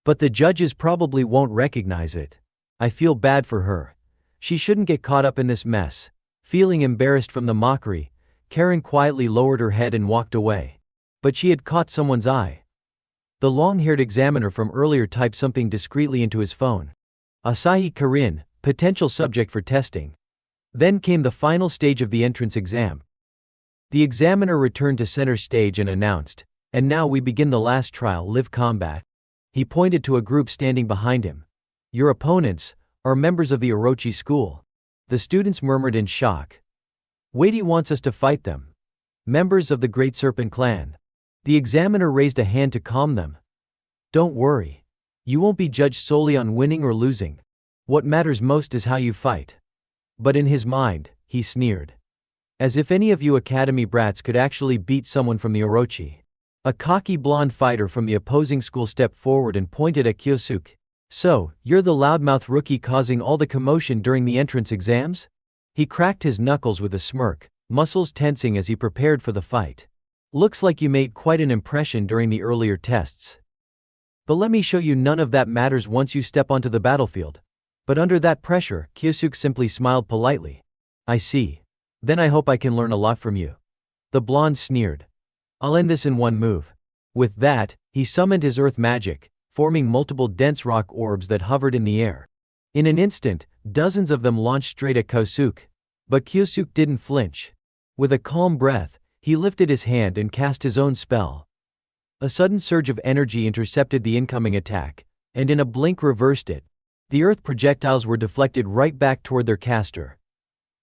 S1: But the judges probably won't recognize it. I feel bad for her. She shouldn't get caught up in this mess. Feeling embarrassed from the mockery, Karin quietly lowered her head and walked away. But she had caught someone's eye. The long-haired examiner from earlier typed something discreetly into his phone. Asahi Karin, potential subject for testing. Then came the final stage of the entrance exam. The examiner returned to center stage and announced, "And now we begin the last trial, live combat." He pointed to a group standing behind him. "Your opponents are members of the Orochi school." The students murmured in shock. "Wait, he wants us to fight them. Members of the Great Serpent Clan." The examiner raised a hand to calm them. "Don't worry. You won't be judged solely on winning or losing. What matters most is how you fight." But in his mind, he sneered. As if any of you academy brats could actually beat someone from the Orochi. A cocky blonde fighter from the opposing school stepped forward and pointed at Kyosuke. "So, you're the loudmouth rookie causing all the commotion during the entrance exams?" He cracked his knuckles with a smirk, muscles tensing as he prepared for the fight. "Looks like you made quite an impression during the earlier tests. But let me show you none of that matters once you step onto the battlefield." But under that pressure, Kyosuke simply smiled politely. "I see. Then I hope I can learn a lot from you." The blonde sneered. "I'll end this in one move." With that, he summoned his earth magic, forming multiple dense rock orbs that hovered in the air. In an instant, dozens of them launched straight at Kyosuke. But Kyosuke didn't flinch. With a calm breath, he lifted his hand and cast his own spell. A sudden surge of energy intercepted the incoming attack, and in a blink reversed it. The earth projectiles were deflected right back toward their caster.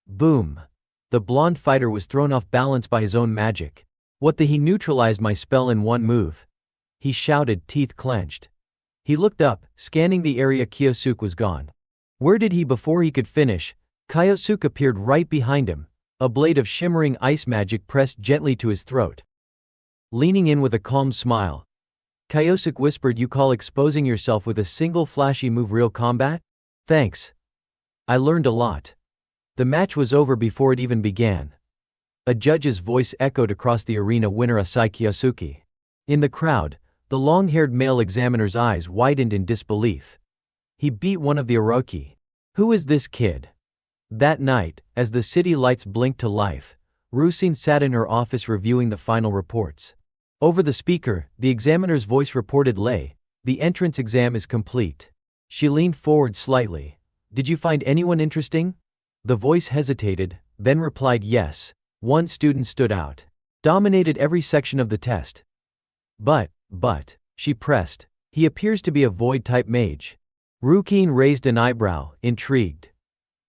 S1: Boom! The blonde fighter was thrown off balance by his own magic. "What the? He neutralized my spell in one move," he shouted, teeth clenched. He looked up, scanning the area. Kyosuke was gone. Where did he? Before he could finish, Kyosuke appeared right behind him, a blade of shimmering ice magic pressed gently to his throat. Leaning in with a calm smile, Kyosuke whispered, "You call exposing yourself with a single flashy move real combat? Thanks. I learned a lot." The match was over before it even began. A judge's voice echoed across the arena, "Winner Asahi Kyosuke." In the crowd, the long-haired male examiner's eyes widened in disbelief. He beat one of the Orochi. Who is this kid? That night, as the city lights blinked to life, Rusine sat in her office reviewing the final reports. Over the speaker, the examiner's voice reported, "Lei, the entrance exam is complete." She leaned forward slightly. "Did you find anyone interesting?" The voice hesitated, then replied, "Yes. One student stood out. Dominated every section of the test." But, she pressed. "He appears to be a void-type mage." Rusine raised an eyebrow, intrigued.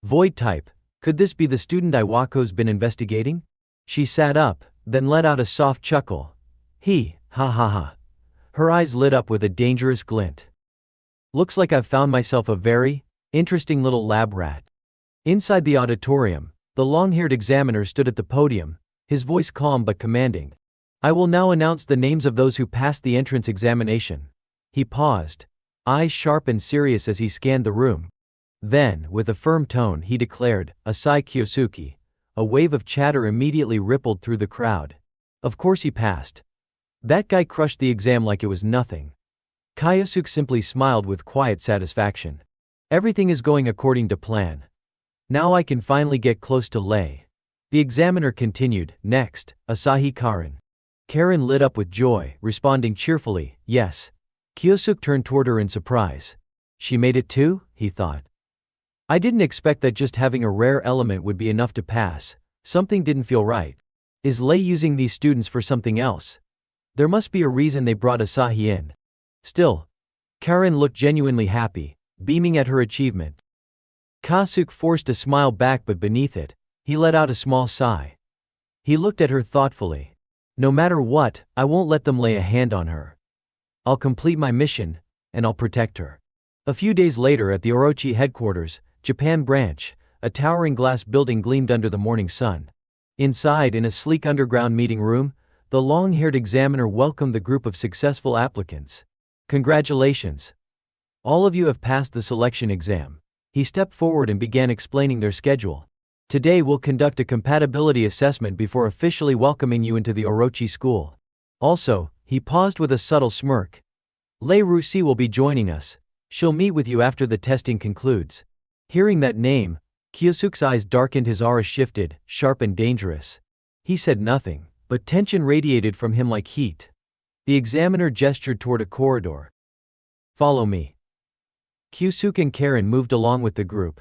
S1: "Void-type? Could this be the student Iwako's been investigating?" She sat up, then let out a soft chuckle. Ha ha ha. Her eyes lit up with a dangerous glint. "Looks like I've found myself a very interesting little lab rat." Inside the auditorium, the long-haired examiner stood at the podium, his voice calm but commanding. "I will now announce the names of those who passed the entrance examination." He paused, eyes sharp and serious as he scanned the room. Then, with a firm tone, he declared, "Asahi Kyosuke." A wave of chatter immediately rippled through the crowd. Of course he passed. That guy crushed the exam like it was nothing. Kyosuke simply smiled with quiet satisfaction. Everything is going according to plan. Now I can finally get close to Lei. The examiner continued, "Next, Asahi Karin." Karin lit up with joy, responding cheerfully, "Yes." Kyosuke turned toward her in surprise. "She made it too?" he thought. "I didn't expect that just having a rare element would be enough to pass. Something didn't feel right. Is Lei using these students for something else? There must be a reason they brought Asahi in." Still, Karin looked genuinely happy, beaming at her achievement. Kyosuke forced a smile back, but beneath it, He let out a small sigh. He looked at her thoughtfully. No matter what, I won't let them lay a hand on her. I'll complete my mission, and I'll protect her. A few days later at the Orochi headquarters, Japan branch, a towering glass building gleamed under the morning sun. Inside, in a sleek underground meeting room, the long-haired examiner welcomed the group of successful applicants. Congratulations. All of you have passed the selection exam. He stepped forward and began explaining their schedule. Today we'll conduct a compatibility assessment before officially welcoming you into the Orochi school. Also, he paused with a subtle smirk. Lei Rusi will be joining us. She'll meet with you after the testing concludes. Hearing that name, Kyosuke's eyes darkened, his aura shifted, sharp and dangerous. He said nothing, but tension radiated from him like heat. The examiner gestured toward a corridor. Follow me. Kyosuke and Karen moved along with the group.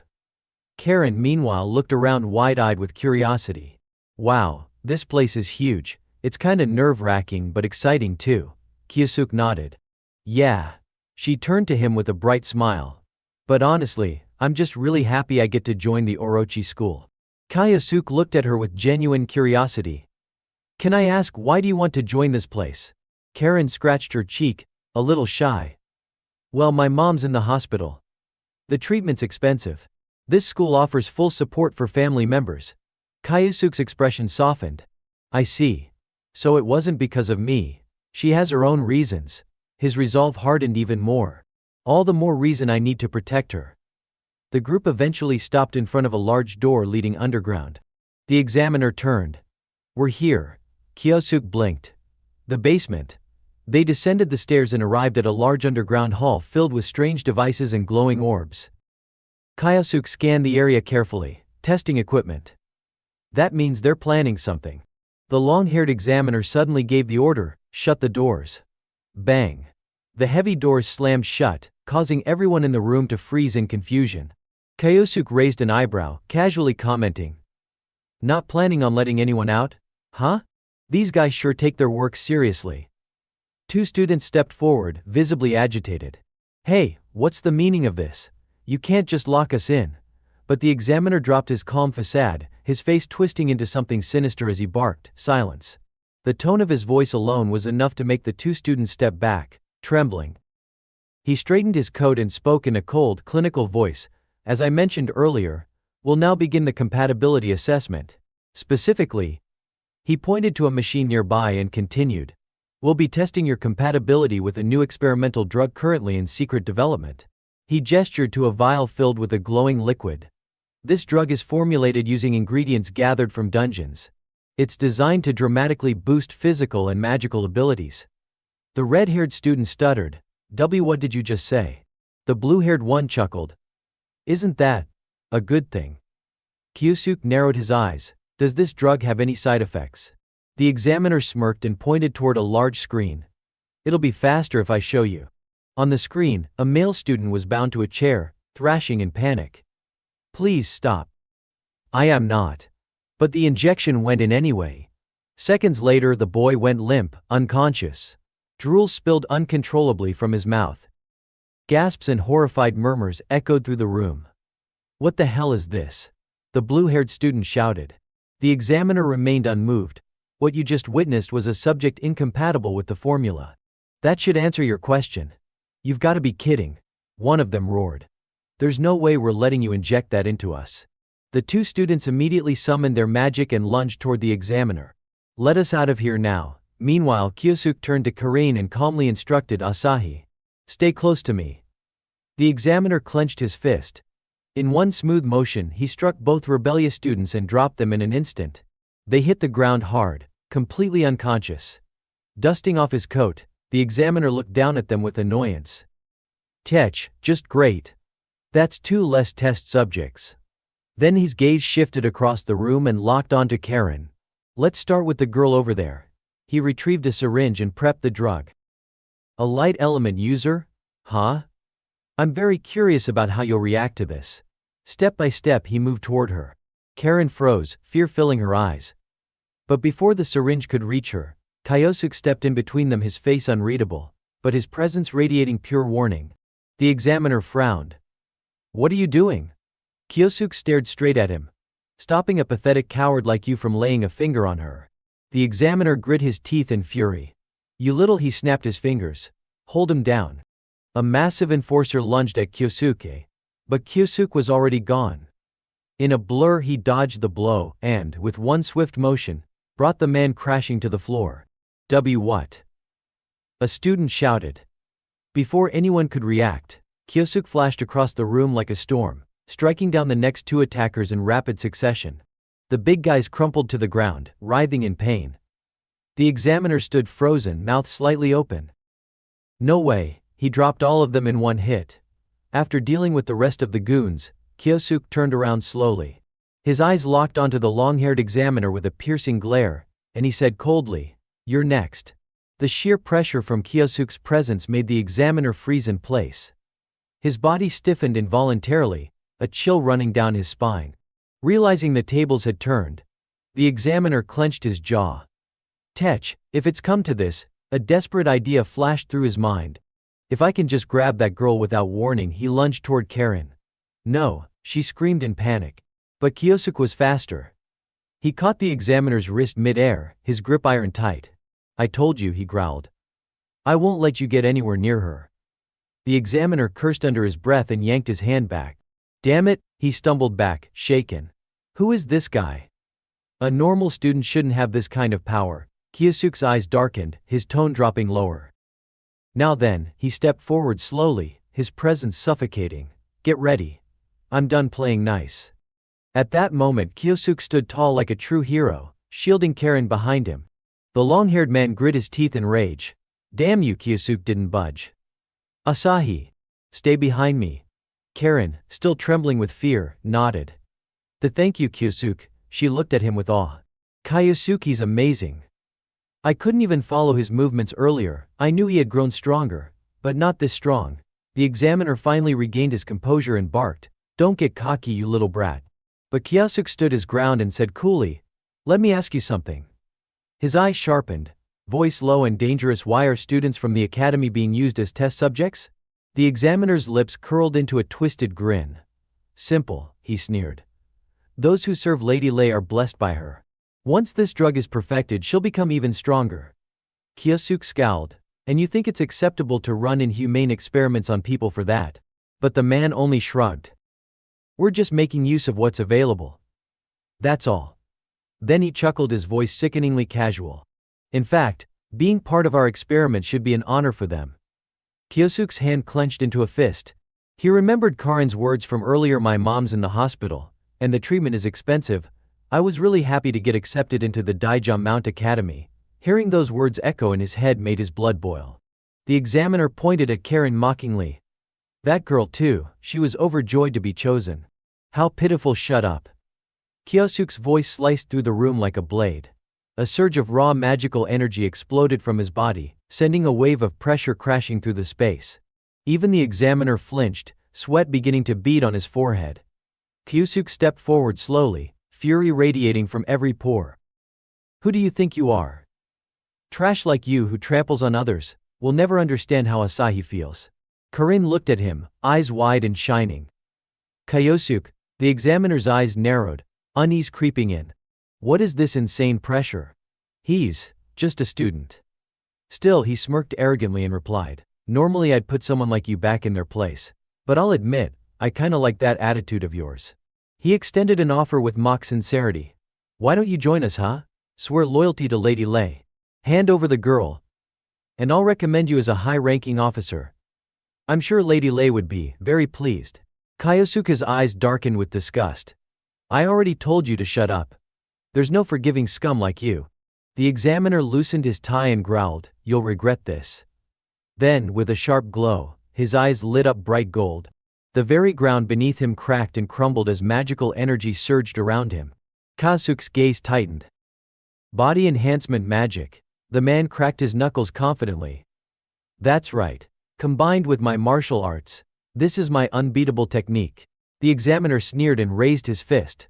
S1: Karen, meanwhile, looked around wide-eyed with curiosity. Wow, this place is huge. It's kinda nerve-wracking but exciting too. Kyosuke nodded. Yeah. She turned to him with a bright smile. But honestly, I'm just really happy I get to join the Orochi school. Kyosuke looked at her with genuine curiosity. Can I ask, why do you want to join this place? Karen scratched her cheek, a little shy. Well, my mom's in the hospital. The treatment's expensive. This school offers full support for family members. Kyosuke's expression softened. I see. So it wasn't because of me. She has her own reasons. His resolve hardened even more. All the more reason I need to protect her. The group eventually stopped in front of a large door leading underground. The examiner turned. We're here. Kyosuke blinked. The basement. They descended the stairs and arrived at a large underground hall filled with strange devices and glowing orbs. Kyosuke scanned the area carefully, testing equipment. That means they're planning something. The long-haired examiner suddenly gave the order, shut the doors. Bang. The heavy doors slammed shut, causing everyone in the room to freeze in confusion. Kyosuke raised an eyebrow, casually commenting. Not planning on letting anyone out? Huh? These guys sure take their work seriously. Two students stepped forward, visibly agitated. Hey, what's the meaning of this? You can't just lock us in. But the examiner dropped his calm facade, his face twisting into something sinister as he barked, silence. The tone of his voice alone was enough to make the two students step back, trembling. He straightened his coat and spoke in a cold, clinical voice. As I mentioned earlier, we'll now begin the compatibility assessment. Specifically, he pointed to a machine nearby and continued. We'll be testing your compatibility with a new experimental drug currently in secret development. He gestured to a vial filled with a glowing liquid. This drug is formulated using ingredients gathered from dungeons. It's designed to dramatically boost physical and magical abilities. The red-haired student stuttered. What did you just say? The blue-haired one chuckled. Isn't that a good thing? Kyosuke narrowed his eyes. Does this drug have any side effects? The examiner smirked and pointed toward a large screen. It'll be faster if I show you. On the screen, a male student was bound to a chair, thrashing in panic. Please stop. I am not. But the injection went in anyway. Seconds later, the boy went limp, unconscious. Drool spilled uncontrollably from his mouth. Gasps and horrified murmurs echoed through the room. What the hell is this? The blue-haired student shouted. The examiner remained unmoved. What you just witnessed was a subject incompatible with the formula. That should answer your question. You've got to be kidding. One of them roared. There's no way we're letting you inject that into us. The two students immediately summoned their magic and lunged toward the examiner. Let us out of here now. Meanwhile, Kyosuke turned to Karen and calmly instructed Asahi. Stay close to me. The examiner clenched his fist. In one smooth motion, he struck both rebellious students and dropped them in an instant. They hit the ground hard, completely unconscious. Dusting off his coat, the examiner looked down at them with annoyance. Tech, just great. That's 2 less test subjects. Then his gaze shifted across the room and locked onto Karen. Let's start with the girl over there. He retrieved a syringe and prepped the drug. A light element user? Huh? I'm very curious about how you'll react to this. Step by step he moved toward her. Karen froze, fear filling her eyes. But before the syringe could reach her, Kyosuke stepped in between them, his face unreadable, but his presence radiating pure warning. The examiner frowned. What are you doing? Kyosuke stared straight at him. stopping a pathetic coward like you from laying a finger on her. The examiner grit his teeth in fury. You little, he snapped his fingers. Hold him down. A massive enforcer lunged at Kyosuke. But Kyosuke was already gone. In a blur he dodged the blow and, with one swift motion, brought the man crashing to the floor. What? A student shouted. Before anyone could react, Kyosuke flashed across the room like a storm, striking down the next two attackers in rapid succession. The big guys crumpled to the ground, writhing in pain. The examiner stood frozen, mouth slightly open. No way, he dropped all of them in one hit. After dealing with the rest of the goons, Kyosuke turned around slowly. His eyes locked onto the long-haired examiner with a piercing glare, and he said coldly, "You're next." The sheer pressure from Kyosuke's presence made the examiner freeze in place. His body stiffened involuntarily, a chill running down his spine. Realizing the tables had turned, the examiner clenched his jaw. Tech, if it's come to this, a desperate idea flashed through his mind. If I can just grab that girl without warning, he lunged toward Karen. No, she screamed in panic. But Kyosuke was faster. He caught the examiner's wrist mid-air, his grip iron tight. I told you, he growled. I won't let you get anywhere near her. The examiner cursed under his breath and yanked his hand back. Damn it, he stumbled back, shaken. Who is this guy? A normal student shouldn't have this kind of power. Kyosuke's eyes darkened, his tone dropping lower. Now then, he stepped forward slowly, his presence suffocating. Get ready. I'm done playing nice. At that moment, Kyosuke stood tall like a true hero, shielding Karen behind him. The long-haired man grit his teeth in rage. Damn you, Kyosuke didn't budge. Asahi. Stay behind me. Karen, still trembling with fear, nodded. Thank you, Kyosuke. She looked at him with awe. Kyosuke's amazing. I couldn't even follow his movements earlier. I knew he had grown stronger, but not this strong. The examiner finally regained his composure and barked, Don't get cocky, you little brat. But Kyosuke stood his ground and said coolly, Let me ask you something. His eyes sharpened, voice low and dangerous. Why are students from the academy being used as test subjects? The examiner's lips curled into a twisted grin. Simple, he sneered. Those who serve Lady Lei are blessed by her. Once this drug is perfected, she'll become even stronger. Kyosuke scowled. And you think it's acceptable to run inhumane experiments on people for that? But the man only shrugged. We're just making use of what's available. That's all. Then he chuckled, his voice sickeningly casual. In fact, being part of our experiment should be an honor for them. Kyosuke's hand clenched into a fist. He remembered Karen's words from earlier, my mom's in the hospital, and the treatment is expensive. I was really happy to get accepted into the Daijia Mount Academy. Hearing those words echo in his head made his blood boil. The examiner pointed at Karen mockingly. That girl too, she was overjoyed to be chosen. How pitiful, shut up. Kyosuke's voice sliced through the room like a blade. A surge of raw magical energy exploded from his body, sending a wave of pressure crashing through the space. Even the examiner flinched, sweat beginning to bead on his forehead. Kyosuke stepped forward slowly, fury radiating from every pore. Who do you think you are? Trash like you who tramples on others will never understand how Asahi feels. Karen looked at him, eyes wide and shining. Kyosuke, the examiner's eyes narrowed, unease creeping in. What is this insane pressure? He's just a student. Still, he smirked arrogantly and replied, Normally I'd put someone like you back in their place, but I'll admit, I kinda like that attitude of yours. He extended an offer with mock sincerity. Why don't you join us, huh? Swear loyalty to Lady Lei. Hand over the girl, and I'll recommend you as a high-ranking officer. I'm sure Lady Lei would be very pleased. Kyosuke's eyes darkened with disgust. I already told you to shut up. There's no forgiving scum like you. The examiner loosened his tie and growled, You'll regret this. Then, with a sharp glow, his eyes lit up bright gold. The very ground beneath him cracked and crumbled as magical energy surged around him. Kyosuke's gaze tightened. Body enhancement magic. The man cracked his knuckles confidently. That's right. Combined with my martial arts, this is my unbeatable technique. The examiner sneered and raised his fist.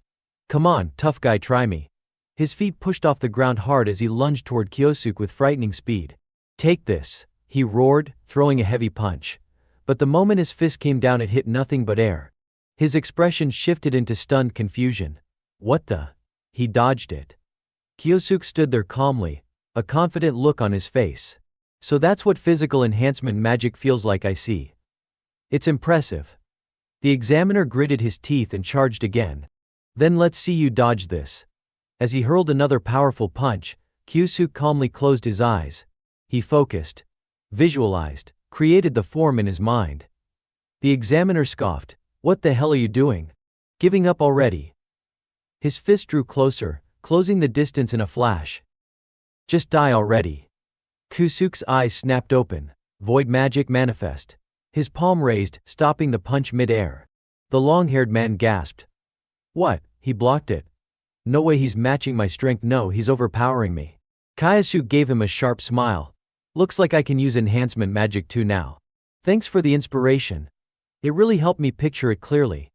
S1: Come on, tough guy, try me. His feet pushed off the ground hard as he lunged toward Kyosuke with frightening speed. Take this, he roared, throwing a heavy punch. But the moment his fist came down, it hit nothing but air. His expression shifted into stunned confusion. What the? He dodged it. Kyosuke stood there calmly, a confident look on his face. So that's what physical enhancement magic feels like, I see. It's impressive. The examiner gritted his teeth and charged again. Then let's see you dodge this. As he hurled another powerful punch, Kyosuke calmly closed his eyes. He focused, visualized, created the form in his mind. The examiner scoffed. What the hell are you doing? Giving up already? His fist drew closer, closing the distance in a flash. Just die already. Kyosuke's eyes snapped open. Void magic manifest. His palm raised, stopping the punch mid-air. The long-haired man gasped. What? He blocked it. No way, he's matching my strength. No, he's overpowering me. Kyosuke gave him a sharp smile. Looks like I can use enhancement magic too now. Thanks for the inspiration. It really helped me picture it clearly.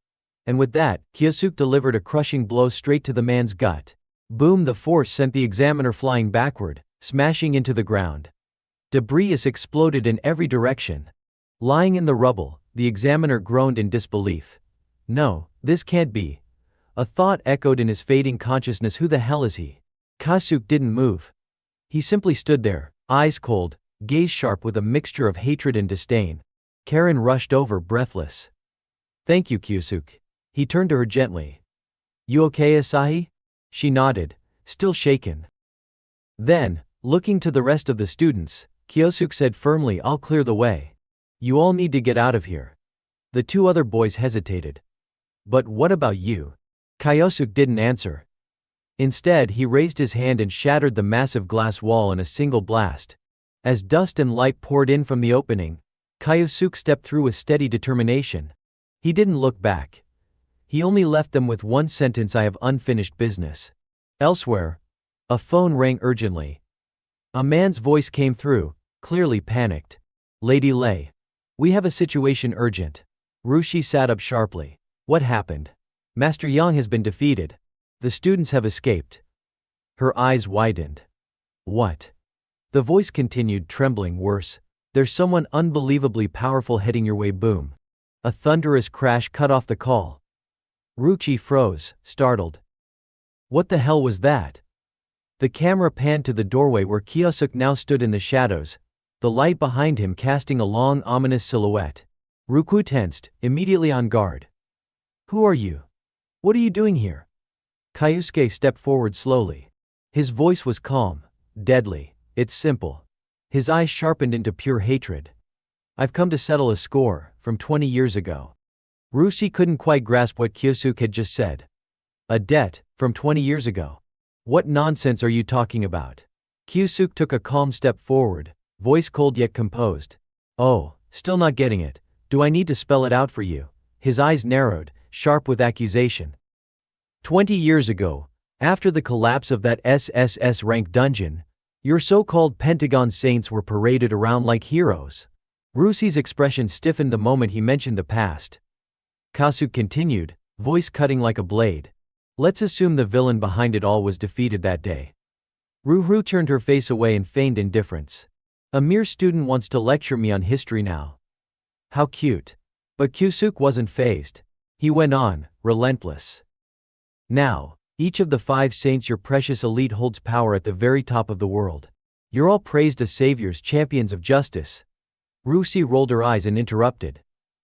S1: And with that, Kyosuke delivered a crushing blow straight to the man's gut. Boom! The force sent the examiner flying backward, smashing into the ground. Debris exploded in every direction. Lying in the rubble, the examiner groaned in disbelief. No, this can't be. A thought echoed in his fading consciousness. Who the hell is he? Kyosuke didn't move. He simply stood there, eyes cold, gaze sharp with a mixture of hatred and disdain. Karen rushed over, breathless. Thank you, Kyosuke. He turned to her gently. You okay, Asahi? She nodded, still shaken. Then, looking to the rest of the students, Kyosuke said firmly, I'll clear the way. You all need to get out of here. The two other boys hesitated. But what about you? Kyosuke didn't answer. Instead, he raised his hand and shattered the massive glass wall in a single blast. As dust and light poured in from the opening, Kyosuke stepped through with steady determination. He didn't look back. He only left them with one sentence: I have unfinished business. Elsewhere, a phone rang urgently. A man's voice came through, clearly panicked. Lady Lei. We have a situation, urgent. Rushi sat up sharply. What happened? Master Yang has been defeated. The students have escaped. Her eyes widened. What? The voice continued, trembling. Worse. There's someone unbelievably powerful heading your way. Boom. A thunderous crash cut off the call. Ruchi froze, startled. What the hell was that? The camera panned to the doorway where Kyosuke now stood in the shadows, the light behind him casting a long, ominous silhouette. Ruku tensed, immediately on guard. Who are you? What are you doing here? Kyosuke stepped forward slowly. His voice was calm, deadly. It's simple. His eyes sharpened into pure hatred. I've come to settle a score, from 20 years ago. Rushi couldn't quite grasp what Kyosuke had just said. A debt, from 20 years ago. What nonsense are you talking about? Kyosuke took a calm step forward, voice cold yet composed. Oh, still not getting it. Do I need to spell it out for you? His eyes narrowed, sharp with accusation. 20 years ago, after the collapse of that SSS rank dungeon, your so-called Pentagon Saints were paraded around like heroes. Rushi's expression stiffened the moment he mentioned the past. Kyosuke continued, voice cutting like a blade. Let's assume the villain behind it all was defeated that day. Ruhu turned her face away and feigned indifference. A mere student wants to lecture me on history now. How cute. But Kyosuke wasn't fazed. He went on, relentless. Now, each of the 5 saints, your precious elite, holds power at the very top of the world. You're all praised as saviors, champions of justice. Rushi rolled her eyes and interrupted.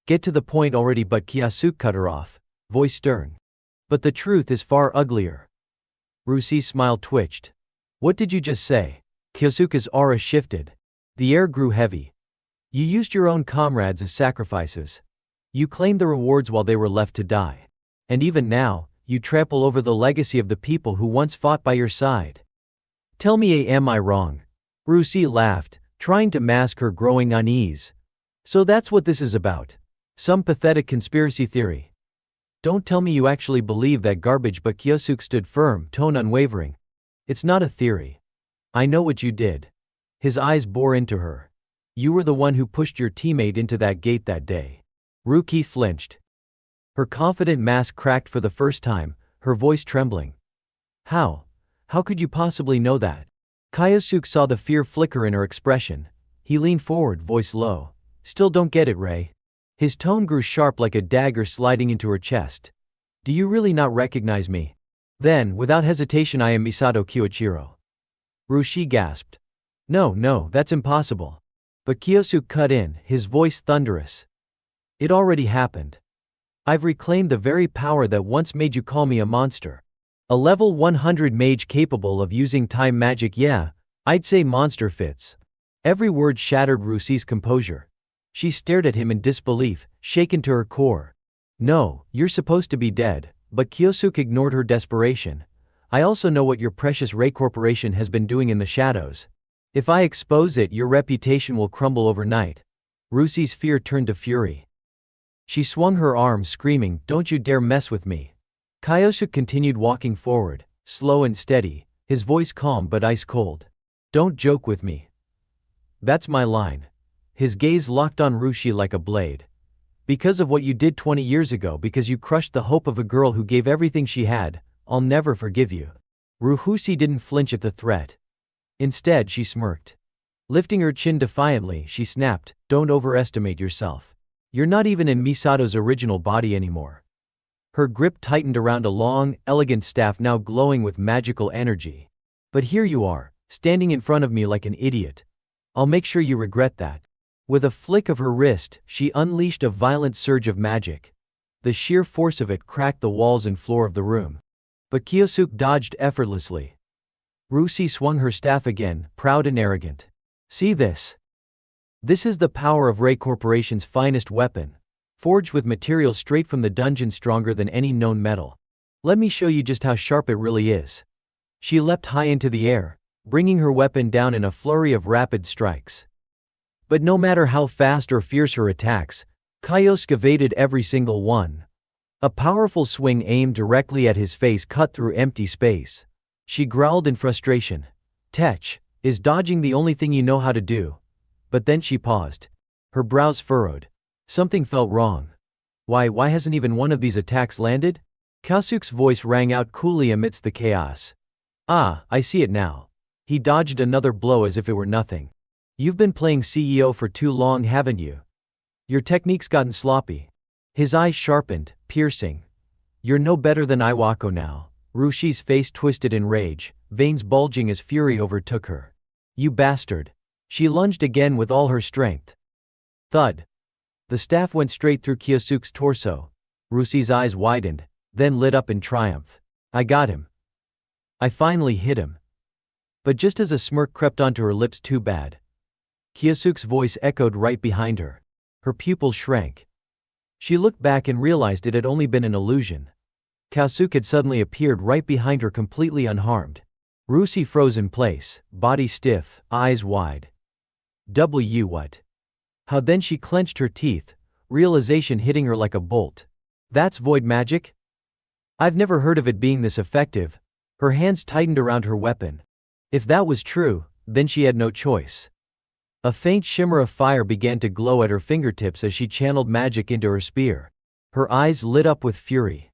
S1: Get to the point already, but Kyosuke cut her off, voice stern. But the truth is far uglier. Rushi's smile twitched. What did you just say? Kyosuke's aura shifted. The air grew heavy. You used your own comrades as sacrifices. You claimed the rewards while they were left to die. And even now, you trample over the legacy of the people who once fought by your side. Tell me, am I wrong? Rushi laughed, trying to mask her growing unease. So that's what this is about. Some pathetic conspiracy theory. Don't tell me you actually believe that garbage. But Kyosuke stood firm, tone unwavering. It's not a theory. I know what you did. His eyes bore into her. You were the one who pushed your teammate into that gate that day. Ruki flinched. Her confident mask cracked for the first time, her voice trembling. How? How could you possibly know that? Kyosuke saw the fear flicker in her expression. He leaned forward, voice low. Still don't get it, Rei. His tone grew sharp like a dagger sliding into her chest. Do you really not recognize me? Then, without hesitation, I am Misato Kyoichiro. Rushi gasped. No, that's impossible. But Kyosuke cut in, his voice thunderous. It already happened. I've reclaimed the very power that once made you call me a monster. A level 100 mage capable of using time magic, yeah, I'd say monster fits. Every word shattered Rusi's composure. She stared at him in disbelief, shaken to her core. No, you're supposed to be dead, but Kyosuke ignored her desperation. I also know what your precious Ray Corporation has been doing in the shadows. If I expose it, your reputation will crumble overnight. Rusi's fear turned to fury. She swung her arm, screaming, "Don't you dare mess with me." Kyosuke continued walking forward, slow and steady, his voice calm but ice cold. Don't joke with me. That's my line. His gaze locked on Rushi like a blade. Because of what you did 20 years ago, because you crushed the hope of a girl who gave everything she had, I'll never forgive you. Rusi didn't flinch at the threat. Instead, she smirked. Lifting her chin defiantly, she snapped, "Don't overestimate yourself. You're not even in Misato's original body anymore." Her grip tightened around a long, elegant staff now glowing with magical energy. But here you are, standing in front of me like an idiot. I'll make sure you regret that. With a flick of her wrist, she unleashed a violent surge of magic. The sheer force of it cracked the walls and floor of the room. But Kyosuke dodged effortlessly. Rusi swung her staff again, proud and arrogant. See this? This is the power of Ray Corporation's finest weapon. Forged with materials straight from the dungeon, stronger than any known metal. Let me show you just how sharp it really is. She leapt high into the air, bringing her weapon down in a flurry of rapid strikes. But no matter how fast or fierce her attacks, Kyosuke evaded every single one. A powerful swing aimed directly at his face cut through empty space. She growled in frustration. "Tech, is dodging the only thing you know how to do?" But then she paused. Her brows furrowed. Something felt wrong. Why hasn't even one of these attacks landed? Kyosuke's voice rang out coolly amidst the chaos. Ah, I see it now. He dodged another blow as if it were nothing. You've been playing CEO for too long, haven't you? Your technique's gotten sloppy. His eyes sharpened, piercing. You're no better than Iwako now. Rushi's face twisted in rage, veins bulging as fury overtook her. You bastard. She lunged again with all her strength. Thud. The staff went straight through Kyosuke's torso. Rusi's eyes widened, then lit up in triumph. I got him. I finally hit him. But just as a smirk crept onto her lips, too bad. Kyosuke's voice echoed right behind her. Her pupils shrank. She looked back and realized it had only been an illusion. Kyosuke had suddenly appeared right behind her, completely unharmed. Rusi froze in place, body stiff, eyes wide. What? How then? She clenched her teeth, realization hitting her like a bolt. That's void magic? I've never heard of it being this effective. Her hands tightened around her weapon. If that was true, then she had no choice. A faint shimmer of fire began to glow at her fingertips as she channeled magic into her spear. Her eyes lit up with fury.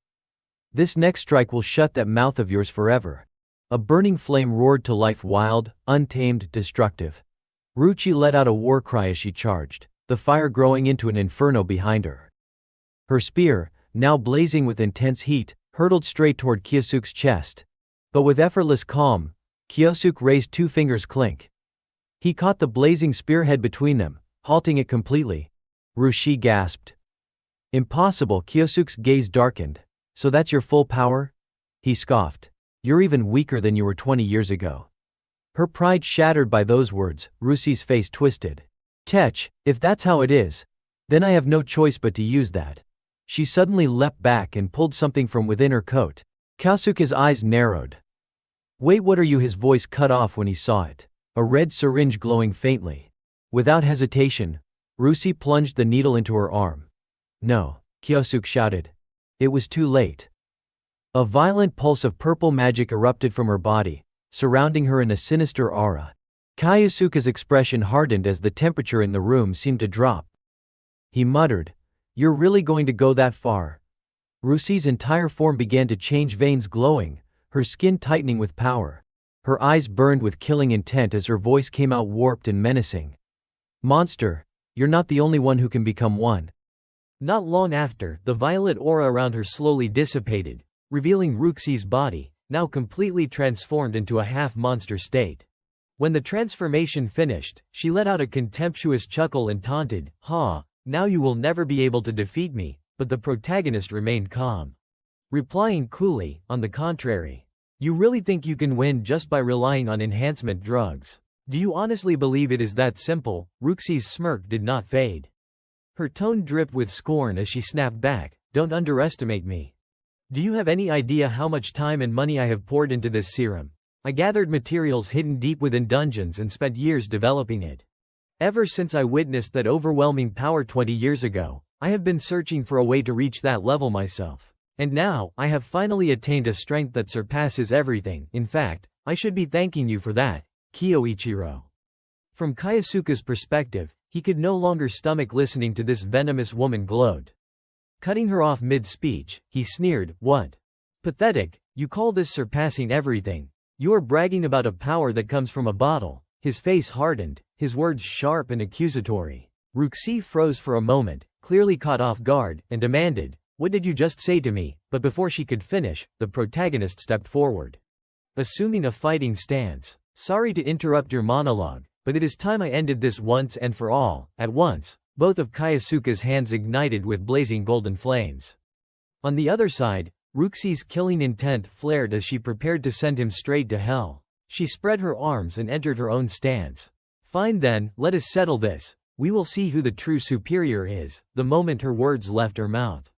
S1: This next strike will shut that mouth of yours forever. A burning flame roared to life, wild, untamed, destructive. Ruchi let out a war cry as she charged, the fire growing into an inferno behind her. Her spear, now blazing with intense heat, hurtled straight toward Kyosuke's chest. But with effortless calm, Kyosuke raised two fingers. Clink. He caught the blazing spearhead between them, halting it completely. Rushi gasped. Impossible. Kyosuke's gaze darkened. So that's your full power? He scoffed. You're even weaker than you were 20 years ago. Her pride shattered by those words, Rusi's face twisted. Tech, if that's how it is, then I have no choice but to use that. She suddenly leapt back and pulled something from within her coat. Kyosuke's eyes narrowed. Wait, what are you? His voice cut off when he saw it. A red syringe glowing faintly. Without hesitation, Rusi plunged the needle into her arm. No, Kyosuke shouted. It was too late. A violent pulse of purple magic erupted from her body, surrounding her in a sinister aura. Kyosuke's expression hardened as the temperature in the room seemed to drop. He muttered, "You're really going to go that far?" Rusi's entire form began to change, veins glowing, her skin tightening with power. Her eyes burned with killing intent as her voice came out warped and menacing. Monster, you're not the only one who can become one. Not long after, the violet aura around her slowly dissipated, revealing Ruxi's body, now completely transformed into a half-monster state. When the transformation finished, she let out a contemptuous chuckle and taunted, "Ha, now you will never be able to defeat me," but the protagonist remained calm. Replying coolly, "On the contrary. You really think you can win just by relying on enhancement drugs? Do you honestly believe it is that simple?" Ruxie's smirk did not fade. Her tone dripped with scorn as she snapped back, "Don't underestimate me. Do you have any idea how much time and money I have poured into this serum? I gathered materials hidden deep within dungeons and spent years developing it. Ever since I witnessed that overwhelming power 20 years ago, I have been searching for a way to reach that level myself. And now, I have finally attained a strength that surpasses everything. In fact, I should be thanking you for that, Kyoichiro." From Kyosuke's perspective, he could no longer stomach listening to this venomous woman gloat. Cutting her off mid-speech, he sneered, "What? Pathetic, you call this surpassing everything? You are bragging about a power that comes from a bottle." His face hardened, his words sharp and accusatory. Ruxie froze for a moment, clearly caught off guard, and demanded, "What did you just say to me?" But before she could finish, the protagonist stepped forward. Assuming a fighting stance, "Sorry to interrupt your monologue, but it is time I ended this once and for all." At once, both of Kyosuke's hands ignited with blazing golden flames. On the other side, Ruxie's killing intent flared as she prepared to send him straight to hell. She spread her arms and entered her own stance. "Fine then, let us settle this. We will see who the true superior is." The moment her words left her mouth,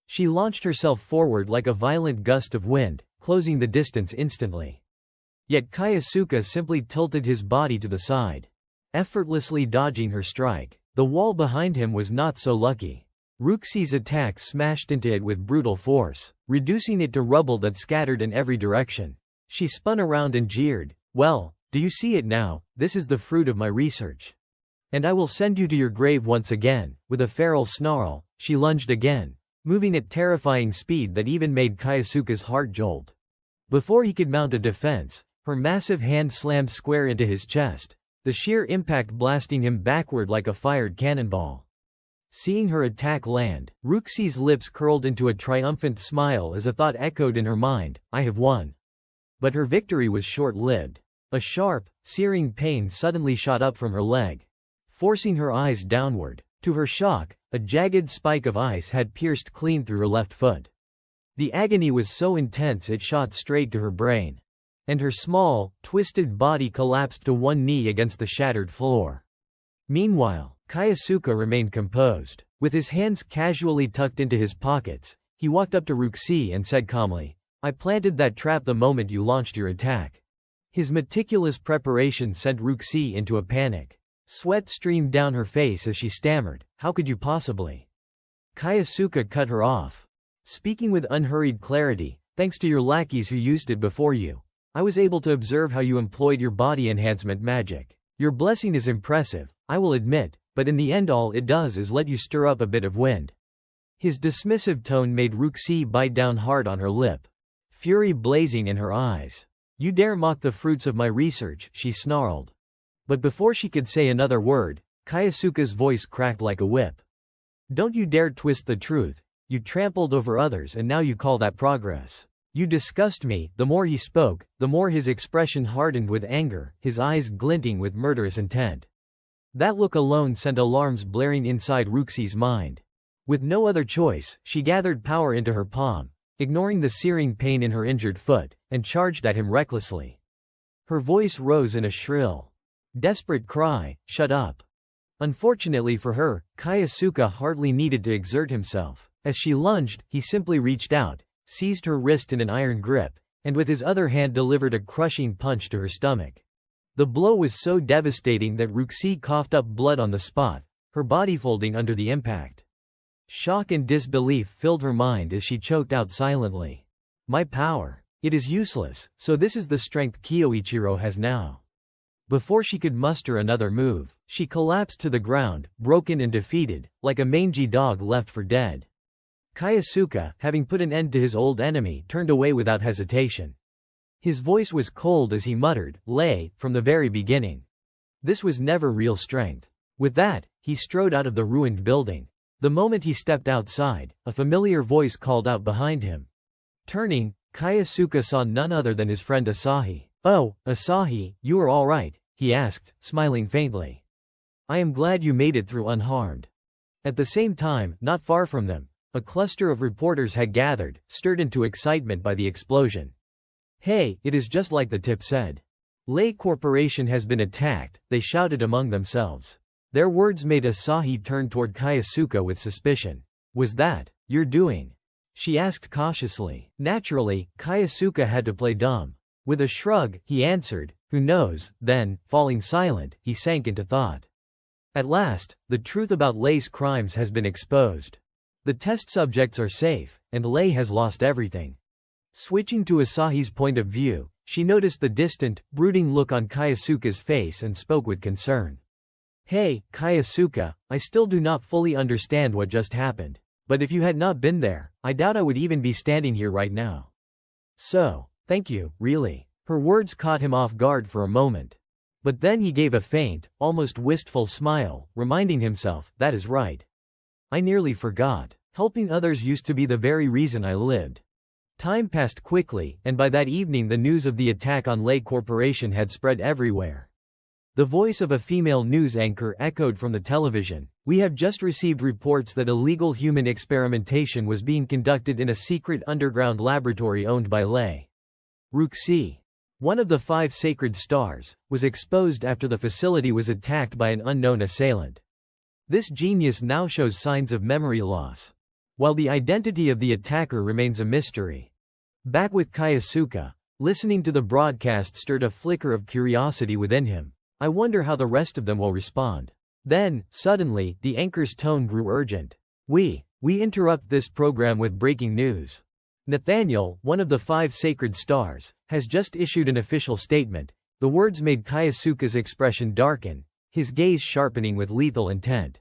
S1: she launched herself forward like a violent gust of wind, closing the distance instantly. Yet Kyosuke simply tilted his body to the side, effortlessly dodging her strike. The wall behind him was not so lucky. Ruxie's attack smashed into it with brutal force, reducing it to rubble that scattered in every direction. She spun around and jeered, "Well, do you see it now? This is the fruit of my research. And I will send you to your grave once again." With a feral snarl, she lunged again, moving at terrifying speed that even made Kyosuke's heart jolt. Before he could mount a defense, her massive hand slammed square into his chest, the sheer impact blasting him backward like a fired cannonball. Seeing her attack land, Ruxie's lips curled into a triumphant smile as a thought echoed in her mind, "I have won." But her victory was short-lived. A sharp, searing pain suddenly shot up from her leg, forcing her eyes downward. To her shock, a jagged spike of ice had pierced clean through her left foot. The agony was so intense it shot straight to her brain, and her small, twisted body collapsed to one knee against the shattered floor. Meanwhile, Kyosuke remained composed. With his hands casually tucked into his pockets, he walked up to Ruxie and said calmly, "I planted that trap the moment you launched your attack." His meticulous preparation sent Ruxie into a panic. Sweat streamed down her face as she stammered, "How could you possibly?" Kyosuke cut her off, speaking with unhurried clarity, "Thanks to your lackeys who used it before you, I was able to observe how you employed your body enhancement magic. Your blessing is impressive, I will admit, but in the end all it does is let you stir up a bit of wind." His dismissive tone made Ruxie bite down hard on her lip, fury blazing in her eyes. "You dare mock the fruits of my research," she snarled. But before she could say another word, Kyosuke's voice cracked like a whip. "Don't you dare twist the truth. You trampled over others and now you call that progress. You disgust me." The more he spoke, the more his expression hardened with anger, his eyes glinting with murderous intent. That look alone sent alarms blaring inside Ruxie's mind. With no other choice, she gathered power into her palm, ignoring the searing pain in her injured foot, and charged at him recklessly. Her voice rose in a shrill, desperate cry, "Shut up." Unfortunately for her, Kyosuke hardly needed to exert himself. As she lunged, he simply reached out, seized her wrist in an iron grip, and with his other hand delivered a crushing punch to her stomach. The blow was so devastating that Ruxie coughed up blood on the spot, her body folding under the impact. Shock and disbelief filled her mind as she choked out silently, "My power. It is useless, so this is the strength Kyoichiro has now." Before she could muster another move, she collapsed to the ground, broken and defeated, like a mangy dog left for dead. Kyosuke, having put an end to his old enemy, turned away without hesitation. His voice was cold as he muttered, "Lay, from the very beginning. This was never real strength." With that, he strode out of the ruined building. The moment he stepped outside, a familiar voice called out behind him. Turning, Kayasuka saw none other than his friend Asahi. "Oh, Asahi, you are all right?" he asked, smiling faintly. "I am glad you made it through unharmed." At the same time, not far from them, a cluster of reporters had gathered, stirred into excitement by the explosion. "Hey, it is just like the tip said. Lei Corporation has been attacked," they shouted among themselves. Their words made Asahi turn toward Kayasuka with suspicion. "Was that your doing?" she asked cautiously. Naturally, Kayasuka had to play dumb. With a shrug, he answered, "Who knows?" Then, falling silent, he sank into thought. At last, the truth about Lei's crimes has been exposed. The test subjects are safe, and Lei has lost everything. Switching to Asahi's point of view, she noticed the distant, brooding look on Kayasuka's face and spoke with concern. "Hey, Kayasuka, I still do not fully understand what just happened. But if you had not been there, I doubt I would even be standing here right now. So, thank you, really." Her words caught him off guard for a moment. But then he gave a faint, almost wistful smile, reminding himself, "That is right. I nearly forgot. Helping others used to be the very reason I lived." Time passed quickly, and by that evening the news of the attack on Lei Corporation had spread everywhere. The voice of a female news anchor echoed from the television. "We have just received reports that illegal human experimentation was being conducted in a secret underground laboratory owned by Lei. Ruxi, one of the 5 sacred stars, was exposed after the facility was attacked by an unknown assailant. This genius now shows signs of memory loss, while the identity of the attacker remains a mystery." Back with Kayasuka, listening to the broadcast stirred a flicker of curiosity within him. "I wonder how the rest of them will respond." Then, suddenly, the anchor's tone grew urgent. We interrupt this program with breaking news. Nathaniel, one of the 5 sacred stars, has just issued an official statement." The words made Kayasuka's expression darken, his gaze sharpening with lethal intent.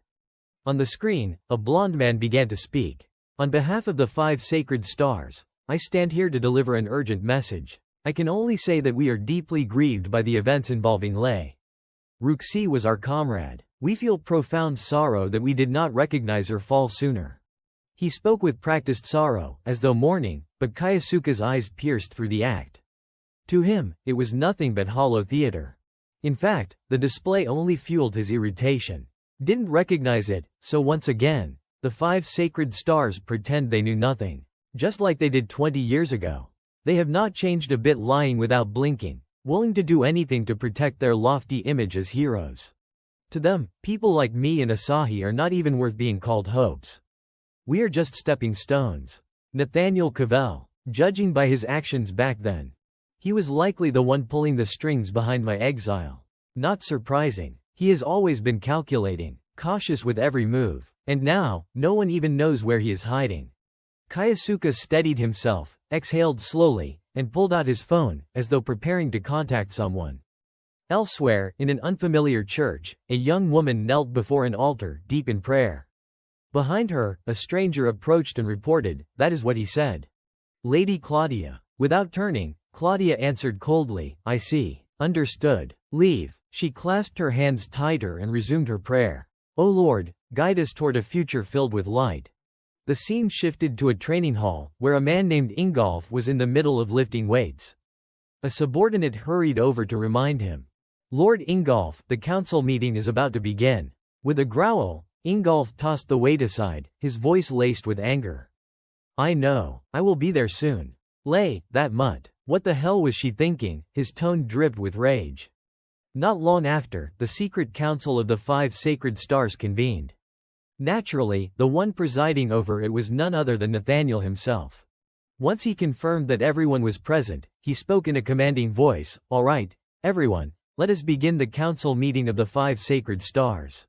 S1: On the screen, a blond man began to speak. "On behalf of the 5 sacred stars, I stand here to deliver an urgent message. I can only say that we are deeply grieved by the events involving Lei. Ruxi was our comrade. We feel profound sorrow that we did not recognize her fall sooner." He spoke with practiced sorrow, as though mourning, but Kayasuka's eyes pierced through the act. To him, it was nothing but hollow theater. In fact, the display only fueled his irritation. Didn't recognize it, so once again, the 5 sacred stars pretend they knew nothing. Just like they did 20 years ago. They have not changed a bit, lying without blinking, willing to do anything to protect their lofty image as heroes. To them, people like me and Asahi are not even worth being called hopes. We are just stepping stones. Nathaniel Cavell, judging by his actions back then, he was likely the one pulling the strings behind my exile. Not surprising. He has always been calculating, cautious with every move, and now, no one even knows where he is hiding. Kayasuka steadied himself, exhaled slowly, and pulled out his phone, as though preparing to contact someone. Elsewhere, in an unfamiliar church, a young woman knelt before an altar, deep in prayer. Behind her, a stranger approached and reported, "That is what he said." "Lady Claudia." Without turning, Claudia answered coldly, "I see. Understood. Leave." She clasped her hands tighter and resumed her prayer. "O Lord, guide us toward a future filled with light." The scene shifted to a training hall, where a man named Ingolf was in the middle of lifting weights. A subordinate hurried over to remind him. "Lord Ingolf, the council meeting is about to begin." With a growl, Ingolf tossed the weight aside, his voice laced with anger. "I know. I will be there soon." Lei, that mutt. What the hell was she thinking? His tone dripped with rage. Not long after, the secret council of the 5 sacred stars convened. Naturally, the one presiding over it was none other than Nathaniel himself. Once he confirmed that everyone was present, he spoke in a commanding voice, "All right, everyone, let us begin the council meeting of the 5 sacred stars."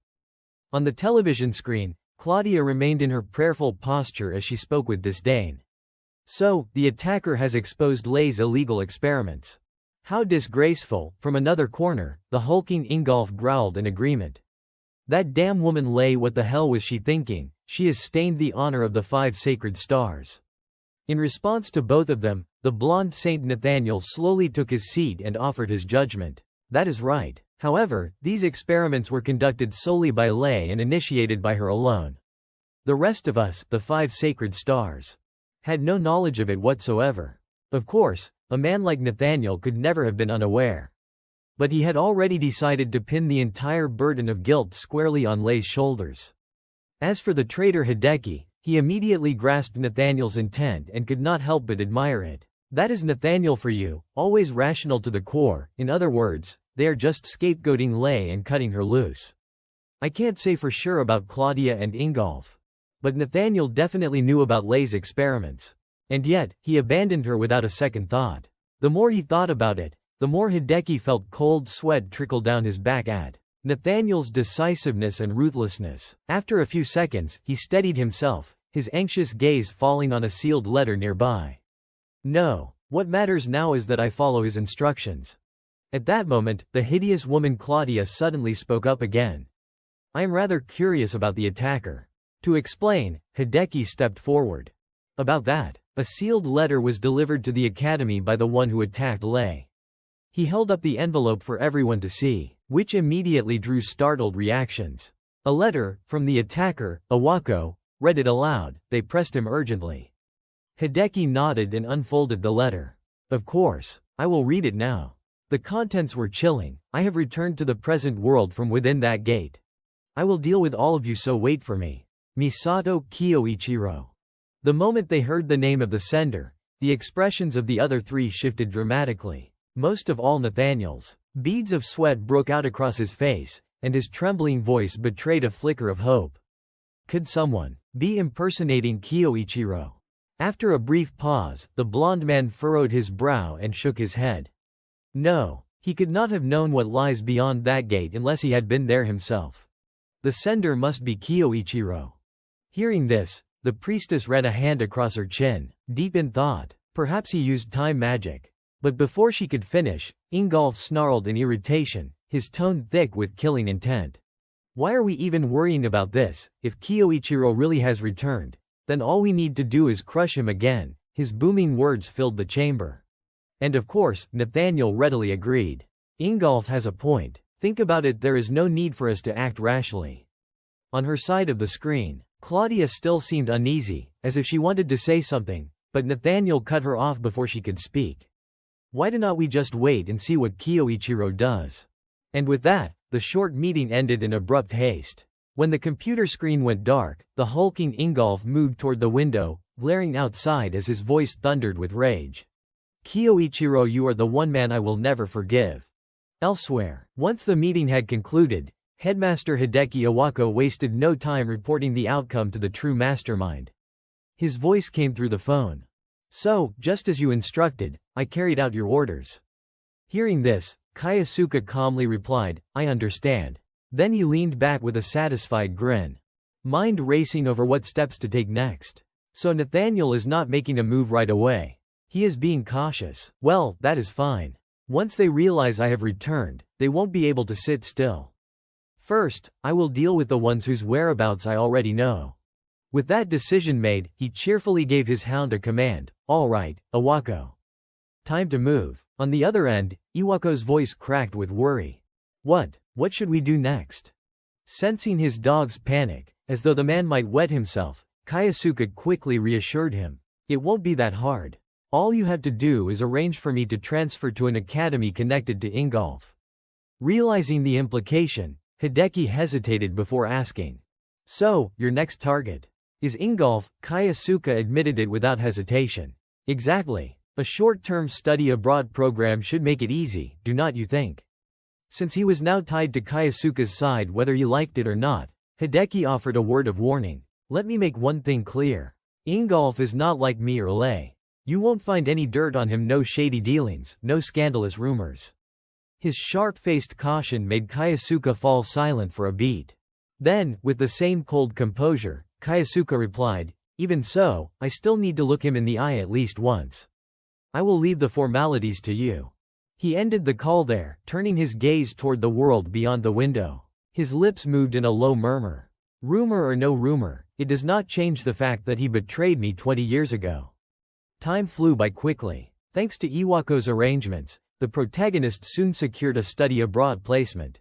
S1: On the television screen, Claudia remained in her prayerful posture as she spoke with disdain. "So, the attacker has exposed Lei's illegal experiments. How disgraceful." From another corner, the hulking Ingolf growled in agreement. "That damn woman Lei, what the hell was she thinking? She has stained the honor of the 5 sacred stars." In response to both of them, the blonde Saint Nathaniel slowly took his seat and offered his judgment. "That is right. However, these experiments were conducted solely by Lei and initiated by her alone. The rest of us, the 5 sacred stars, had no knowledge of it whatsoever. Of course, a man like Nathaniel could never have been unaware. But he had already decided to pin the entire burden of guilt squarely on Lei's shoulders. As for the traitor Hideki, he immediately grasped Nathaniel's intent and could not help but admire it. That is Nathaniel for you, always rational to the core. In other words, they are just scapegoating Lei and cutting her loose. I can't say for sure about Claudia and Ingolf. But Nathaniel definitely knew about Lei's experiments. And yet, he abandoned her without a second thought. The more he thought about it, the more Hideki felt cold sweat trickle down his back at Nathaniel's decisiveness and ruthlessness. After a few seconds, he steadied himself, his anxious gaze falling on a sealed letter nearby. No, what matters now is that I follow his instructions. At that moment, the hideous woman Claudia suddenly spoke up again. I am rather curious about the attacker. To explain, Hideki stepped forward. About that, a sealed letter was delivered to the academy by the one who attacked Lei. He held up the envelope for everyone to see, which immediately drew startled reactions. A letter, from the attacker, Iwako, read it aloud. They pressed him urgently. Hideki nodded and unfolded the letter. Of course, I will read it now. The contents were chilling. I have returned to the present world from within that gate. I will deal with all of you, so wait for me. Misato Kyoichiro. The moment they heard the name of the sender, the expressions of the other three shifted dramatically. Most of all Nathaniel's. Beads of sweat broke out across his face, and his trembling voice betrayed a flicker of hope. Could someone be impersonating Kyoichiro? After a brief pause, the blond man furrowed his brow and shook his head. No, he could not have known what lies beyond that gate unless he had been there himself. The sender must be Kyoichiro. Hearing this, the priestess ran a hand across her chin, deep in thought. Perhaps he used time magic. But before she could finish, Ingolf snarled in irritation, his tone thick with killing intent. Why are we even worrying about this? If Kyoichiro really has returned, then all we need to do is crush him again. His booming words filled the chamber. And of course, Nathaniel readily agreed. Ingolf has a point. Think about it, there is no need for us to act rashly. On her side of the screen, Claudia still seemed uneasy, as if she wanted to say something, but Nathaniel cut her off before she could speak. Why do not we just wait and see what Kyoichiro does? And with that, the short meeting ended in abrupt haste. When the computer screen went dark, the hulking Ingolf moved toward the window, glaring outside as his voice thundered with rage. Kyoichiro, you are the one man I will never forgive. Elsewhere, once the meeting had concluded, Headmaster Hideki Iwako wasted no time reporting the outcome to the true mastermind. His voice came through the phone. So, just as you instructed, I carried out your orders. Hearing this, Kayasuka calmly replied, I understand. Then he leaned back with a satisfied grin. Mind racing over what steps to take next. So Nathaniel is not making a move right away. He is being cautious. Well, that is fine. Once they realize I have returned, they won't be able to sit still. First, I will deal with the ones whose whereabouts I already know. With that decision made, he cheerfully gave his hound a command. All right, Iwako. Time to move. On the other end, Iwako's voice cracked with worry. What should we do next? Sensing his dog's panic, as though the man might wet himself, Kayasuka quickly reassured him. It won't be that hard. All you have to do is arrange for me to transfer to an academy connected to Ingolf. Realizing the implication, Hideki hesitated before asking. So, your next target is Ingolf? Kayasuka admitted it without hesitation. Exactly. A short-term study abroad program should make it easy, do not you think? Since he was now tied to Kayasuka's side whether he liked it or not, Hideki offered a word of warning. Let me make one thing clear. Ingolf is not like me or Lei. You won't find any dirt on him, no shady dealings, no scandalous rumors. His sharp-faced caution made Kayasuka fall silent for a beat. Then, with the same cold composure, Kayasuka replied, even so, I still need to look him in the eye at least once. I will leave the formalities to you. He ended the call there, turning his gaze toward the world beyond the window. His lips moved in a low murmur. Rumor or no rumor, it does not change the fact that he betrayed me 20 years ago. Time flew by quickly. Thanks to Iwako's arrangements, the protagonist soon secured a study abroad placement.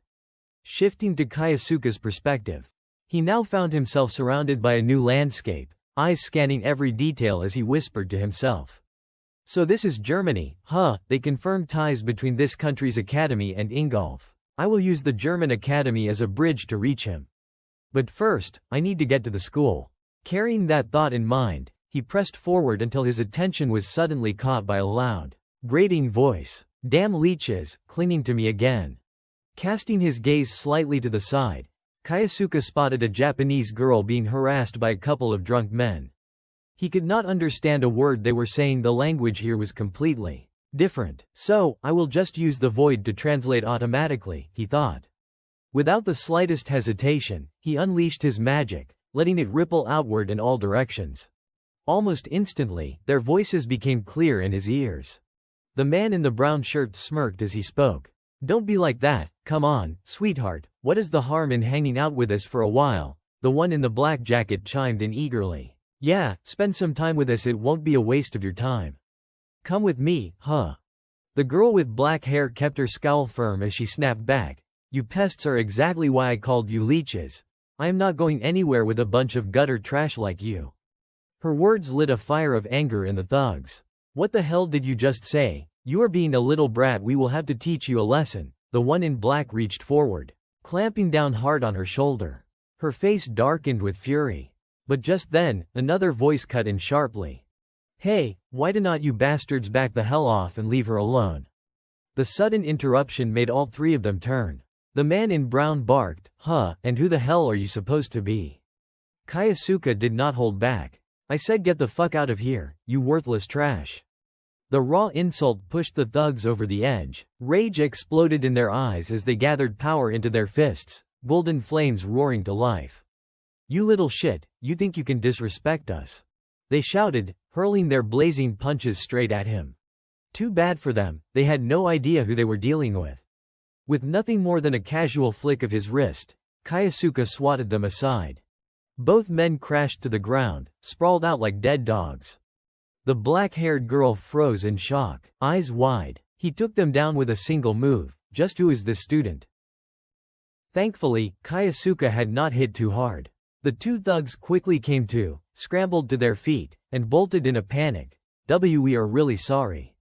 S1: Shifting to Kayasuka's perspective, he now found himself surrounded by a new landscape, eyes scanning every detail as he whispered to himself. So this is Germany, huh? They confirmed ties between this country's academy and Ingolf. I will use the German academy as a bridge to reach him. But first, I need to get to the school. Carrying that thought in mind, he pressed forward until his attention was suddenly caught by a loud, grating voice. Damn leeches, clinging to me again. Casting his gaze slightly to the side, Kaisuke spotted a Japanese girl being harassed by a couple of drunk men. He could not understand a word they were saying. The language here was completely different. So, I will just use the void to translate automatically, he thought. Without the slightest hesitation, he unleashed his magic, letting it ripple outward in all directions. Almost instantly, their voices became clear in his ears. The man in the brown shirt smirked as he spoke. Don't be like that, come on, sweetheart, what is the harm in hanging out with us for a while? The one in the black jacket chimed in eagerly. Yeah, spend some time with us, it won't be a waste of your time. Come with me, huh? The girl with black hair kept her scowl firm as she snapped back. You pests are exactly why I called you leeches. I am not going anywhere with a bunch of gutter trash like you. Her words lit a fire of anger in the thugs. What the hell did you just say? You are being a little brat, we will have to teach you a lesson. The one in black reached forward, clamping down hard on her shoulder. Her face darkened with fury. But just then, another voice cut in sharply. Hey, why do not you bastards back the hell off and leave her alone? The sudden interruption made all three of them turn. The man in brown barked, huh, and who the hell are you supposed to be? Kaisuke did not hold back. I said get the fuck out of here, you worthless trash. The raw insult pushed the thugs over the edge. Rage exploded in their eyes as they gathered power into their fists, golden flames roaring to life. You little shit, you think you can disrespect us? They shouted, hurling their blazing punches straight at him. Too bad for them, they had no idea who they were dealing with. With nothing more than a casual flick of his wrist, Kaisuke swatted them aside. Both men crashed to the ground, sprawled out like dead dogs. The black-haired girl froze in shock, eyes wide. He took them down with a single move. Just who is this student? Thankfully, Kaisuke had not hit too hard. The two thugs quickly came to, scrambled to their feet, and bolted in a panic. We are really sorry.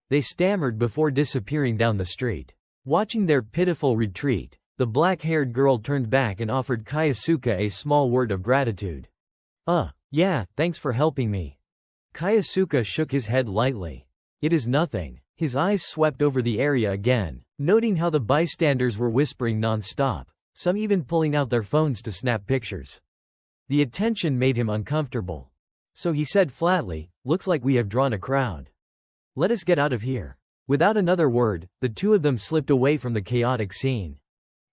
S1: They stammered before disappearing down the street. Watching their pitiful retreat, the black-haired girl turned back and offered Kaisuke a small word of gratitude. Yeah, thanks for helping me. Kaisuke shook his head lightly. It is nothing. His eyes swept over the area again, noting how the bystanders were whispering non-stop, some even pulling out their phones to snap pictures. The attention made him uncomfortable. So he said flatly, looks like we have drawn a crowd. Let us get out of here. Without another word, the two of them slipped away from the chaotic scene.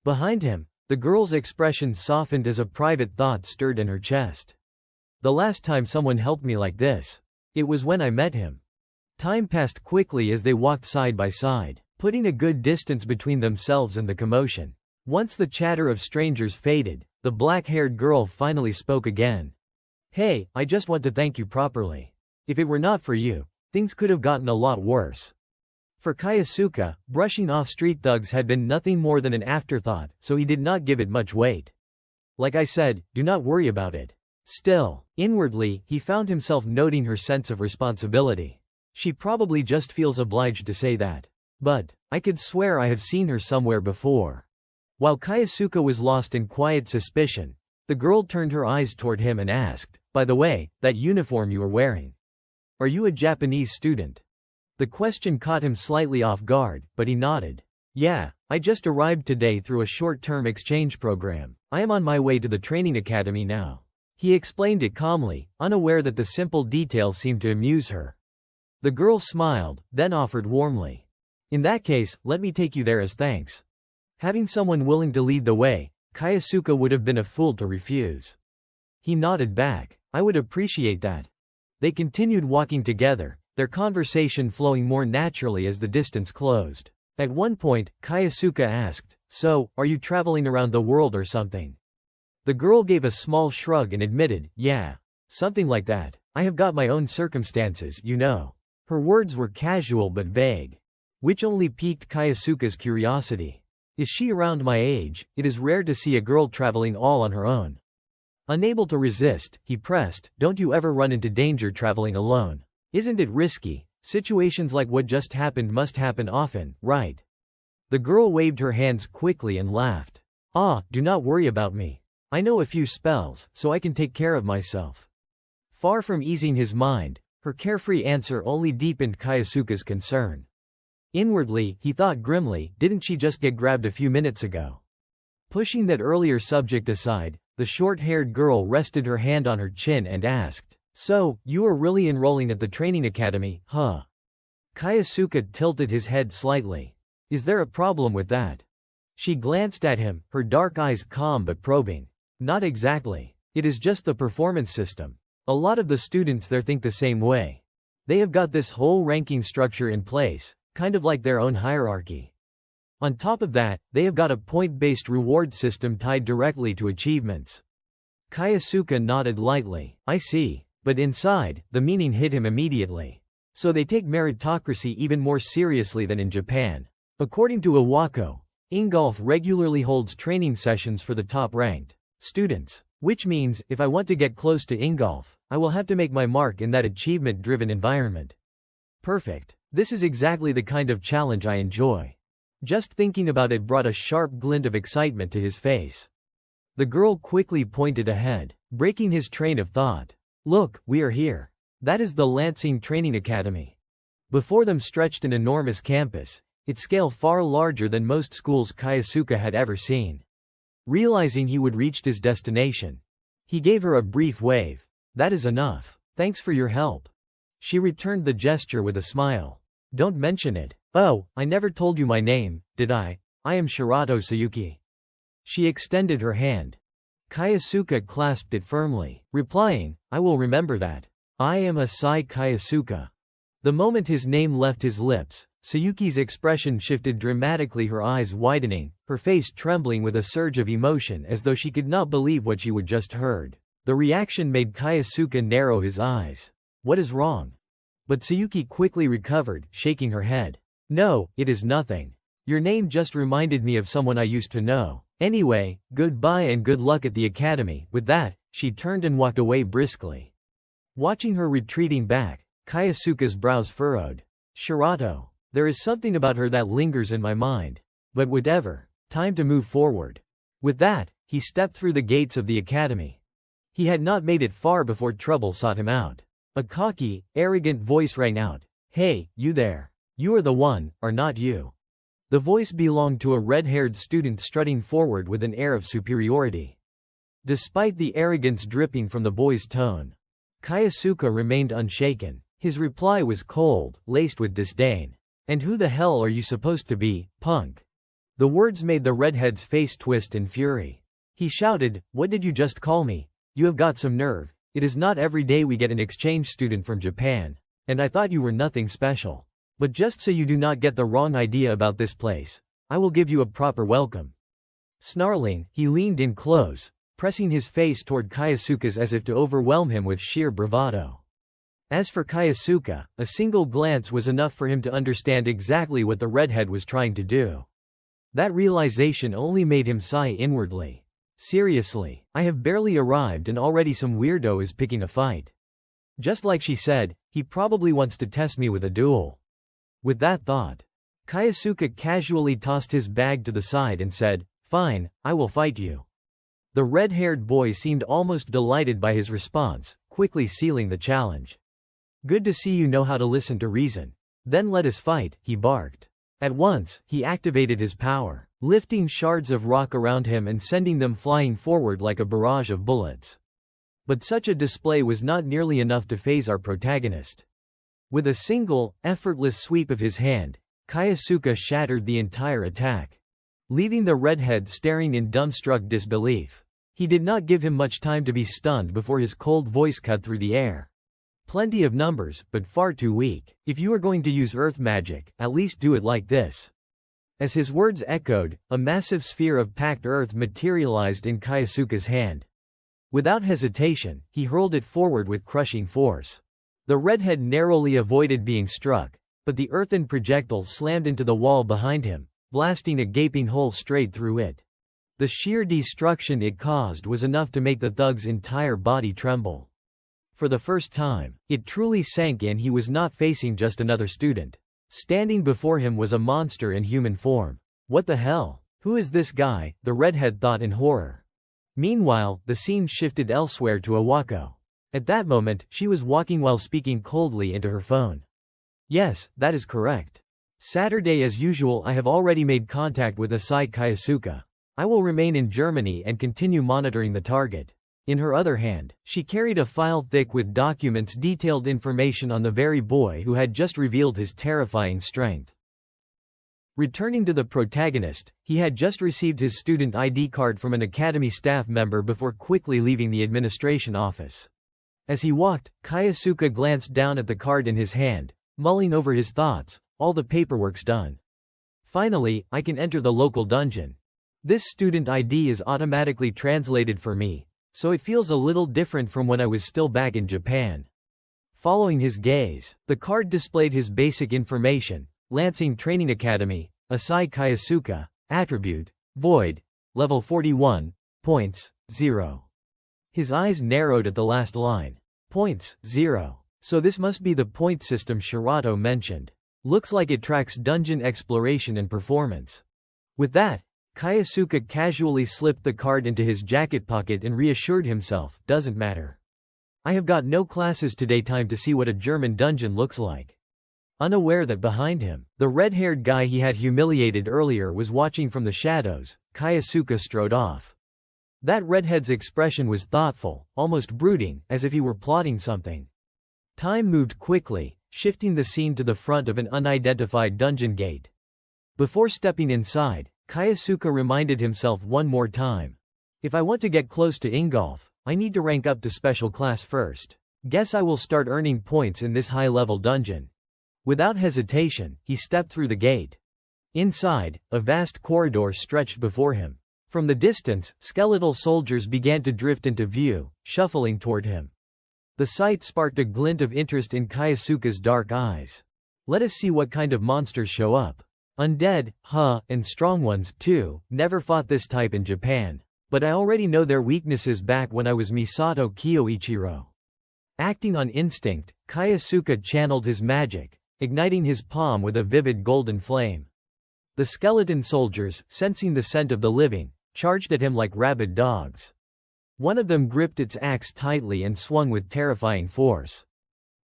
S1: Behind him, the girl's expression softened as a private thought stirred in her chest. The last time someone helped me like this, it was when I met him. Time passed quickly as they walked side by side, putting a good distance between themselves and the commotion. Once the chatter of strangers faded, the black-haired girl finally spoke again. Hey, I just want to thank you properly. If it were not for you, things could have gotten a lot worse. For Kaisuke, brushing off street thugs had been nothing more than an afterthought, so he did not give it much weight. Like I said, do not worry about it. Still, inwardly, he found himself noting her sense of responsibility. She probably just feels obliged to say that. But, I could swear I have seen her somewhere before. While Kaisuke was lost in quiet suspicion, the girl turned her eyes toward him and asked, by the way, that uniform you are wearing. Are you a Japanese student? The question caught him slightly off guard, but he nodded. Yeah, I just arrived today through a short-term exchange program. I am on my way to the training academy now. He explained it calmly, unaware that the simple details seemed to amuse her. The girl smiled, then offered warmly. In that case, let me take you there as thanks. Having someone willing to lead the way, Kaisuke would have been a fool to refuse. He nodded back. I would appreciate that. They continued walking together, their conversation flowing more naturally as the distance closed. At one point, Kaisuke asked, so, are you traveling around the world or something? The girl gave a small shrug and admitted, yeah, something like that. I have got my own circumstances, you know. Her words were casual but vague, which only piqued Kaisuke's curiosity. Is she around my age? It is rare to see a girl traveling all on her own. Unable to resist, he pressed, don't you ever run into danger traveling alone? Isn't it risky? Situations like what just happened must happen often, right? The girl waved her hands quickly and laughed. Ah, do not worry about me. I know a few spells, so I can take care of myself. Far from easing his mind, her carefree answer only deepened Kyosuke's concern. Inwardly, he thought grimly, didn't she just get grabbed a few minutes ago? Pushing that earlier subject aside, the short-haired girl rested her hand on her chin and asked, "So, you are really enrolling at the training academy, huh?" Kyosuke tilted his head slightly. Is there a problem with that? She glanced at him, her dark eyes calm but probing. Not exactly. It is just the performance system. A lot of the students there think the same way. They have got this whole ranking structure in place, kind of like their own hierarchy. On top of that, they have got a point-based reward system tied directly to achievements. Kyosuke nodded lightly. I see. But inside, the meaning hit him immediately. So they take meritocracy even more seriously than in Japan. According to Iwako, Ingolf regularly holds training sessions for the top-ranked students. Which means, if I want to get close to Ingolf, I will have to make my mark in that achievement-driven environment. Perfect. This is exactly the kind of challenge I enjoy. Just thinking about it brought a sharp glint of excitement to his face. The girl quickly pointed ahead, breaking his train of thought. Look, we are here. That is the Lansing Training Academy. Before them stretched an enormous campus, its scale far larger than most schools Kyosuke had ever seen. Realizing he would reach his destination, he gave her a brief wave. That is enough. Thanks for your help. She returned the gesture with a smile. Don't mention it. Oh, I never told you my name, did I? I am Shirato Sayuki. She extended her hand. Kyosuke clasped it firmly, replying, I will remember that. I am Asai Kyosuke. The moment his name left his lips, Sayuki's expression shifted dramatically, her eyes widening, her face trembling with a surge of emotion as though she could not believe what she would just heard. The reaction made Kyosuke narrow his eyes. What is wrong? But Sayuki quickly recovered, shaking her head. No, it is nothing. Your name just reminded me of someone I used to know. Anyway, goodbye and good luck at the academy. With that, she turned and walked away briskly. Watching her retreating back, Kyosuke's brows furrowed. Shirato. There is something about her that lingers in my mind. But whatever. Time to move forward. With that, he stepped through the gates of the academy. He had not made it far before trouble sought him out. A cocky, arrogant voice rang out. Hey, you there. You are the one, are not you? The voice belonged to a red-haired student strutting forward with an air of superiority. Despite the arrogance dripping from the boy's tone, Kyosuke remained unshaken. His reply was cold, laced with disdain. And who the hell are you supposed to be, punk? The words made the redhead's face twist in fury. He shouted, what did you just call me? You have got some nerve. It is not every day we get an exchange student from Japan. And I thought you were nothing special. But just so you do not get the wrong idea about this place, I will give you a proper welcome. Snarling, he leaned in close, pressing his face toward Kyosuke's as if to overwhelm him with sheer bravado. As for Kyosuke, a single glance was enough for him to understand exactly what the redhead was trying to do. That realization only made him sigh inwardly. Seriously, I have barely arrived and already some weirdo is picking a fight. Just like she said, he probably wants to test me with a duel. With that thought, Kyosuke casually tossed his bag to the side and said, fine, I will fight you. The red-haired boy seemed almost delighted by his response, quickly sealing the challenge. Good to see you know how to listen to reason. Then let us fight, he barked. At once, he activated his power, lifting shards of rock around him and sending them flying forward like a barrage of bullets. But such a display was not nearly enough to faze our protagonist. With a single, effortless sweep of his hand, Kyosuke shattered the entire attack, leaving the redhead staring in dumbstruck disbelief. He did not give him much time to be stunned before his cold voice cut through the air. Plenty of numbers, but far too weak. If you are going to use earth magic, at least do it like this. As his words echoed, a massive sphere of packed earth materialized in Kyosuke's hand. Without hesitation, he hurled it forward with crushing force. The redhead narrowly avoided being struck, but the earthen projectile slammed into the wall behind him, blasting a gaping hole straight through it. The sheer destruction it caused was enough to make the thug's entire body tremble. For the first time, it truly sank in. He was not facing just another student. Standing before him was a monster in human form. What the hell? Who is this guy? The redhead thought in horror. Meanwhile, the scene shifted elsewhere to Awako. At that moment, she was walking while speaking coldly into her phone. Yes, that is correct. Saturday as usual. I have already made contact with Asai Kayasuka. I will remain in Germany and continue monitoring the target. In her other hand, she carried a file thick with documents, detailed information on the very boy who had just revealed his terrifying strength. Returning to the protagonist, he had just received his student ID card from an academy staff member before quickly leaving the administration office. As he walked, Kayasuka glanced down at the card in his hand, mulling over his thoughts. All the paperwork's done. Finally, I can enter the local dungeon. This student ID is automatically translated for me, so it feels a little different from when I was still back in Japan. Following his gaze, the card displayed his basic information: Lansing Training Academy, Asai Kayasuka, attribute, void, level 41, points, 0. His eyes narrowed at the last line. Points, 0. So this must be the point system Shirato mentioned. Looks like it tracks dungeon exploration and performance. With that, Kayasuka casually slipped the card into his jacket pocket and reassured himself, doesn't matter. I have got no classes today, time to see what a German dungeon looks like. Unaware that behind him, the red-haired guy he had humiliated earlier was watching from the shadows, Kayasuka strode off. That redhead's expression was thoughtful, almost brooding, as if he were plotting something. Time moved quickly, shifting the scene to the front of an unidentified dungeon gate. Before stepping inside, Kayasuka reminded himself one more time. If I want to get close to Ingolf, I need to rank up to special class first. Guess I will start earning points in this high-level dungeon. Without hesitation, he stepped through the gate. Inside, a vast corridor stretched before him. From the distance, skeletal soldiers began to drift into view, shuffling toward him. The sight sparked a glint of interest in Kayasuka's dark eyes. Let us see what kind of monsters show up. Undead, and strong ones, too. Never fought this type in Japan. But I already know their weaknesses back when I was Misato Kyoichiro. Acting on instinct, Kayasuka channeled his magic, igniting his palm with a vivid golden flame. The skeleton soldiers, sensing the scent of the living, charged at him like rabid dogs. One of them gripped its axe tightly and swung with terrifying force.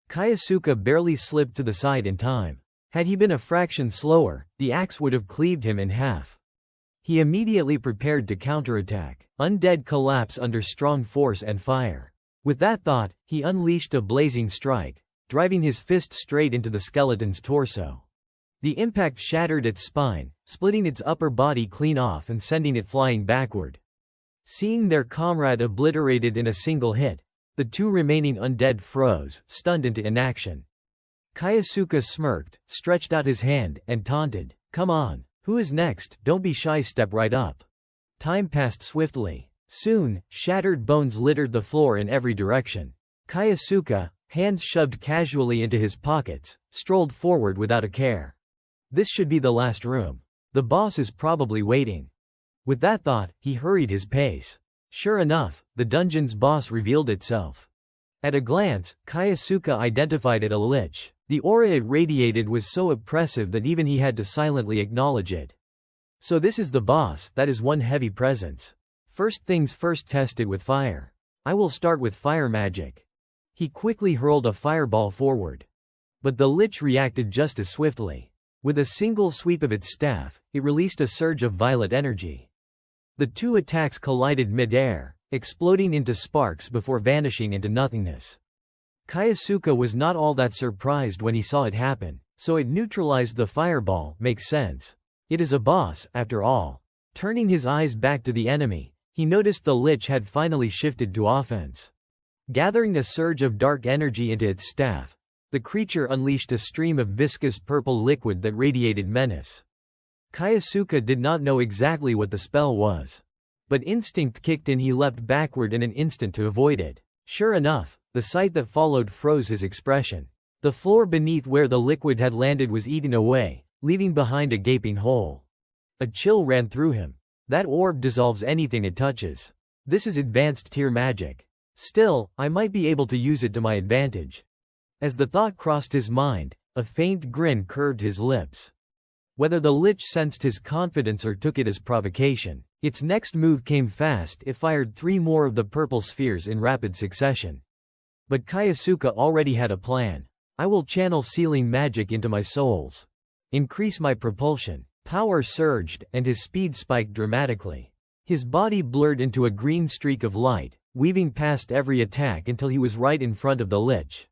S1: Kayasuka barely slipped to the side in time. Had he been a fraction slower, the axe would have cleaved him in half. He immediately prepared to counterattack. Undead collapse under strong force and fire. With that thought, he unleashed a blazing strike, driving his fist straight into the skeleton's torso. The impact shattered its spine, splitting its upper body clean off and sending it flying backward. Seeing their comrade obliterated in a single hit, the two remaining undead froze, stunned into inaction. Kayasuka smirked, stretched out his hand, and taunted, "Come on, who is next? Don't be shy, step right up." Time passed swiftly. Soon, shattered bones littered the floor in every direction. Kayasuka, hands shoved casually into his pockets, strolled forward without a care. This should be the last room. The boss is probably waiting. With that thought, he hurried his pace. Sure enough, the dungeon's boss revealed itself. At a glance, Kayasuka identified it: a lich. The aura it radiated was so oppressive that even he had to silently acknowledge it. So this is the boss. That is one heavy presence. First things first, test it with fire. I will start with fire magic. He quickly hurled a fireball forward. But the lich reacted just as swiftly. With a single sweep of its staff, it released a surge of violet energy. The two attacks collided mid-air, exploding into sparks before vanishing into nothingness. Kayasuka was not all that surprised when he saw it happen, so it neutralized the fireball. Makes sense. It is a boss, after all. Turning his eyes back to the enemy, he noticed the lich had finally shifted to offense. Gathering a surge of dark energy into its staff, the creature unleashed a stream of viscous purple liquid that radiated menace. Kayasuka did not know exactly what the spell was. But instinct kicked in. He leapt backward in an instant to avoid it. Sure enough, the sight that followed froze his expression. The floor beneath where the liquid had landed was eaten away, leaving behind a gaping hole. A chill ran through him. That orb dissolves anything it touches. This is advanced tier magic. Still, I might be able to use it to my advantage. As the thought crossed his mind, a faint grin curved his lips. Whether the lich sensed his confidence or took it as provocation, its next move came fast. It fired 3 more of the purple spheres in rapid succession. But Kaisuke already had a plan. I will channel sealing magic into my souls. Increase my propulsion. Power surged, and his speed spiked dramatically. His body blurred into a green streak of light, weaving past every attack until he was right in front of the lich.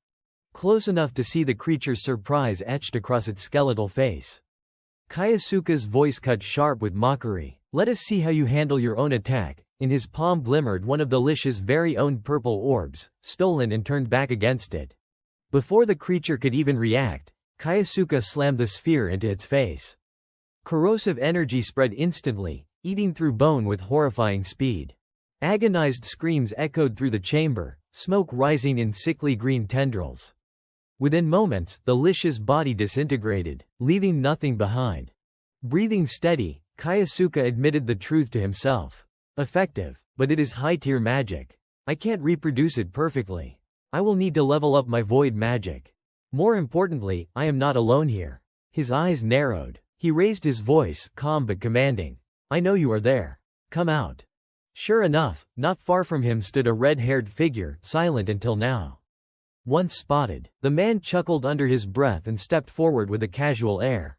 S1: Close enough to see the creature's surprise etched across its skeletal face. Kaisuke's voice cut sharp with mockery. Let us see how you handle your own attack. In his palm glimmered one of the lich's very own purple orbs, stolen and turned back against it. Before the creature could even react, Kaisuke slammed the sphere into its face. Corrosive energy spread instantly, eating through bone with horrifying speed. Agonized screams echoed through the chamber, smoke rising in sickly green tendrils. Within moments, the lich's body disintegrated, leaving nothing behind. Breathing steady, Kaisuke admitted the truth to himself. Effective, but it is high-tier magic. I can't reproduce it perfectly. I will need to level up my void magic. More importantly, I am not alone here. His eyes narrowed. He raised his voice, calm but commanding. I know you are there. Come out. Sure enough, not far from him stood a red-haired figure, silent until now. Once spotted, the man chuckled under his breath and stepped forward with a casual air.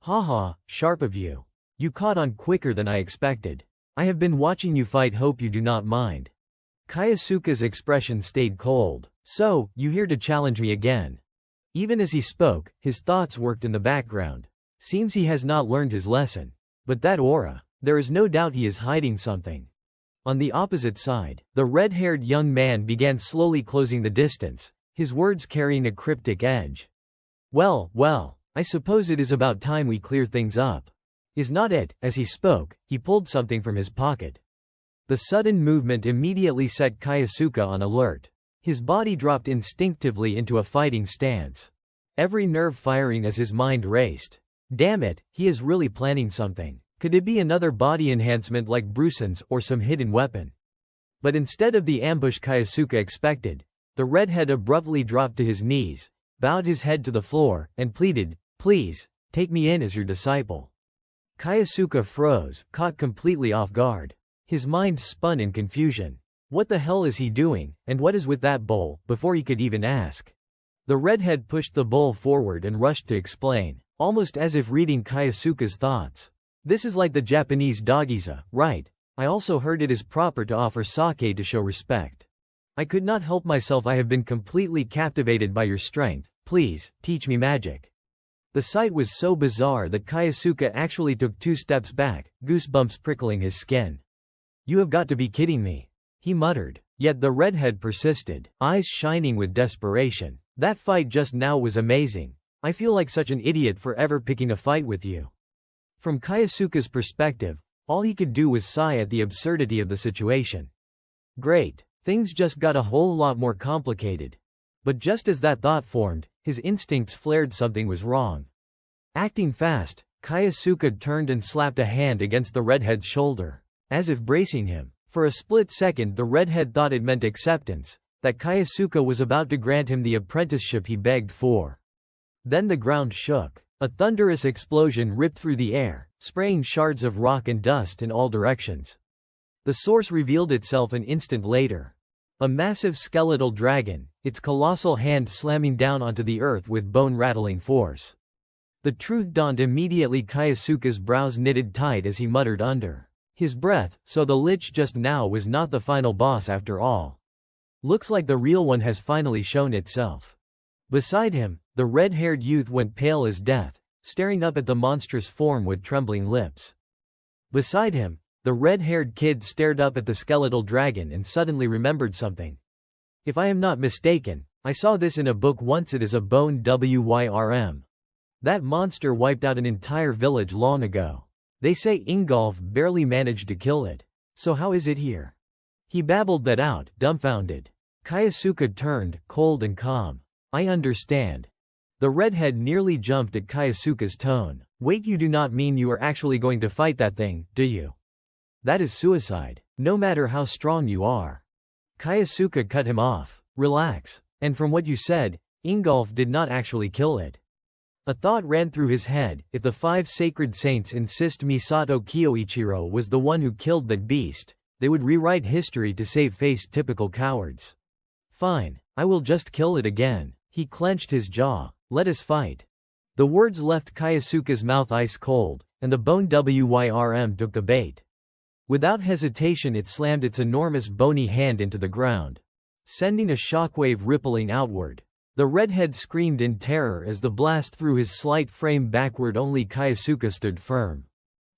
S1: Haha, sharp of you. You caught on quicker than I expected. I have been watching you fight, hope you do not mind. Kaisuke's expression stayed cold. So, you here to challenge me again? Even as he spoke, his thoughts worked in the background. Seems he has not learned his lesson. But that aura, there is no doubt he is hiding something. On the opposite side, the red-haired young man began slowly closing the distance, his words carrying a cryptic edge. Well, I suppose it is about time we clear things up. Is not it? As he spoke, he pulled something from his pocket. The sudden movement immediately set Kaisuke on alert. His body dropped instinctively into a fighting stance. Every nerve firing as his mind raced. Damn it, he is really planning something. Could it be another body enhancement like Brusen's or some hidden weapon? But instead of the ambush Kaisuke expected, the redhead abruptly dropped to his knees, bowed his head to the floor, and pleaded, Please, take me in as your disciple. Kaisuke froze, caught completely off guard. His mind spun in confusion. What the hell is he doing, and what is with that bowl? Before he could even ask, the redhead pushed the bowl forward and rushed to explain, almost as if reading Kaisuke's thoughts. This is like the Japanese dagiza, right? I also heard it is proper to offer sake to show respect. I could not help myself. I have been completely captivated by your strength. Please, teach me magic. The sight was so bizarre that Kaisuke actually took 2 steps back, goosebumps prickling his skin. You have got to be kidding me, he muttered. Yet the redhead persisted, eyes shining with desperation. That fight just now was amazing. I feel like such an idiot for ever picking a fight with you. From Kaisuke's perspective, all he could do was sigh at the absurdity of the situation. Great. Things just got a whole lot more complicated. But just as that thought formed, his instincts flared something was wrong. Acting fast, Kaisuke turned and slapped a hand against the redhead's shoulder, as if bracing him. For a split second the redhead thought it meant acceptance, that Kaisuke was about to grant him the apprenticeship he begged for. Then the ground shook. A thunderous explosion ripped through the air, spraying shards of rock and dust in all directions. The source revealed itself an instant later. A massive skeletal dragon, its colossal hand slamming down onto the earth with bone-rattling force. The truth dawned immediately. Kaisuke's brows knitted tight as he muttered under his breath, so the lich just now was not the final boss after all. Looks like the real one has finally shown itself. Beside him, the red-haired youth went pale as death, staring up at the monstrous form with trembling lips. Beside him, the red-haired kid stared up at the skeletal dragon and suddenly remembered something. If I am not mistaken, I saw this in a book once. It is a bone wyrm. That monster wiped out an entire village long ago. They say Ingolf barely managed to kill it. So how is it here? He babbled that out, dumbfounded. Kaisuke turned, cold and calm. I understand. The redhead nearly jumped at Kaisuke's tone. Wait, you do not mean you are actually going to fight that thing, do you? That is suicide, no matter how strong you are. Kaisuke cut him off. Relax. And from what you said, Ingolf did not actually kill it. A thought ran through his head: if the 5 sacred saints insist Misato Kyoichiro was the one who killed that beast, they would rewrite history to save face typical cowards. Fine, I will just kill it again. He clenched his jaw. Let us fight. The words left Kaisuke's mouth ice cold, and the bone Wyrm took the bait. Without hesitation it slammed its enormous bony hand into the ground, sending a shockwave rippling outward. The redhead screamed in terror as the blast threw his slight frame backward. Only Kaisuke stood firm.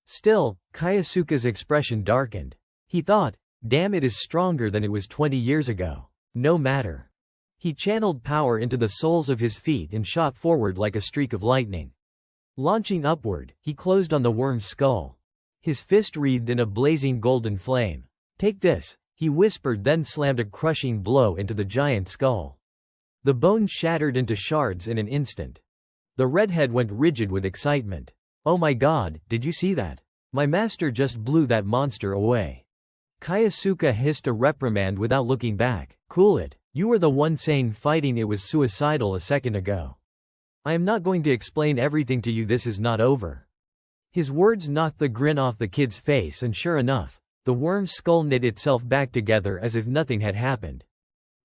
S1: Still, Kaisuke's expression darkened. He thought, damn, it is stronger than it was 20 years ago. No matter. He channeled power into the soles of his feet and shot forward like a streak of lightning. Launching upward, he closed on the worm's skull. His fist wreathed in a blazing golden flame. Take this, he whispered, then slammed a crushing blow into the giant skull. The bone shattered into shards in an instant. The redhead went rigid with excitement. Oh my god, did you see that? My master just blew that monster away. Kaisuke hissed a reprimand without looking back. Cool it. You were the one saying fighting it was suicidal a second ago. I am not going to explain everything to you. This is not over. His words knocked the grin off the kid's face, and sure enough, the worm's skull knit itself back together as if nothing had happened.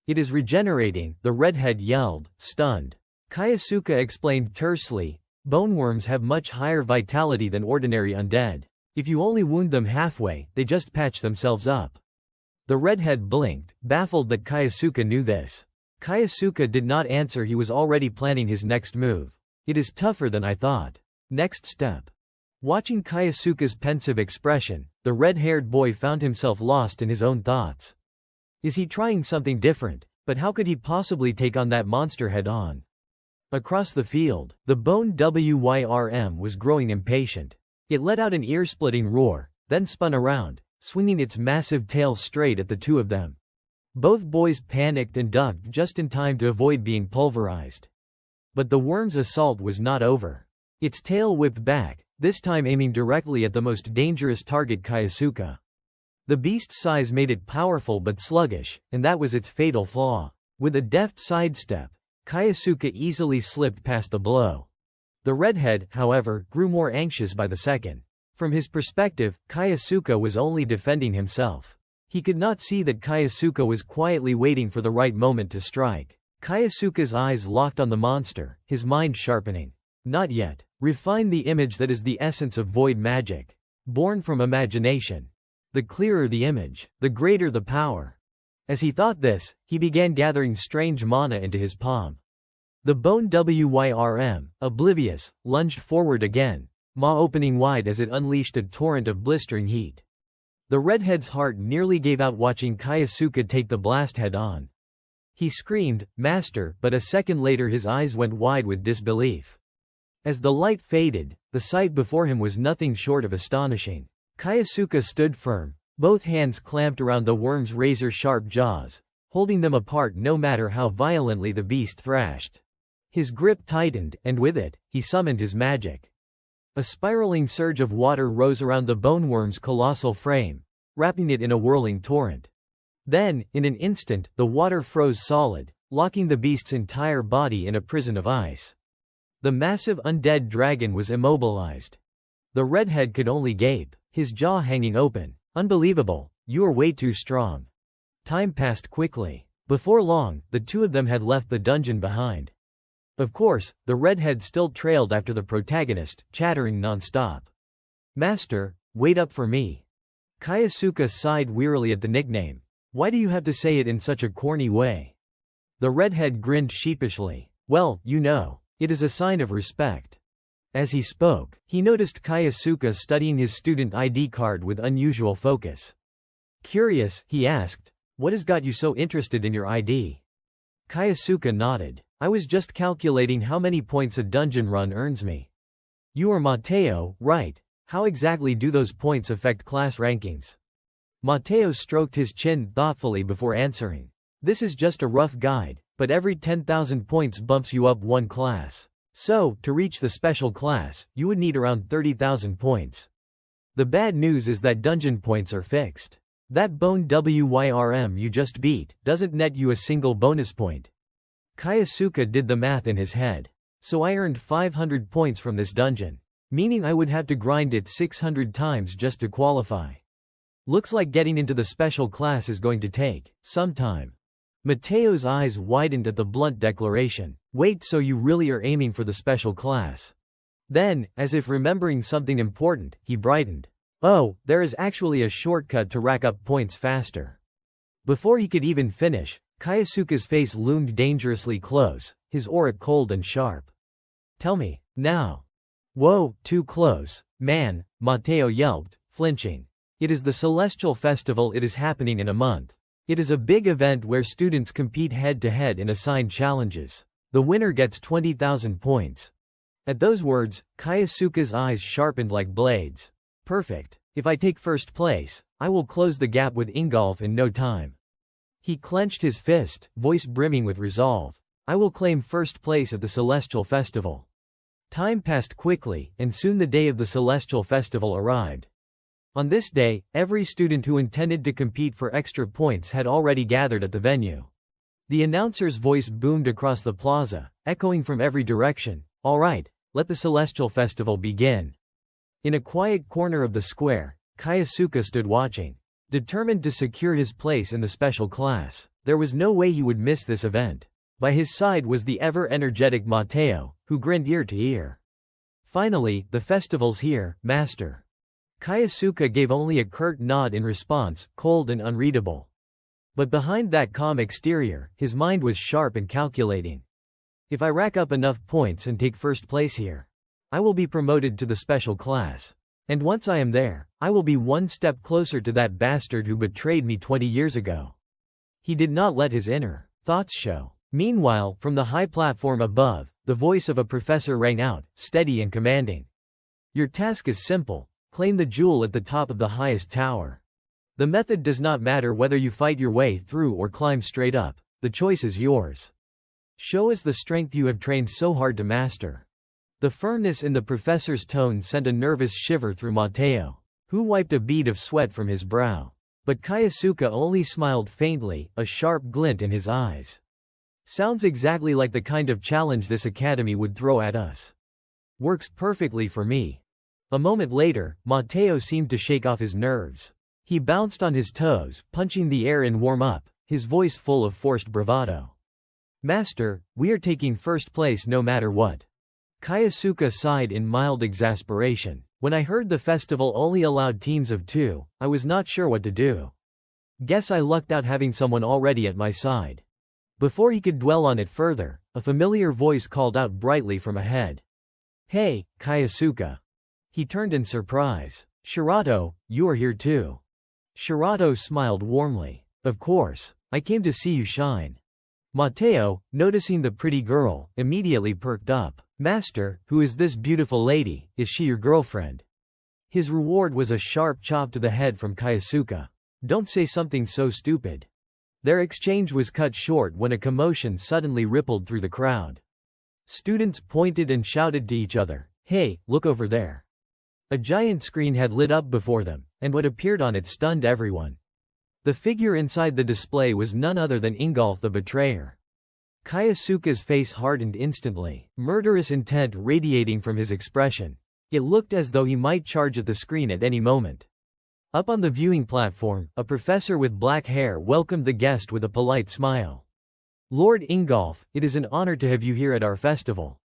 S1: It is regenerating, the redhead yelled, stunned. Kaisuke explained tersely, boneworms have much higher vitality than ordinary undead. If you only wound them halfway, they just patch themselves up. The redhead blinked, baffled that Kaisuke knew this. Kaisuke did not answer. He was already planning his next move. It is tougher than I thought. Next step. Watching Kaisuke's pensive expression, the red-haired boy found himself lost in his own thoughts. Is he trying something different? But how could he possibly take on that monster head-on? Across the field, the bone Wyrm was growing impatient. It let out an ear-splitting roar, then spun around, swinging its massive tail straight at the two of them. Both boys panicked and ducked just in time to avoid being pulverized. But the worm's assault was not over. Its tail whipped back, this time aiming directly at the most dangerous target, Kaisuke. The beast's size made it powerful but sluggish, and that was its fatal flaw. With a deft sidestep, Kaisuke easily slipped past the blow. The redhead, however, grew more anxious by the second. From his perspective, Kaisuke was only defending himself. He could not see that Kaisuke was quietly waiting for the right moment to strike. Kaisuke's eyes locked on the monster, his mind sharpening. Not yet. Refine the image that is the essence of void magic. Born from imagination. The clearer the image, the greater the power. As he thought this, he began gathering strange mana into his palm. The bone Wyrm, oblivious, lunged forward again, maw opening wide as it unleashed a torrent of blistering heat. The redhead's heart nearly gave out watching Kaisuke take the blast head-on. He screamed, "Master," but a second later his eyes went wide with disbelief. As the light faded, the sight before him was nothing short of astonishing. Kaisuke stood firm, both hands clamped around the worm's razor-sharp jaws, holding them apart no matter how violently the beast thrashed. His grip tightened, and with it, he summoned his magic. A spiraling surge of water rose around the boneworm's colossal frame, wrapping it in a whirling torrent. Then, in an instant, the water froze solid, locking the beast's entire body in a prison of ice. The massive undead dragon was immobilized. The redhead could only gape, his jaw hanging open. Unbelievable, you are way too strong. Time passed quickly. Before long, the two of them had left the dungeon behind. Of course, the redhead still trailed after the protagonist, chattering non-stop. Master, wait up for me. Kaisuke sighed wearily at the nickname. Why do you have to say it in such a corny way? The redhead grinned sheepishly. Well, you know, it is a sign of respect. As he spoke, he noticed Kaisuke studying his student ID card with unusual focus. Curious, he asked, what has got you so interested in your ID? Kaisuke nodded. I was just calculating how many points a dungeon run earns me. You are Mateo, right? How exactly do those points affect class rankings? Mateo stroked his chin thoughtfully before answering. This is just a rough guide, but every 10,000 points bumps you up one class. So, to reach the special class, you would need around 30,000 points. The bad news is that dungeon points are fixed. That bone WYRM you just beat doesn't net you a single bonus point. Kaisuke did the math in his head. So I earned 500 points from this dungeon. Meaning I would have to grind it 600 times just to qualify. Looks like getting into the special class is going to take some time. Mateo's eyes widened at the blunt declaration. Wait, so you really are aiming for the special class? Then, as if remembering something important, he brightened. Oh, there is actually a shortcut to rack up points faster. Before he could even finish, Kaisuke's face loomed dangerously close, his aura cold and sharp. Tell me, now. Whoa, too close, man, Mateo yelped, flinching. It is the Celestial Festival. It is happening in a month. It is a big event where students compete head-to-head in assigned challenges. The winner gets 20,000 points. At those words, Kaisuke's eyes sharpened like blades. Perfect. If I take first place, I will close the gap with Ingolf in no time. He clenched his fist, voice brimming with resolve. I will claim first place at the Celestial Festival. Time passed quickly, and soon the day of the Celestial Festival arrived. On this day, every student who intended to compete for extra points had already gathered at the venue. The announcer's voice boomed across the plaza, echoing from every direction. All right, let the Celestial Festival begin. In a quiet corner of the square, Kaisuke stood watching. Determined to secure his place in the special class, there was no way he would miss this event. By his side was the ever-energetic Mateo, who grinned ear to ear. Finally, the festival's here, master. Kaisuke gave only a curt nod in response, cold and unreadable. But behind that calm exterior, his mind was sharp and calculating. If I rack up enough points and take first place here, I will be promoted to the special class. And once I am there, I will be one step closer to that bastard who betrayed me 20 years ago. He did not let his inner thoughts show. Meanwhile, from the high platform above, the voice of a professor rang out, steady and commanding. Your task is simple. Claim the jewel at the top of the highest tower. The method does not matter whether you fight your way through or climb straight up. The choice is yours. Show us the strength you have trained so hard to master. The firmness in the professor's tone sent a nervous shiver through Mateo, who wiped a bead of sweat from his brow. But Kaisuke only smiled faintly, a sharp glint in his eyes. Sounds exactly like the kind of challenge this academy would throw at us. Works perfectly for me. A moment later, Mateo seemed to shake off his nerves. He bounced on his toes, punching the air in warm-up, his voice full of forced bravado. Master, we are taking first place no matter what. Kaisuke sighed in mild exasperation. When I heard the festival only allowed teams of 2, I was not sure what to do. Guess I lucked out having someone already at my side. Before he could dwell on it further, a familiar voice called out brightly from ahead. Hey, Kaisuke. He turned in surprise. Shirato, you are here too. Shirato smiled warmly. Of course, I came to see you shine. Mateo, noticing the pretty girl, immediately perked up. Master, who is this beautiful lady? Is she your girlfriend? His reward was a sharp chop to the head from Kaisuke. Don't say something so stupid. Their exchange was cut short when a commotion suddenly rippled through the crowd. Students pointed and shouted to each other. Hey, look over there. A giant screen had lit up before them, and what appeared on it stunned everyone. The figure inside the display was none other than Ingolf the Betrayer. Kaisuke's face hardened instantly, murderous intent radiating from his expression. It looked as though he might charge at the screen at any moment. Up on the viewing platform, a professor with black hair welcomed the guest with a polite smile. Lord Ingolf, it is an honor to have you here at our festival.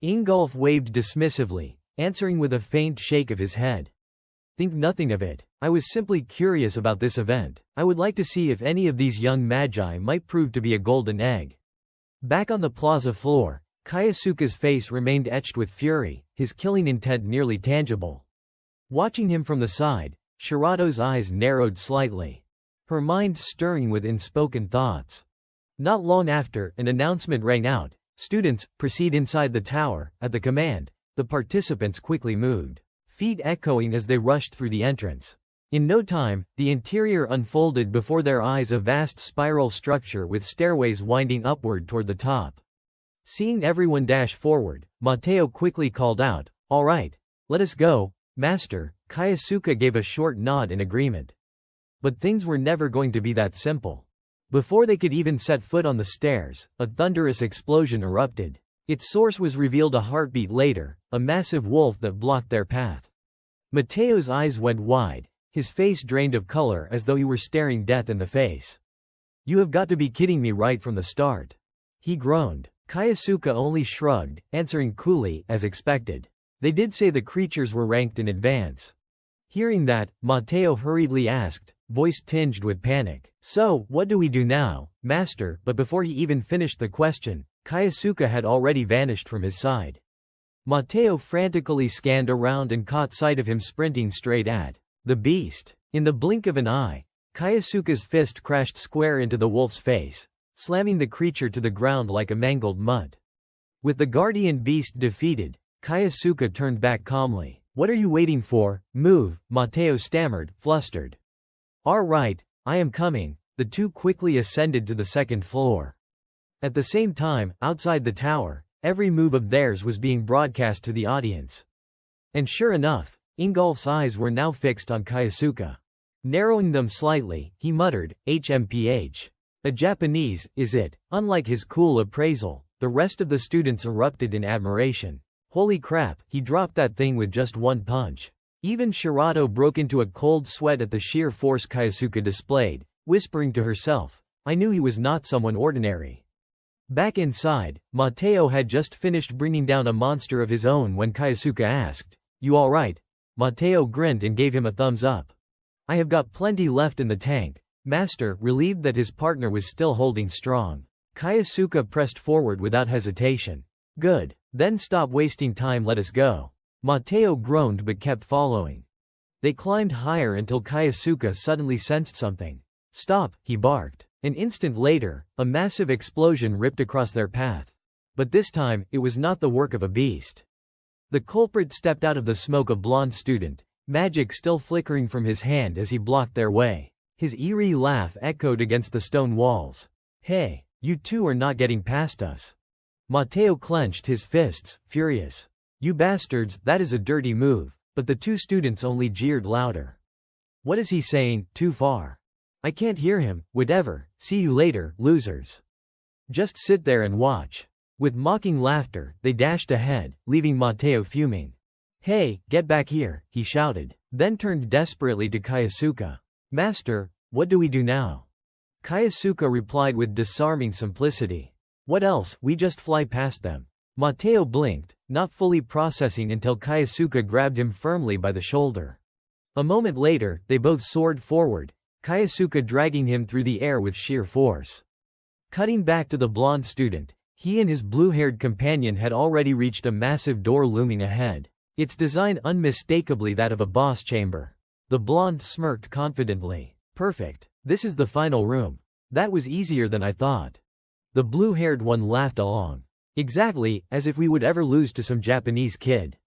S1: Ingolf waved dismissively, answering with a faint shake of his head. Think nothing of it. I was simply curious about this event. I would like to see if any of these young magi might prove to be a golden egg. Back on the plaza floor, Kaisuke's face remained etched with fury, his killing intent nearly tangible. Watching him from the side, Shirato's eyes narrowed slightly, her mind stirring with unspoken thoughts. Not long after, an announcement rang out. Students, proceed inside the tower. At the command, the participants quickly moved, feet echoing as they rushed through the entrance. In no time, the interior unfolded before their eyes, a vast spiral structure with stairways winding upward toward the top. Seeing everyone dash forward, Mateo quickly called out, "All right, let us go, master." Kaisuke gave a short nod in agreement. But things were never going to be that simple. Before they could even set foot on the stairs, a thunderous explosion erupted. Its source was revealed a heartbeat later, a massive wolf that blocked their path. Mateo's eyes went wide, his face drained of color as though he were staring death in the face. "You have got to be kidding me right from the start," he groaned. Kaisuke only shrugged, answering coolly, as expected. "They did say the creatures were ranked in advance." Hearing that, Mateo hurriedly asked, voice tinged with panic, "So, what do we do now, master?" But before he even finished the question, Kaisuke had already vanished from his side. Mateo frantically scanned around and caught sight of him sprinting straight at the beast. In the blink of an eye, Kaisuke's fist crashed square into the wolf's face, slamming the creature to the ground like a mangled mutt. With the guardian beast defeated, Kaisuke turned back calmly. "What are you waiting for? Move," Mateo stammered, flustered. "All right, I am coming." The two quickly ascended to the second floor. At the same time, outside the tower, every move of theirs was being broadcast to the audience. And sure enough, Ingolf's eyes were now fixed on Kaisuke. Narrowing them slightly, he muttered, "HMPH. A Japanese, is it?" Unlike his cool appraisal, the rest of the students erupted in admiration. "Holy crap, he dropped that thing with just one punch." Even Shirato broke into a cold sweat at the sheer force Kaisuke displayed, whispering to herself, "I knew he was not someone ordinary." Back inside, Mateo had just finished bringing down a monster of his own when Kaisuke asked, "You alright?" Mateo grinned and gave him a thumbs up. "I have got plenty left in the tank, master," relieved that his partner was still holding strong. Kaisuke pressed forward without hesitation. "Good. Then stop wasting time, let us go." Mateo groaned but kept following. They climbed higher until Kaisuke suddenly sensed something. "Stop," he barked. An instant later, a massive explosion ripped across their path. But this time, it was not the work of a beast. The culprit stepped out of the smoke, a blonde student, magic still flickering from his hand as he blocked their way. His eerie laugh echoed against the stone walls. "Hey, you two are not getting past us." Mateo clenched his fists, furious. "You bastards, that is a dirty move," but the two students only jeered louder. "What is he saying? Too far. I can't hear him, whatever, see you later, losers. Just sit there and watch." With mocking laughter, they dashed ahead, leaving Mateo fuming. "Hey, get back here," he shouted, then turned desperately to Kaisuke. "Master, what do we do now?" Kaisuke replied with disarming simplicity. "What else, we just fly past them." Mateo blinked, not fully processing until Kaisuke grabbed him firmly by the shoulder. A moment later, they both soared forward, Kaisuke dragging him through the air with sheer force. Cutting back to the blonde student, he and his blue-haired companion had already reached a massive door looming ahead, its design unmistakably that of a boss chamber. The blonde smirked confidently. "Perfect. This is the final room. That was easier than I thought." The blue-haired one laughed along. "Exactly, as if we would ever lose to some Japanese kid."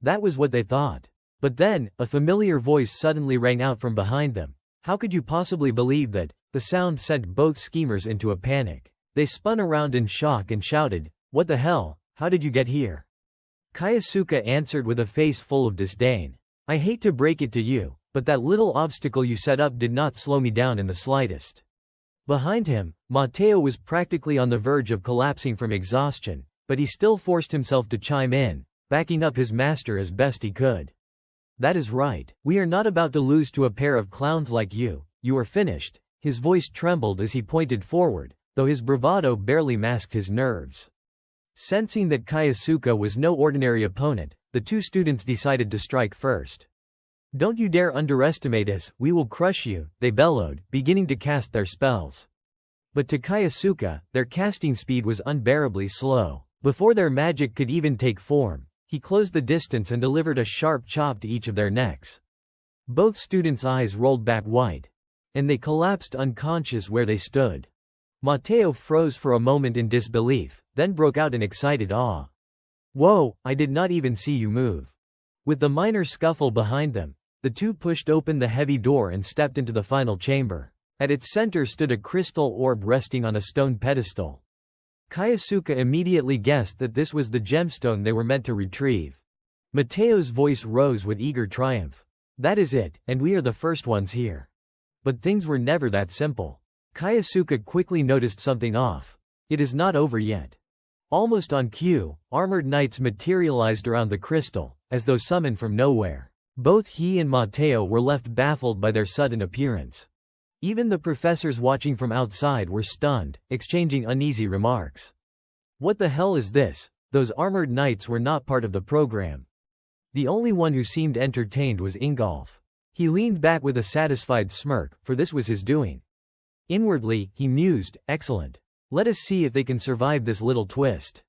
S1: That was what they thought. But then, a familiar voice suddenly rang out from behind them. "How could you possibly believe that?" The sound sent both schemers into a panic. They spun around in shock and shouted, "What the hell? How did you get here?" Kaisuke answered with a face full of disdain. "I hate to break it to you, but that little obstacle you set up did not slow me down in the slightest." Behind him, Mateo was practically on the verge of collapsing from exhaustion, but he still forced himself to chime in, backing up his master as best he could. "That is right. We are not about to lose to a pair of clowns like you. You are finished." His voice trembled as he pointed forward, though his bravado barely masked his nerves. Sensing that Kaisuke was no ordinary opponent, the two students decided to strike first. "Don't you dare underestimate us, we will crush you," they bellowed, beginning to cast their spells. But to Kaisuke, their casting speed was unbearably slow. Before their magic could even take form, he closed the distance and delivered a sharp chop to each of their necks. Both students' eyes rolled back white, and they collapsed unconscious where they stood. Mateo froze for a moment in disbelief, then broke out in excited awe. "Whoa, I did not even see you move." With the minor scuffle behind them, the two pushed open the heavy door and stepped into the final chamber. At its center stood a crystal orb resting on a stone pedestal. Kaisuke immediately guessed that this was the gemstone they were meant to retrieve. Mateo's voice rose with eager triumph. "That is it, and we are the first ones here." But things were never that simple. Kaisuke quickly noticed something off. It is not over yet. Almost on cue, armored knights materialized around the crystal, as though summoned from nowhere. Both he and Mateo were left baffled by their sudden appearance. Even the professors watching from outside were stunned, exchanging uneasy remarks. What the hell is this? Those armored knights were not part of the program. The only one who seemed entertained was Ingolf. He leaned back with a satisfied smirk, for this was his doing. Inwardly, he mused, excellent. Let us see if they can survive this little twist.